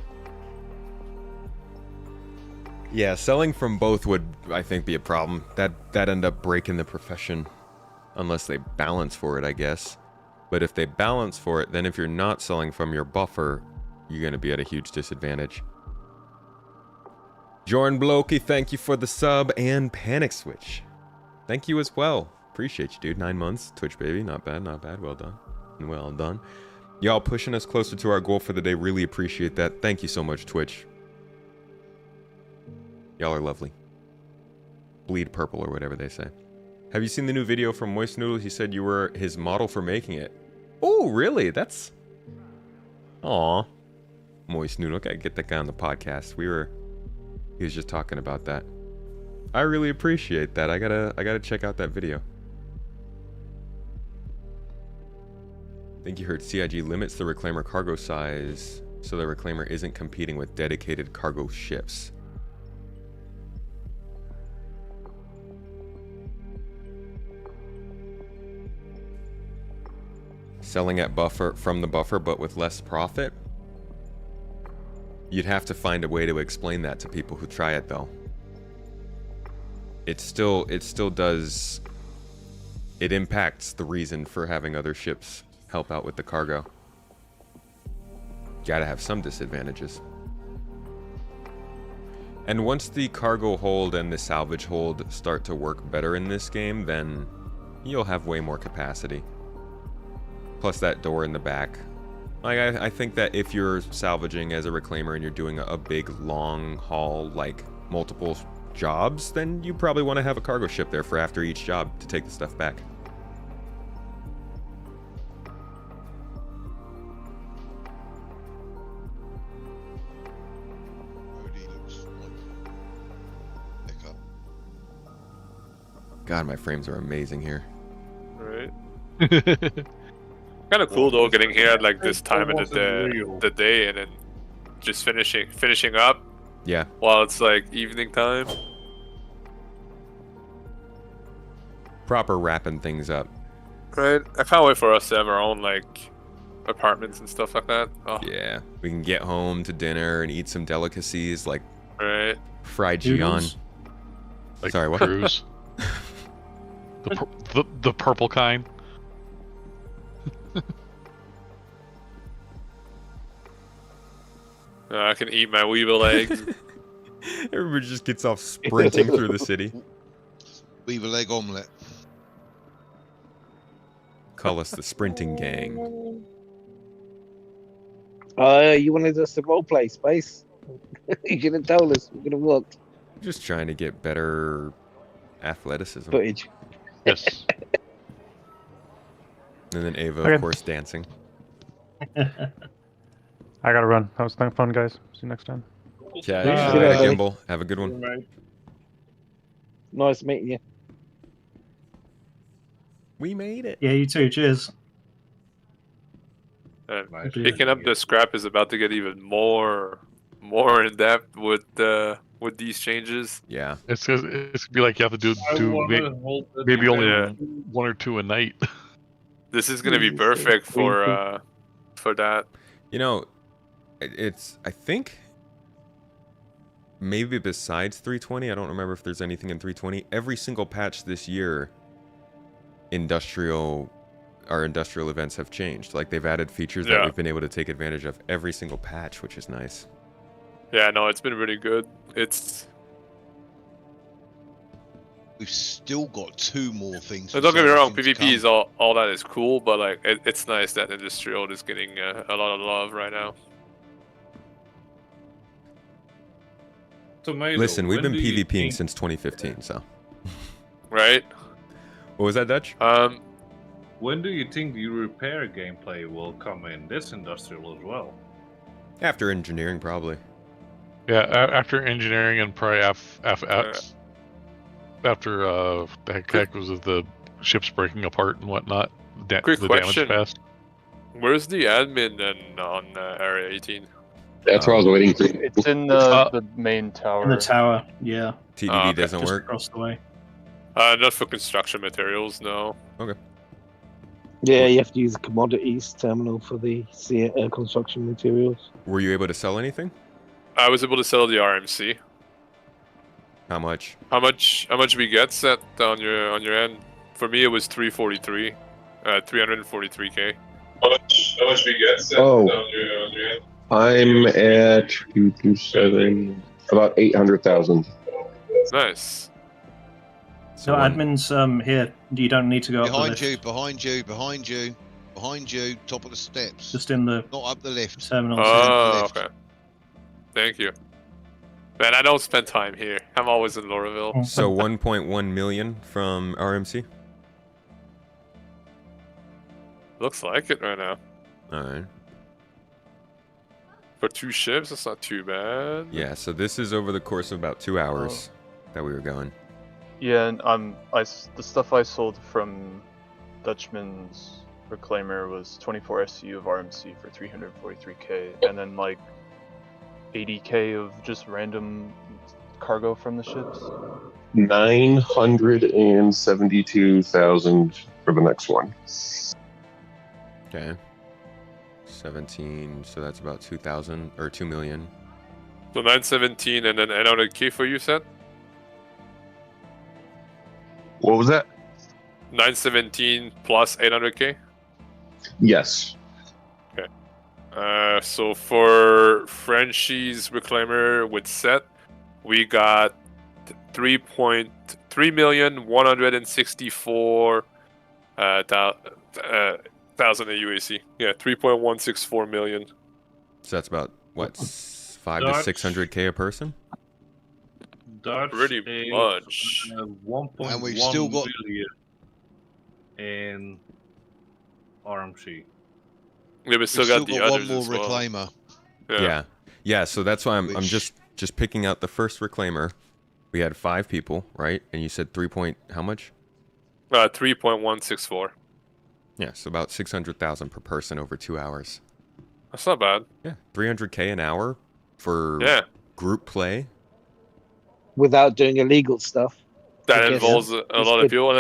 Yeah, selling from both would, I think, be a problem. That end up breaking the profession, unless they balance for it, I guess. But if they balance for it, then if you're not selling from your buffer, you're gonna be at a huge disadvantage. Jorn Blokey, thank you for the sub, and Panic Switch. Thank you as well. Appreciate you, dude. 9 months, Twitch baby, not bad, not bad. Well done, well done. Y'all pushing us closer to our goal for the day. Really appreciate that. Thank you so much, Twitch. Y'all are lovely. Bleed purple or whatever they say. Have you seen the new video from Moist Noodle? He said you were his model for making it. Oh, really? That's... Aw. Moist Noodle. Gotta get that guy on the podcast. He was just talking about that. I really appreciate that. I gotta check out that video. I think you heard CIG limits the reclaimer cargo size so the reclaimer isn't competing with dedicated cargo ships. Selling at buffer from the buffer but with less profit? You'd have to find a way to explain that to people who try it though. It still does, it impacts the reason for having other ships help out with the cargo. Gotta have some disadvantages. And once the cargo hold and the salvage hold start to work better in this game, then you'll have way more capacity. Plus that door in the back. Like, I think that if you're salvaging as a reclaimer and you're doing a big long haul, like multiple jobs, then you probably want to have a cargo ship there for after each job to take the stuff back. God, my frames are amazing here. Right. Kind of cool though, getting here at like this time of the day and then just finishing up. Yeah. While it's like evening time. Proper wrapping things up. Right. I can't wait for us to have our own like apartments and stuff like that. Oh. Yeah. We can get home to dinner and eat some delicacies like right. Fried Gion. Like Sorry, what? Cruise. the purple kind. I can eat my weevil eggs. Everybody just gets off sprinting through the city. Weevil egg omelette. Call us the sprinting gang. You wanted us to roleplay, Space? You should have told us. We could have worked. Just trying to get better athleticism. footage. Yes. And then Ava, Okay. of course, dancing. I gotta run. That was fun, guys. See you next time. Chat. See you Good later, night, buddy. Gimbal. Have a good one. Nice meeting you. We made it. Yeah, you too. Cheers. Picking up the scrap is about to get even more in depth with these changes. Yeah. It's gonna be like you have to do maybe only one or two a night. This is gonna be perfect for that. You know, it's I think maybe besides 320, I don't remember if there's anything in 320. Every single patch this year, our industrial events have changed. Like they've added features that Yeah. we've been able to take advantage of every single patch, which is nice. Yeah, no, it's been really good. We've still got 2 more things. Don't get me wrong, things to PvP is all that is cool, but like it's nice that industrial is getting a lot of love right now. Tomato, Listen, we've when been do you PvPing think- since 2015, so. Right? What was that, Dutch? When do you think the repair gameplay will come in this industrial as well? After engineering, probably. Yeah, after engineering and probably after the heck was with the ships breaking apart and whatnot. Quick the question. damage fast. Where's the admin then on Area 18? That's what I was waiting for. It's in the main tower. In the tower, yeah. TDD doesn't Just work. across the way. Not for construction materials, no. Okay. Yeah, you have to use the commodities terminal for the construction materials. Were you able to sell anything? I was able to sell the RMC. How much? How much we get set on your end? For me, it was 343, 343k. How much we get set Oh. on your end? I'm at 227, about 800,000. Nice. So admins here. You don't need to go up the Behind lift. you, behind you, top of the steps. Just in the Not up the lift. terminal. Oh, okay. Thank you. Man, I don't spend time here. I'm always in Lorville. So 1.1 million from RMC? Looks like it right now. Alright. For 2 ships, that's not too bad. Yeah, so this is over the course of about 2 hours that we were going. Yeah, and the stuff I sold from Dutchman's Reclaimer was 24 SCU of RMC for 343k, and then like 80k of just random cargo from the ships. 972,000 for the next one. Okay. 17, so that's about 2,000 or 2 million. So 917 and then 800k for you, Seth? What was that? 917 plus 800k? Yes. Okay. So for Frenchie's Reclaimer with Set, we got 3,164,000 AUAC. Yeah, 3.164 million. So that's about, what, 5 to Dutch. 600k a person? Dutch Pretty is, much. 1.1 And we've still got- million in RMC. Yeah, we still We've got still the got others one more as well. Reclaimer. Yeah. Yeah, so that's why I'm Which- just picking out the first Reclaimer. We had 5 people, right? And you said 3 point, how much? 3.164. Yeah, so about 600,000 per person over 2 hours. That's not bad. Yeah, 300k an hour for Yeah. group play. Without doing illegal stuff. That I guess involves a it's lot of good. people,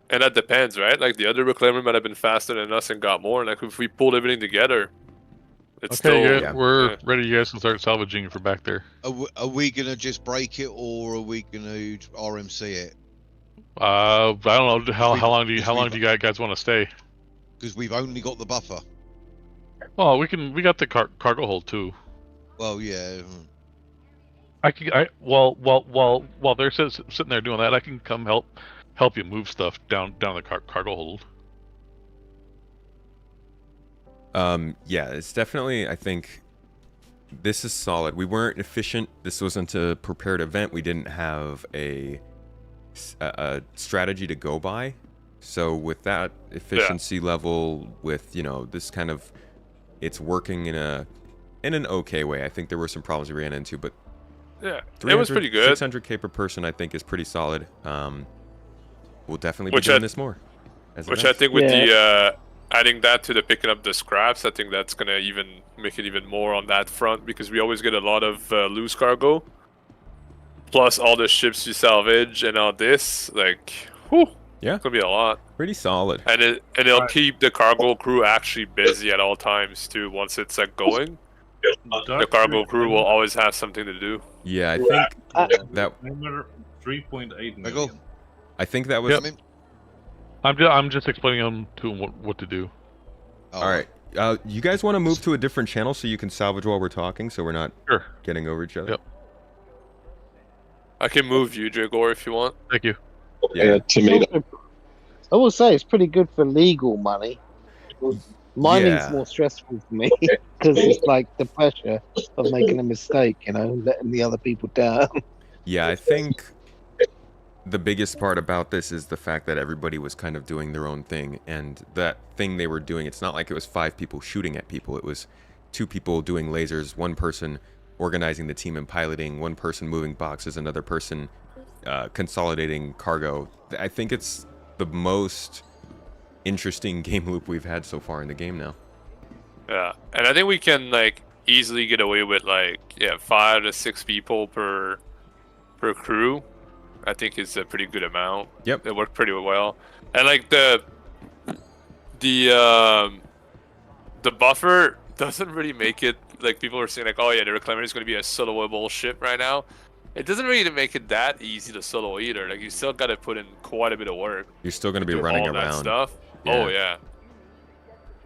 and that depends, right? Like the other Reclaimer might have been faster than us and got more. Like if we pulled everything together, it's Okay, still. yeah, we're ready. You guys can start salvaging if we're back there. Are we gonna just break it, or are we gonna RMC it? I don't know how long do you guys want to stay? Because we've only got the buffer. Well, we got the cargo hold too. Well, yeah. While they're sitting there doing that, I can come help you move stuff down the cargo hold. Yeah, it's definitely, I think, this is solid. We weren't efficient. This wasn't a prepared event. We didn't have a a strategy to go by. So with that efficiency level, with this kind of, it's working in an okay way. I think there were some problems we ran into, but yeah, it was pretty good. 600k per person, I think, is pretty solid. We'll definitely be doing this more. Which I think with the adding that to the picking up the scraps, I think that's gonna even make it even more on that front, because we always get a lot of loose cargo. Plus all the ships you salvage and all this, like, whew, yeah, it's gonna be a lot. Pretty solid. And it'll keep the cargo crew actually busy at all times too. Once it's like going, the cargo crew will always have something to do. Yeah, I think that 3.8 million. I think that was. I'm just explaining to him what to do. All right. You guys want to move to a different channel so you can salvage while we're talking, so we're not getting over each other? Yep. I can move you, Dragor, if you want. Thank you. Yeah, tomato. I will say it's pretty good for legal money. Mining's more stressful for me because it's like the pressure of making a mistake, letting the other people down. Yeah, I think the biggest part about this is the fact that everybody was kind of doing their own thing, and that thing they were doing, it's not like it was 5 people shooting at people. It was 2 people doing lasers, 1 person organizing the team and piloting, 1 person moving boxes, another person consolidating cargo. I think it's the most interesting game loop we've had so far in the game now. Yeah, and I think we can like easily get away with 5 to 6 people per crew. I think it's a pretty good amount. Yep, it worked pretty well. And like the buffer doesn't really make it, like people are saying like, oh yeah, the Reclaimer is going to be a soloable ship right now. It doesn't really make it that easy to solo either. Like you still got to put in quite a bit of work. You're still going to be do running all that around. Stuff. Yeah. Oh yeah.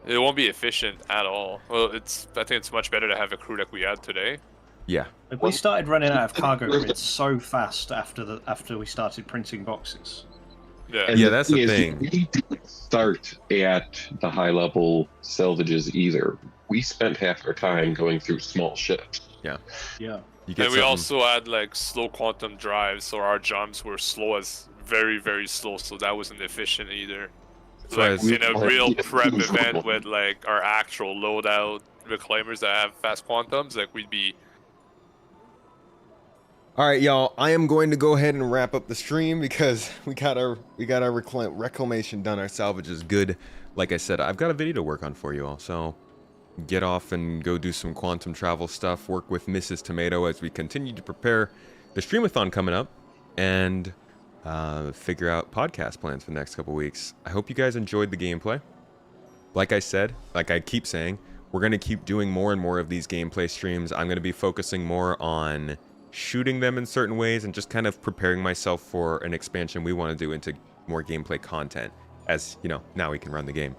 It won't be efficient at all. Well, I think it's much better to have a crew like we had today. Yeah. We started running out of cargo grids so fast after we started printing boxes. Yeah, And that's the thing. We didn't start at the high level salvages either. We spent half our time going through small ships. Yeah. Yeah. And we also had like slow quantum drives, so our jumps were very, very slow, so that wasn't efficient either. Like in a real prep event with like our actual loadout reclaimers that have fast quantums, like we'd be. All right, y'all. I am going to go ahead and wrap up the stream because we got our reclamation done. Our salvage is good. Like I said, I've got a video to work on for you all, so get off and go do some quantum travel stuff. Work with Mrs. Tomato as we continue to prepare the streamathon coming up, and figure out podcast plans for the next couple weeks. I hope you guys enjoyed the gameplay. Like I said, like I keep saying, we're going to keep doing more and more of these gameplay streams. I'm going to be focusing more on shooting them in certain ways and just kind of preparing myself for an expansion we want to do into more gameplay content, as now we can run the game.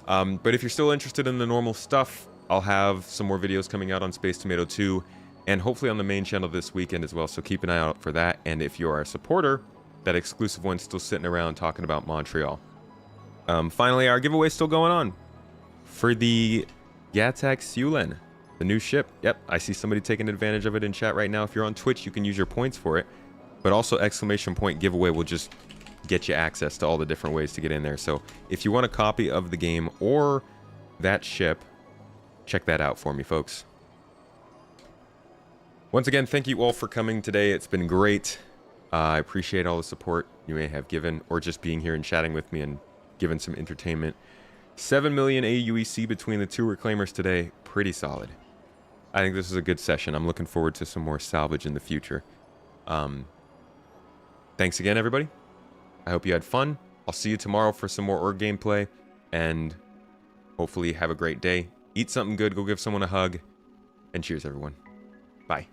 But if you're still interested in the normal stuff, I'll have some more videos coming out on Space Tomato 2 and hopefully on the main channel this weekend as well, so keep an eye out for that. And if you are a supporter, that exclusive one's still sitting around talking about Montreal. Finally, our giveaway is still going on for the Yatak Sulen, the new ship. Yep, I see somebody taking advantage of it in chat right now. If you're on Twitch, you can use your points for it, but also exclamation point giveaway will just get you access to all the different ways to get in there. So if you want a copy of the game or that ship, check that out for me, folks. Once again, thank you all for coming today. It's been great. I appreciate all the support you may have given, or just being here and chatting with me and giving some entertainment. 7 million AUEC between the 2 reclaimers today. Pretty solid. I think this is a good session. I'm looking forward to some more salvage in the future. Thanks again, everybody. I hope you had fun. I'll see you tomorrow for some more org gameplay, and hopefully have a great day. Eat something good, go give someone a hug, and cheers, everyone. Bye.